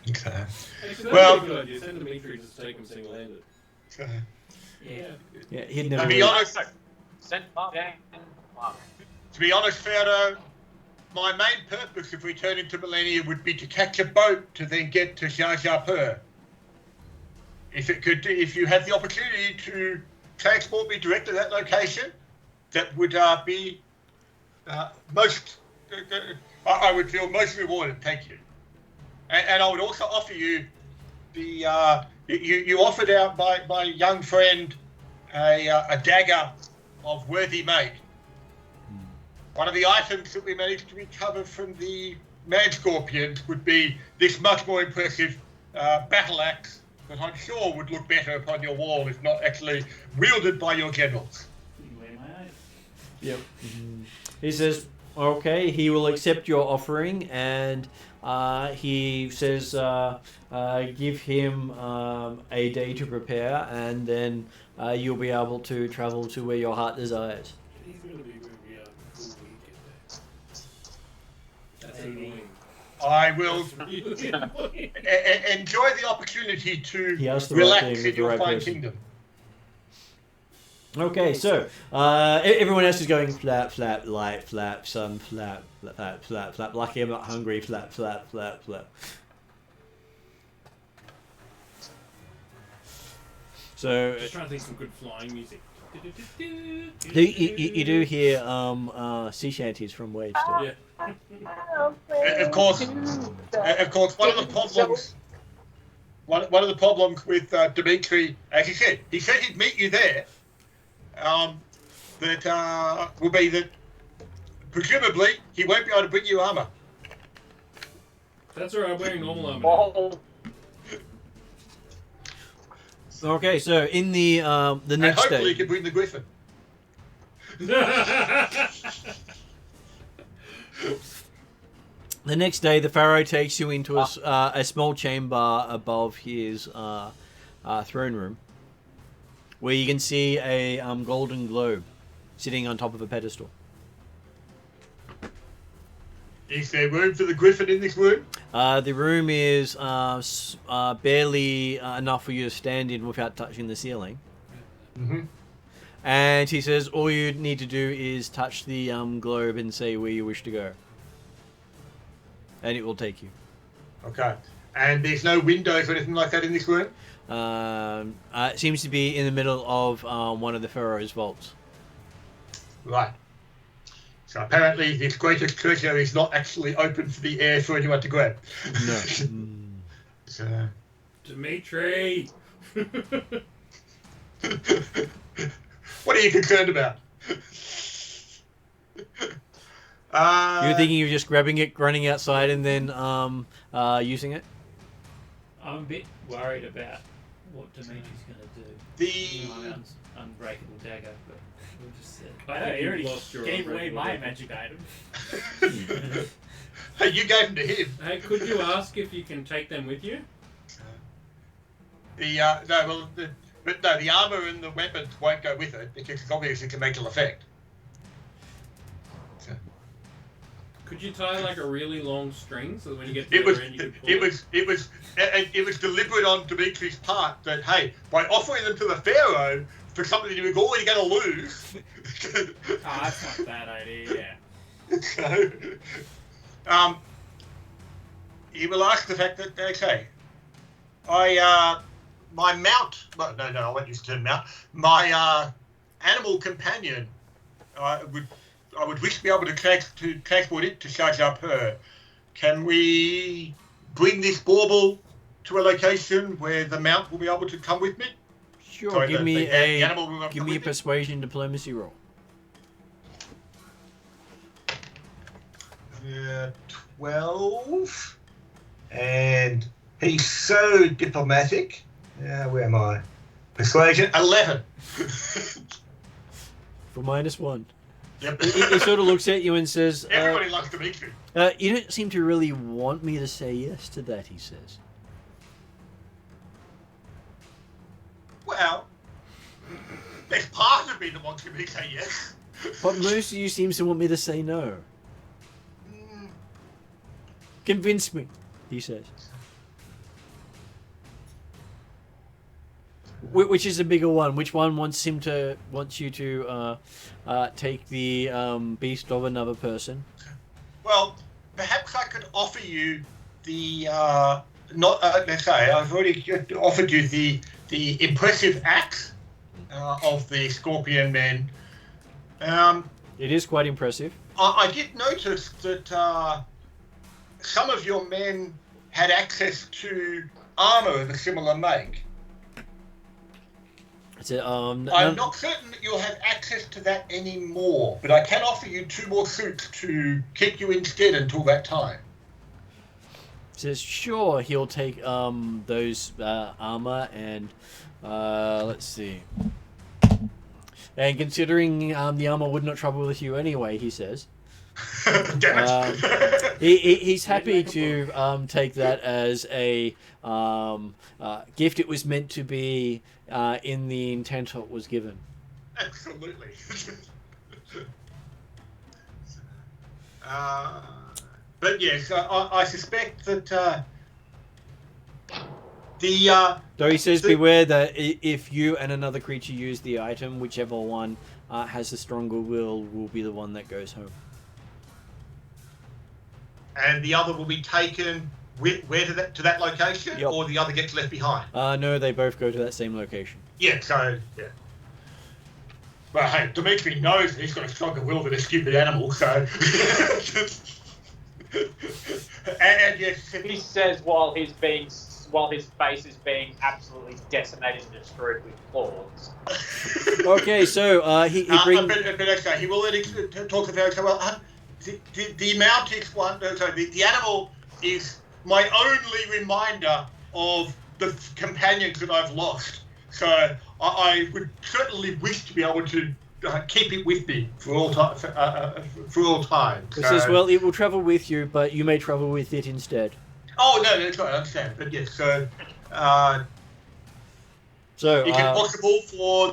Okay. Actually, Well- that'd be a good idea. Send Dimitri just take him single-handed. Okay. Yeah. Yeah, he'd never. To be really- honest, Send Mark down. Frodo, my main purpose of returning to Millennia would be to catch a boat to then get to Jar Jar Pur. If you had the opportunity to transport me direct to that location, that would be most. I would feel most rewarded. Thank you. And I would also offer you the. You offered out my young friend a dagger of worthy mate. One of the items that we managed to recover from the man scorpions would be this much more impressive battle axe that I'm sure would look better upon your wall if not actually wielded by your generals. Yep. He says, okay, he will accept your offering, and he says, give him a day to prepare, and then you'll be able to travel to where your heart desires. He's going to be where we are before we get there. That's annoying. I will That's really annoying. enjoy the opportunity to He asked the right relax thing in with the your right fine person. kingdom. Okay, so everyone else is going flap, flap, light, flap, sun, flap, flap, flap, flap. Lucky I'm not hungry, flap, flap, flap, flap. So Just trying to think of some good flying music. you do hear sea shanties from Wade still. Yeah. Of course, one of the problems with Dimitri, as he said he'd meet you there. That will be that presumably he won't be able to bring you armor. That's alright, I'm wearing normal armor. Oh, Okay, so in the And next hopefully day. he can bring the griffin. The next day, the pharaoh takes you into a small chamber above his throne room, where you can see a golden globe sitting on top of a pedestal. Is there room for the griffin in this room? The room is barely enough for you to stand in without touching the ceiling. Mm-hmm. And he says all you need to do is touch the globe and say where you wish to go. And it will take you. Okay. And there's no windows or anything like that in this room? It seems to be in the middle of one of the pharaoh's vaults. Right. So apparently this greatest treasure is not actually open for the air for anyone to grab. No. So, Dimitri! what are you concerned about? You're thinking of just grabbing it, running outside, and then using it? I'm a bit worried about what Dimitri's going to do. the My unbreakable dagger, but we'll just see. I know, you already lost your gave away unbreakable my weapon. magic item. hey, you gave them to him. Hey, could you ask if you can take them with you? The armor and the weapons won't go with it because it's obviously to make an effect. So, Could you tie like a really long string so that when you get to it the was other end you can pull it was deliberate on Dimitri's part that hey, by offering them to the pharaoh for something he was already going to lose. Oh, that's not a bad idea. So, he will ask the fact that okay, my mount. Well, no, I won't use the term mount. My animal companion. I would wish to be able to transport it to Jar Jar Pur. Can we bring this bauble to a location where the mount will be able to come with me? Sure. Sorry, give me the animal will give come me a with me? persuasion diplomacy roll. 12. And he's so diplomatic. Where am I? Persuasion, 11. For -1. Yep. He sort of looks at you and says, Everybody likes Dimitri. you don't seem to really want me to say yes to that, he says. Well, there's part of me that wants me to say yes. But most of you seems to want me to say no. Mm, Convince me, he says. Which is a bigger one? Which one wants you to take the beast of another person? Well, perhaps I could offer you the let's say I've already offered you the impressive axe of the Scorpion Men. It is quite impressive. I did notice that some of your men had access to armor of a similar make. I'm not certain that you'll have access to that anymore, but I can offer you 2 more suits to keep you instead until that time. Says sure, he'll take those armor and let's see. And considering the armor would not trouble with you anyway, he says. Damn it. He's happy to take that as a gift. It was meant to be in the intent it was given. Absolutely. But yes, I suspect that Though he says, beware that if you and another creature use the item, whichever one has the stronger will be the one that goes home. And the other will be taken where to that location, Yep. or the other gets left behind. No, they both go to that same location. Yeah, so yeah. But hey, Dimitri knows that he's got a stronger will than a stupid animal, so. and yes, He says while his face is being absolutely decimated and destroyed with claws. Okay, so he brings. but okay, he will then talk to Varric. Well, the amount is one. Sorry, the animal is my only reminder of the companions that I've lost. So I would certainly wish to be able to keep it with me for all time. For all time. He says, well, it will travel with you, but you may travel with it instead. Oh no, that's right. I understand. But yes, so So is it possible for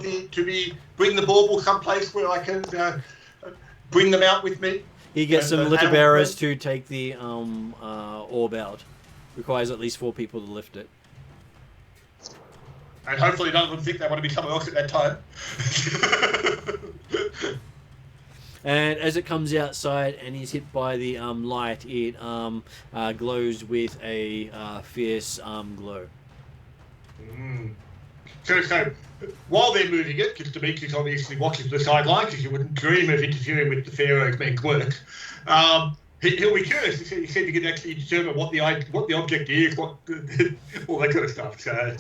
bring the bauble someplace where I can bring them out with me? he gets some and litter animal bearers friend? to take the orb out. Requires at least 4 people to lift it. And hopefully none of them think they want to be somewhere else at that time. And as it comes outside and is hit by the light, it glows with a fierce glow. Mm. So while they're moving it, because Demetrius obviously watches the sideline, because you wouldn't dream of interfering with the Pharaoh's men's work, he'll be curious. He said you can actually determine what the object is, all that kind of stuff. So.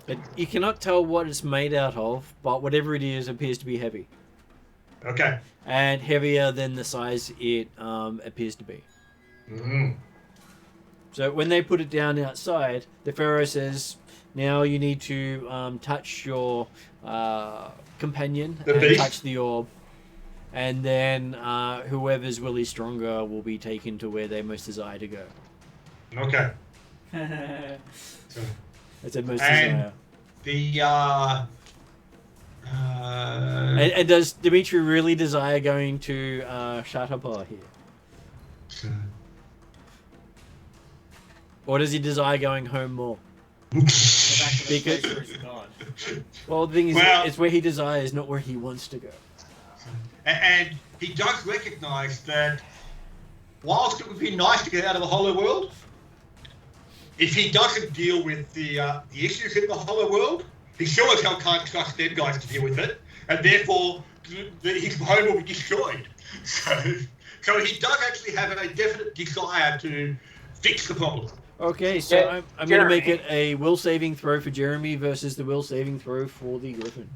But you cannot tell what it's made out of, but whatever it is appears to be heavy. Okay. And heavier than the size it appears to be. Mm-hmm. So when they put it down outside, the Pharaoh says, now you need to touch your companion The and beast? touch the orb. And then whoever's will is stronger will be taken to where they most desire to go. Okay. I said most And desire. the And does Dimitri really desire going to Shatapar here? Or does he desire going home more? Go back to the Because- place where he's gone. Well, the thing is, Well- it's where he desires, not where he wants to go. and he does recognise that whilst it would be nice to get out of the Hollow World, if he doesn't deal with the issues in the Hollow World, he sure as hell can't trust dead guys to deal with it, and therefore his home will be destroyed. So he does actually have a definite desire to fix the problem. Okay, so Yeah, I'm going to make Jeremy. it a will saving throw for Jeremy versus the will saving throw for the Griffin.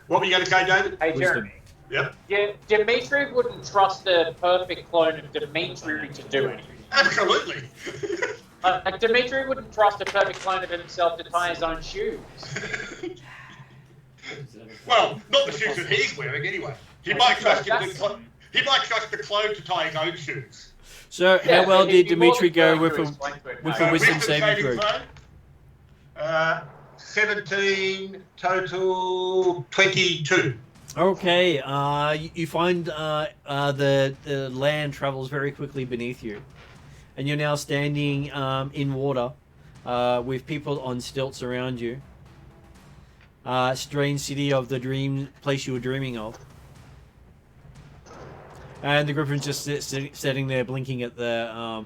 What were you going to say, David? Hey, Wisdom. Jeremy, Yep. Yeah, Dimitri wouldn't trust a perfect clone of Dimitri to do anything. Absolutely. Dimitri wouldn't trust a perfect clone of himself to tie his own shoes. Well, not the shoes that he's wearing anyway. He might trust the clone to tie his own shoes. So, Yeah, how well but he'd did be more Dimitri than go willing with to a explain to it, with mate. a wisdom saving throw? 17 total 22. Okay, you find the land travels very quickly beneath you, and you're now standing in water with people on stilts around you. Strange city of the dream place you were dreaming of. And the griffin's just sitting there blinking at the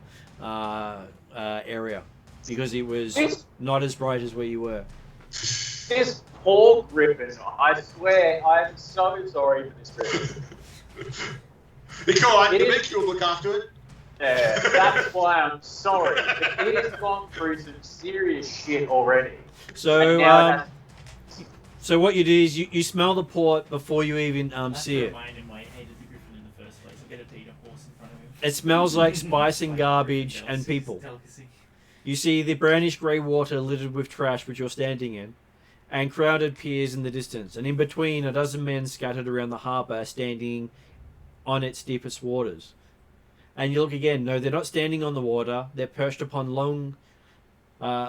area because it was not as bright as where you were. This poor griffin, I swear, I'm so sorry for this griffin. It's alright, It is- Dimitri will look after it. Yeah, that's why I'm sorry. It has gone through some serious shit already. So, And now it has- so what you do is you smell the port before you even see it. Reminded why I hated the griffin in the first place. I get to eat a horse in front of him. It smells like spice and garbage and people. You see the brownish grey water littered with trash which you're standing in, and crowded piers in the distance, and in between a dozen men scattered around the harbour standing on its deepest waters. And you look again, no, they're not standing on the water, they're perched upon long,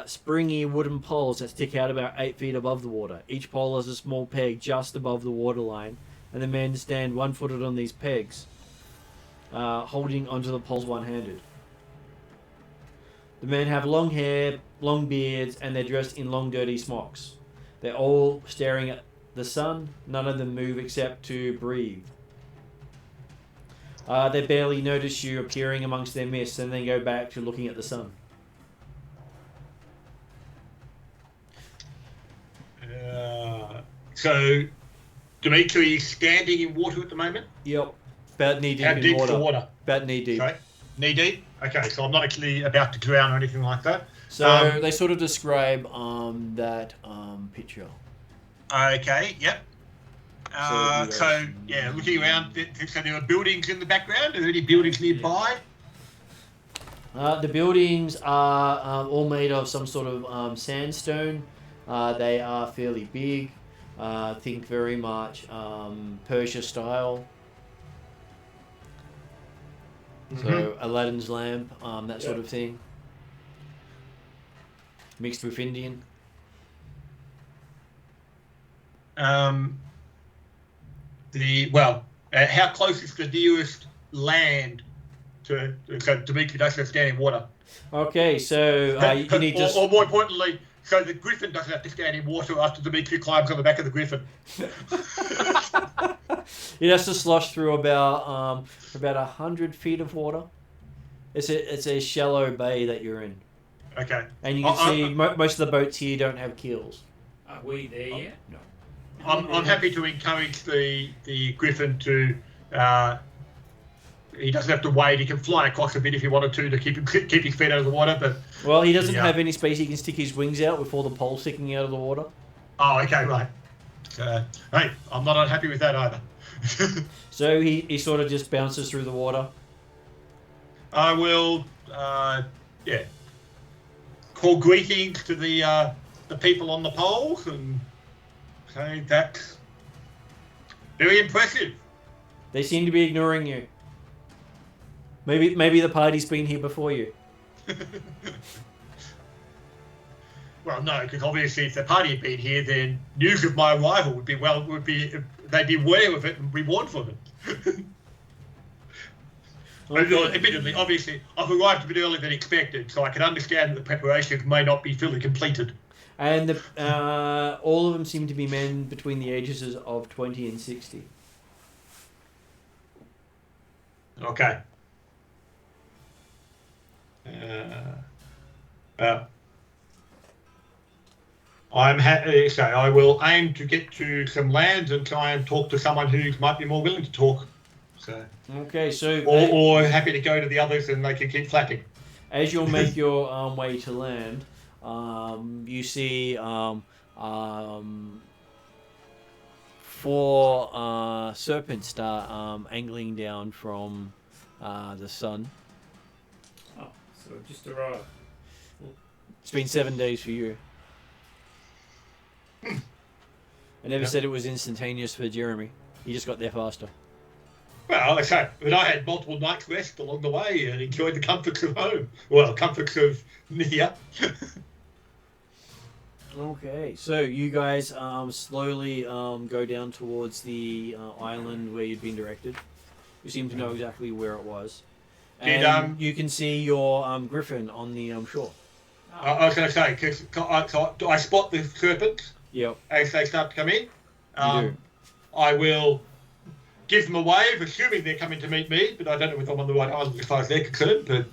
springy wooden poles that stick out about 8 feet above the water. Each pole has a small peg just above the waterline, and the men stand one-footed on these pegs, holding onto the poles one-handed. The men have long hair, long beards, and they're dressed in long dirty smocks. They're all staring at the sun. None of them move except to breathe. They barely notice you appearing amongst their midst, and then go back to looking at the sun. So, Dimitri is standing in water at the moment? Yep. About knee deep How in deep's water. the water? About knee deep. Okay. Knee deep? Okay, so I'm not actually about to drown or anything like that. So they sort of describe that picture. Okay, yep. So, yeah, looking around, so there are buildings in the background. Are there any buildings nearby? The buildings are all made of some sort of sandstone. They are fairly big. Think very much Persia style. So Aladdin's lamp, that sort of thing. Mixed with Indian. How close is the nearest land to Dimitri doesn't have to stand in water? Okay, so you need just... Or more importantly, so the griffin doesn't have to stand in water after Dimitri climbs on the back of the griffin. It has to slosh through about 100 feet of water. It's a shallow bay that you're in, Okay. and you can see most of the boats here don't have keels. Are we there yet? No. I'm happy to encourage the griffin to. He doesn't have to wade. He can fly across a bit if he wanted to keep his feet out of the water. But Well, he doesn't have any space. He can stick his wings out with all the poles sticking out of the water. oh, okay, right. Hey, I'm not unhappy with that either. So he sort of just bounces through the water. I will, call greetings to the people on the poles and say that's very impressive. They seem to be ignoring you. Maybe the party's been here before you. Well, no, because obviously if the party had been here, then news of my arrival they'd be aware of it and be warned from it. Admittedly, obviously, I've arrived a bit earlier than expected, so I can understand that the preparations may not be fully completed. And all of them seem to be men between the ages of 20 and 60. Okay. I'm happy, so I will aim to get to some lands and try and talk to someone who might be more willing to talk. So. Okay, so Or happy to go to the others and they can keep flapping. as you'll make your way to land, 4 serpents start angling down from the sun. Oh, so it just arrived. It's been 7 days for you. I never said it was instantaneous for Jeremy. He just got there faster. Well, okay, but I had multiple nights rest along the way and enjoyed the comforts of home. Well, comforts of here. Okay, so you guys slowly go down towards the island where you'd been directed. You seem to know exactly where it was. And you can see your griffin on the shore. I was going to say, do I spot the serpents Yep. as they start to come in? You do. I will give them a wave, assuming they're coming to meet me, but I don't know if I'm on the right island as far as they're concerned. But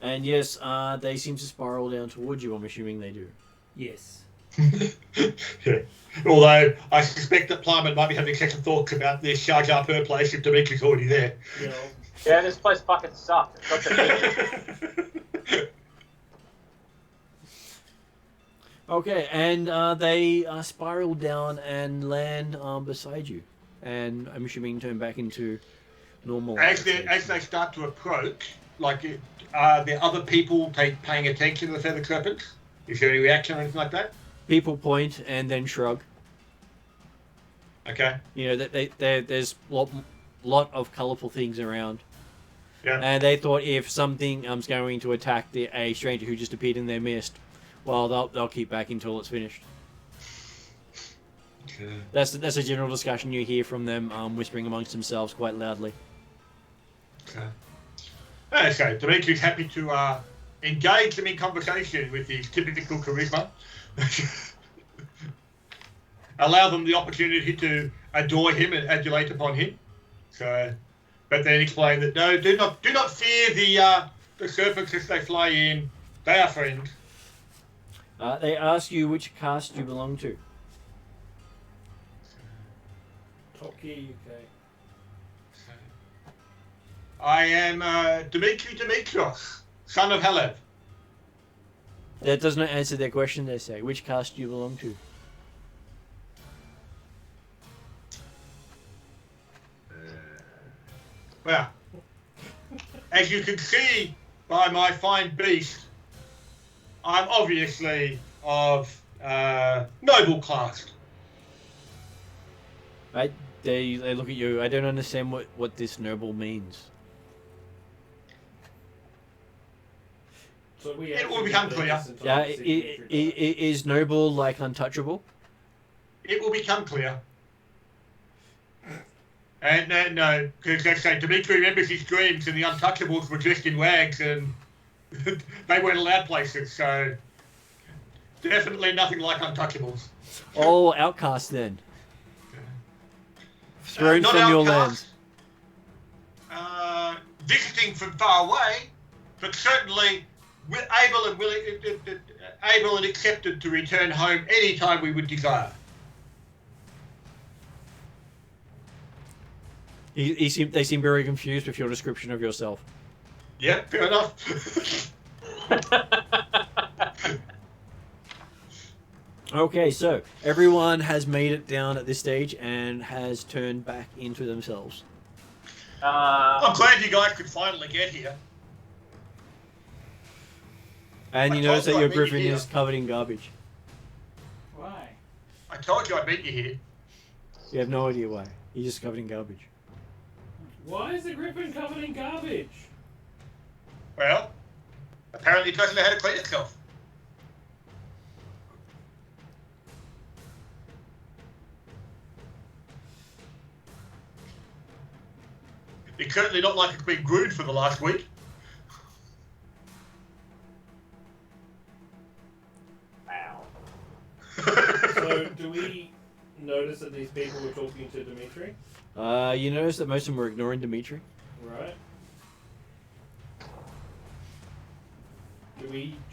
And yes, they seem to spiral down towards you. I'm assuming they do. Yes. yeah. Although I suspect that Plumman might be having second thoughts about this Shah Jar per place if Dimitri's already there. You know, Yeah, this place fucking sucks. It's got the Okay, and they spiral down and land beside you. And I'm assuming turn back into normal. As they start to approach, like, are there other people paying attention to the feathered serpents? Is there any reaction or anything like that? People point and then shrug. Okay. You know that there's lot of colourful things around. Yeah. And they thought if something going to attack a stranger who just appeared in their midst, well, they'll keep back until it's finished. Okay. That's a general discussion you hear from them whispering amongst themselves quite loudly. Okay. Okay. Dimitri's happy to engage them in conversation with his typical charisma. Allow them the opportunity to adore him and adulate upon him. So, but then explain that no, do not fear the serpents as they fly in. They are friends. They ask you which caste you belong to. Top Gear UK. I am Dimitri Dimitrios, son of Helev. That does not answer their question. They say, which caste do you belong to? Well, as you can see by my fine beast, I'm obviously of noble class. Right? They look at you. I don't understand what this noble means. So we It will actually become did clear. this entire Yeah, signature, is noble like untouchable? It will become clear. And no, because they say Dimitri remembers his dreams and the Untouchables were dressed in rags and they weren't allowed places, so definitely nothing like Untouchables. Oh, outcast then. Thrown Not from your outcast, lands. visiting from far away, but certainly able and accepted to return home any time we would desire. They seem very confused with your description of yourself. Yeah, fair enough. Okay, so everyone has made it down at this stage and has turned back into themselves. I'm glad you guys could finally get here. And you I notice told that you your I'd meet you griffin here. is covered in garbage. Why? I told you I'd meet you here. You have no idea why. He's just covered in garbage. Why is the griffin covered in garbage? Well, apparently it doesn't know how to clean itself. It's certainly not like it's been groomed for the last week. Wow. So, do we notice that these people were talking to Dimitri? You notice that most of them were ignoring Dimitri. Right.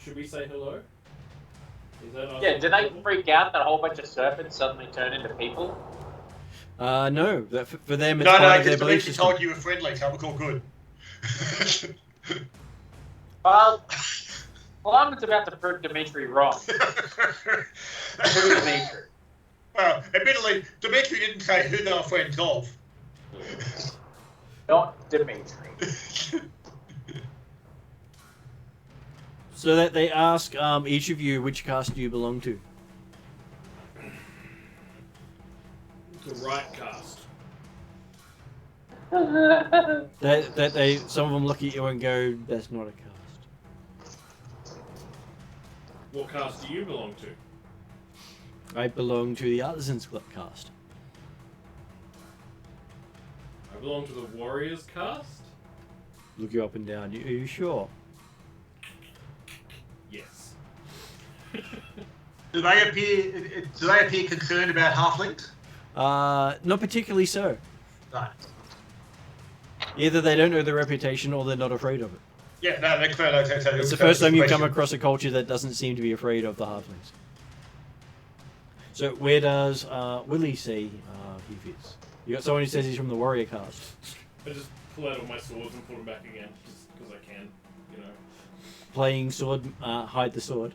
Should we say hello? Is that Yeah, did they trouble? freak out that a whole bunch of serpents suddenly turned into people? No, that for them it's No, part of because their belief Dimitri system. told you were friendly, so it was all good. Well, Lyman's about to prove Dimitri wrong. Who Dimitri? Well, admittedly, Dimitri didn't say who they were friends of. Not Dimitri. So that they ask each of you which caste do you belong to. The right cast. They some of them look at you and go, "That's not a caste." What cast do you belong to? I belong to the Artisans caste. I belong to the Warriors cast? Look you up and down. Are you sure? Yes. Do they appear concerned about halflings? Not particularly so. No. Either they don't know the reputation or they're not afraid of it. Yeah, no, that's fair. It's the first time you've come across a culture that doesn't seem to be afraid of the halflings. So where does Willie say he fits? You got someone who says he's from the warrior caste. I just pull out all my swords and put them back again, just because I can, you know. Playing sword, hide the sword.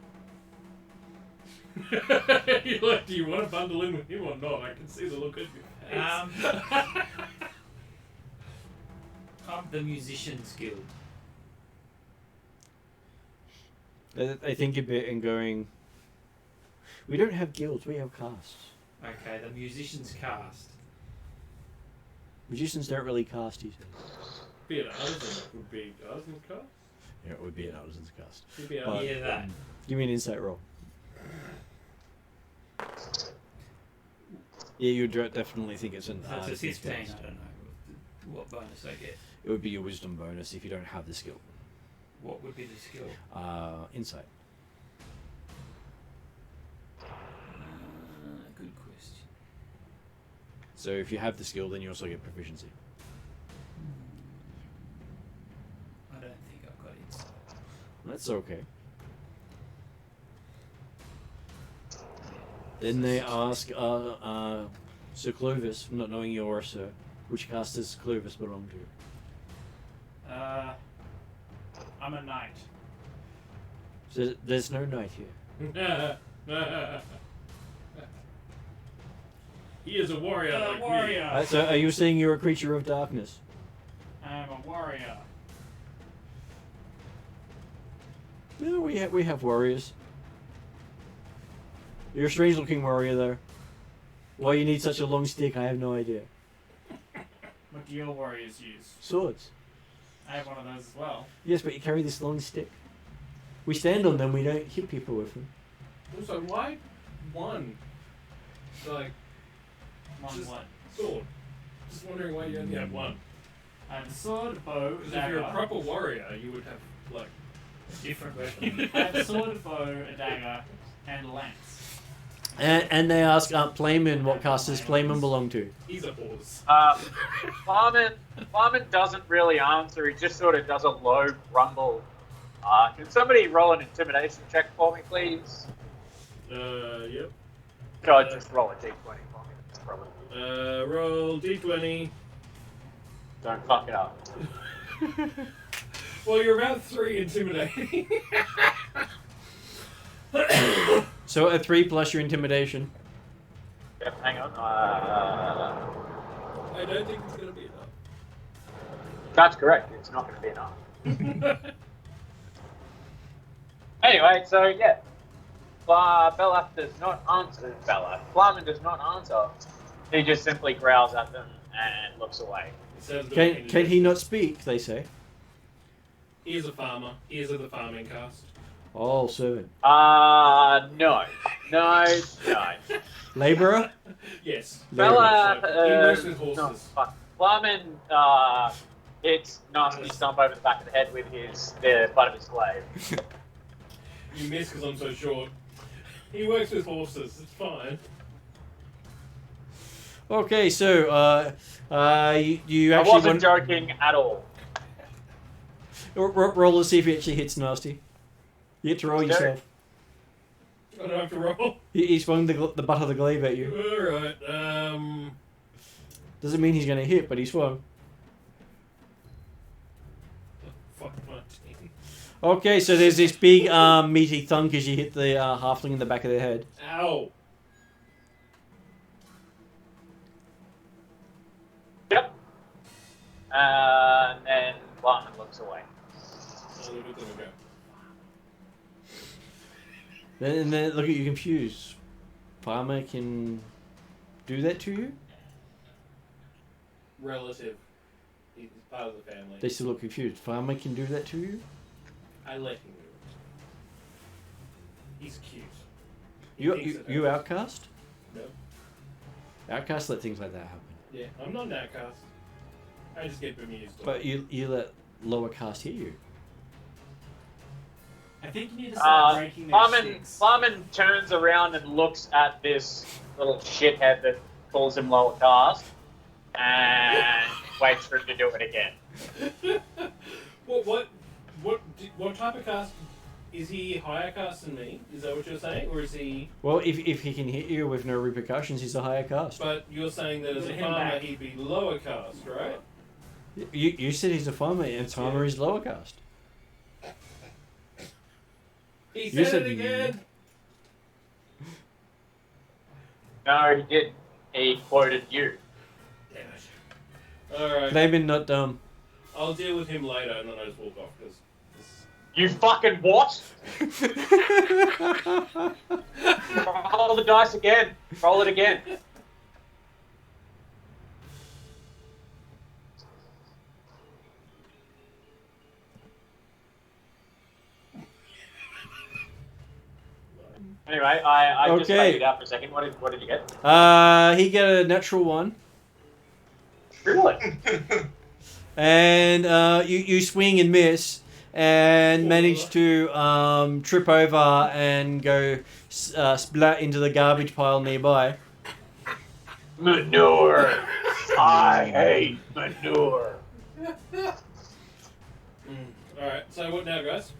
You're like, do you want to bundle in with him or not? I can see the look at your face. I'm the Musicians Guild. They think a bit and going, we don't have guilds, we have castes. Okay, the Musicians cast. Magicians don't really cast, he says. Be an artisan, it would be artisan cast? Yeah, it would be an artisan's cast. It'd be But, artisan. Yeah, that. Give me an insight roll. Yeah, you definitely think it's an That's a artisan's 15. cast. I don't know what bonus I get. It would be your wisdom bonus if you don't have the skill. What would be the skill? Insight. Good question. So if you have the skill, then you also get proficiency. I don't think I've got insight. That's okay. Then they ask Sir Clovis, not knowing you're a Sir, which caste does Clovis belong to? I'm a knight. So there's no knight here. He is a warrior like warrior. me. So are you saying you're a creature of darkness? I'm a warrior. No, we have warriors. You're a strange looking warrior though. Why you need such a long stick, I have no idea. What do your warriors use? Swords. I have one of those as well. Yes, but you carry this long stick. We stand on them, we don't hit people with them. Also, why one? Like, One Just- what? sword. Just wondering why you only have one. I have a sword, bow, Because if you're a dagger. proper warrior, you would have, like, Different weapon. I have a sword, bow, a dagger, and a lance. And they ask Playman what caste does Playman belong to? he's a horse. Farman doesn't really answer. He just sort of does a low grumble. Can somebody roll an intimidation check for me, please? Yep. God, just roll a d20 for me. That's probably. Roll d20. Don't fuck it up. Well, you're about 3 intimidating. So a 3 plus your intimidation. Yep, hang on. I don't think it's going to be enough. That's correct. It's not going to be enough. Anyway, so yeah. Bella does not answer. Flamen does not answer. He just simply growls at them and looks away. It sounds a bit Can he not speak, they say? He is a farmer. He is of the farming caste. Oh, servant. No. Labourer? Yes. Bella, He works with no, horses. fuck. Flamen, hits nasty stump over the back of the head with the butt of his glaive. You miss because I'm so short. He works with horses. It's fine. Okay, so you I actually wasn't joking at all. roll to see if he actually hits nasty. You get to roll Let's do it. yourself. I don't have to roll. He swung the butt of the glaive at you. Alright, Doesn't mean he's going to hit, but he swung. fuck my team. Okay, so there's this big meaty thunk as you hit the halfling in the back of the head. Ow. Yep. And then Barman looks away. I'll leave it to him go. Then look at you confused. Farmer can do that to you? Relative. He's part of the family. They still look confused. Farmer can do that to you? I let him do it. He's cute. He You thinks it you hurts. outcast? No. Outcast let things like that happen. Yeah, I'm not an outcast. I just get bemused. But you let lower caste hit you. I think you need to start breaking their sticks. Barman turns around and looks at this little shithead that calls him lower caste and waits for him to do it again. What type of cast? Is he higher cast than me? Is that what you're saying? Or is he... Well, if he can hit you with no repercussions, he's a higher caste. But you're saying that as a Hit him farmer back. he'd be lower cast, right? You said he's a farmer, and farmer is lower caste. He You said said- it again! No, he did. He quoted you. Damn it. Alright. They've been not dumb. I'll deal with him later and then I just walk off because... You fucking what? Roll the dice again. Roll it again. Anyway, I just Okay. faded out for a second. What did you get? He got a natural one. Really? And you swing and miss, and manage to trip over and go splat into the garbage pile nearby. Manure. I hate manure. Alright, so what now, guys?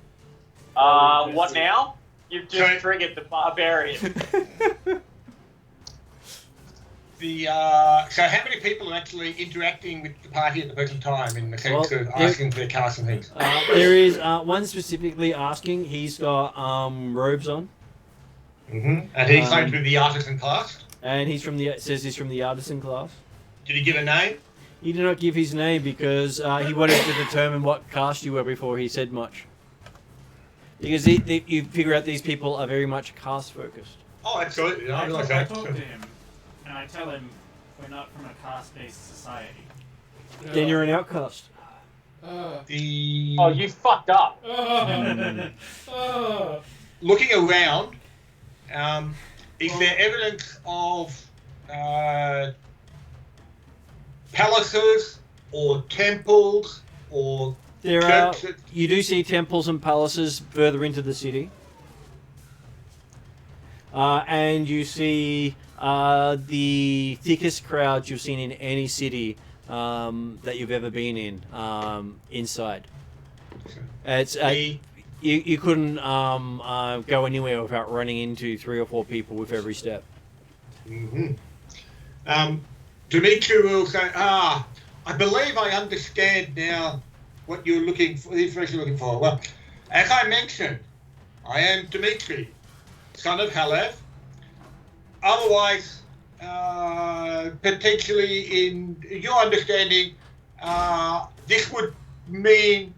What now? You've just triggered the barbarian. So how many people are actually interacting with the party at the present time in the sense Well, of asking for their casts and things? There is one specifically asking. He's got robes on, And he claims to be the artisan class. and he's says he's from the artisan class. Did he give a name? He did not give his name because he wanted to determine what caste you were before he said much. Because you figure out these people are very much caste focused. Oh, absolutely. I I realise talk that. to him, and I tell him we're not from a caste-based society. Then you're an outcast. The Oh, you fucked up. looking around, is there evidence of palaces or temples or There are. churches? You do see temples and palaces further into the city, and you see the thickest crowds you've seen in any city that you've ever been in inside. It's you couldn't go anywhere without running into 3 or 4 people with every step. Dimitri will say, I believe I understand now what you're looking for, the information you're looking for. Well, as I mentioned, I am Dimitri, son of Halev. Otherwise, potentially in your understanding, this would mean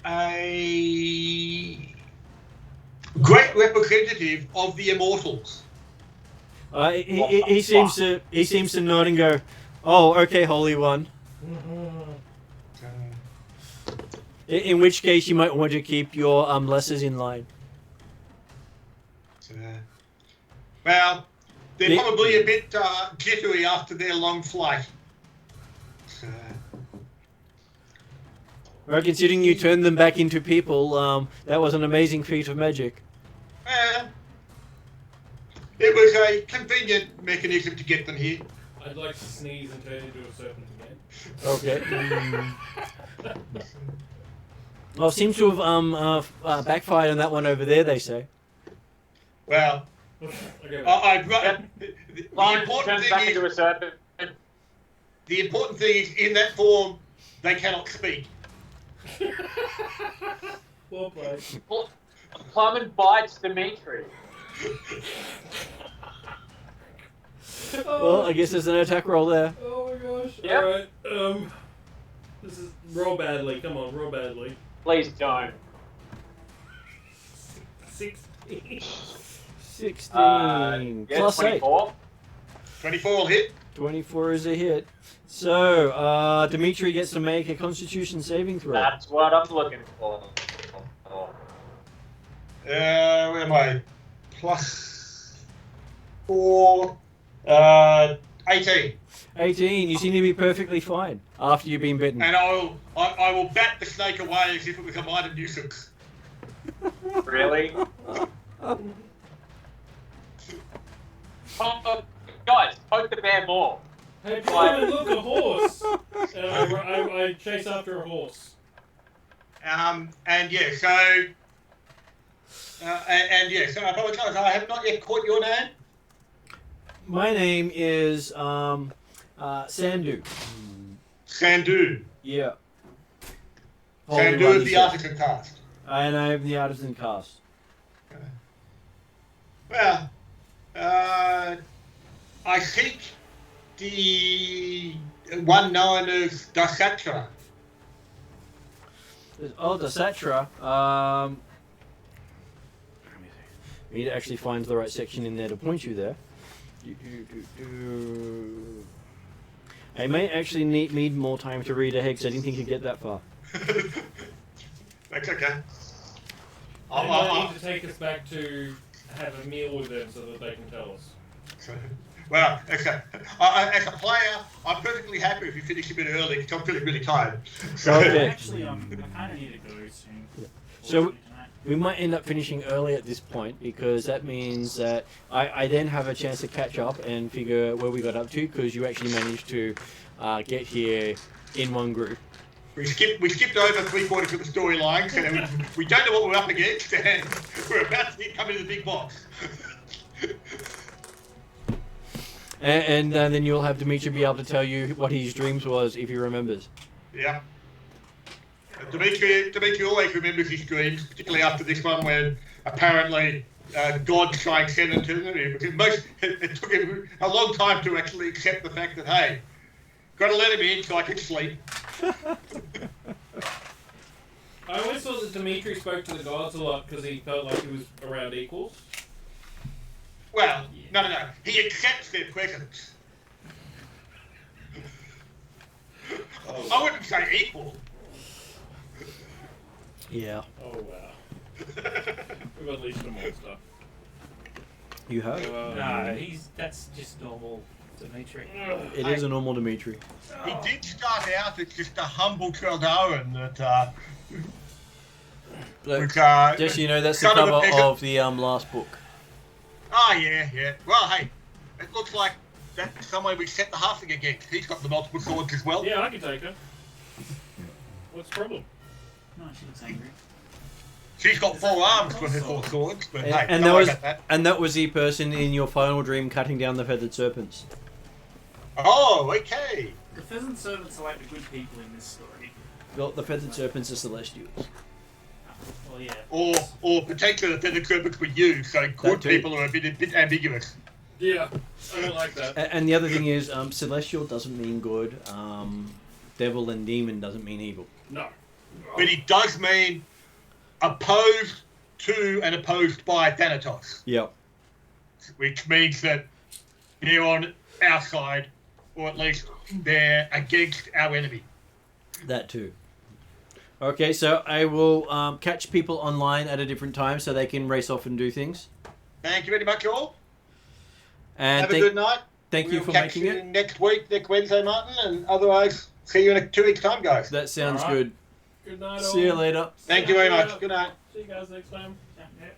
a great representative of the Immortals. He seems to nod and go, "Oh, okay, Holy One." In which case, you might want to keep your lessers in line. Well, they're probably a bit jittery after their long flight. Well, considering you turned them back into people, that was an amazing feat of magic. It was a convenient mechanism to get them here. I'd like to sneeze and turn into a serpent again. Okay. Well, seems to have backfired on that one over there, they say. Well, Okay, I'd rather. The Barman important turns back thing into is, a serpent. the important thing is, in that form, they cannot speak. Well played. Plummet bites Dimitri. Well, I guess there's an attack roll there. Oh my gosh. Yep. Alright, this is roll badly. Come on, roll badly. Please don't. 16. 16 Yeah, plus 8. 24. 24 will hit. 24 is a hit. So, Dimitri gets to make a Constitution saving throw. That's what I'm looking for. Where am I? Plus 4. 18. 18. You seem to be perfectly fine after you've been bitten. And I will bat the snake away as if it was a minor nuisance. Really? Guys, poke the bear more. Hey, Plummet, look, a horse! And I chase after a horse. And yeah, so so I apologise. I have not yet caught your name. My name is Sandu. Sandu. Yeah. Sandu Holy is the Run, artisan cast. and I am the artisan cast. Well, I seek the one known as Dasatra. Oh, the Satra. We need to actually find the right section in there to point you there. I may actually need more time to read ahead because I didn't think you'd get that far. That's okay. They might need to take us back to have a meal with them so that they can tell us. Well, as a player, I'm perfectly happy if you finish a bit early because I'm feeling really tired. So, Okay. Actually, I kind of need to go soon. So we might end up finishing early at this point because that means that I then have a chance to catch up and figure where we got up to because you actually managed to get here in one group. we skipped over 3/4 of the storylines and we don't know what we're up against and we're about to come into the big box. And then you'll have Dimitri be able to tell you what his dreams was if he remembers. Yeah. Dimitri always remembers his dreams, particularly after this one when apparently God trying to send him to him. Because it took him a long time to actually accept the fact that, hey, got to let him in so I can sleep. I always thought that Dimitri spoke to the gods a lot because he felt like he was around equals. Well, no. He accepts their presence. I wouldn't say equal. Yeah. Oh wow. We've unleashed a monster. You have? No, that's just normal Dimitri. It is a normal Dimitri. He did start out as just a humble Treldoran that Look, was, just so you know, that's the son of a cover peasant. of the last book. Oh, yeah. Well, hey, it looks like that's someone we set the halfling against. He's got the multiple swords as well. Yeah, I can take her. What's the problem? No, she looks angry. She's got 4 arms for her 4 swords, but hey, And don't worry that was about that. and that was the person in your final dream cutting down the feathered serpents. Oh, okay. The pheasant servants are like the good people in this story. Well, the feathered serpents are celestials. Well, yeah. Or potentially the feathered serpents were you, so good too. people are a bit ambiguous. Yeah, I don't like that. And the other thing is, celestial doesn't mean good. Devil and demon doesn't mean evil. No. But it does mean opposed to and opposed by Thanatos, Yep. which means that they're on our side, or at least they're against our enemy. That too. Okay, so I will catch people online at a different time so they can race off and do things. Thank you very much, all. And Have a good night. thank you We'll for catch making you it. next week, next Wednesday, Martin, and otherwise, see you in 2 weeks' time, guys. That sounds All right. good. Good night, all. See you later. Thank you very much. Good night. See you guys next time. Yeah.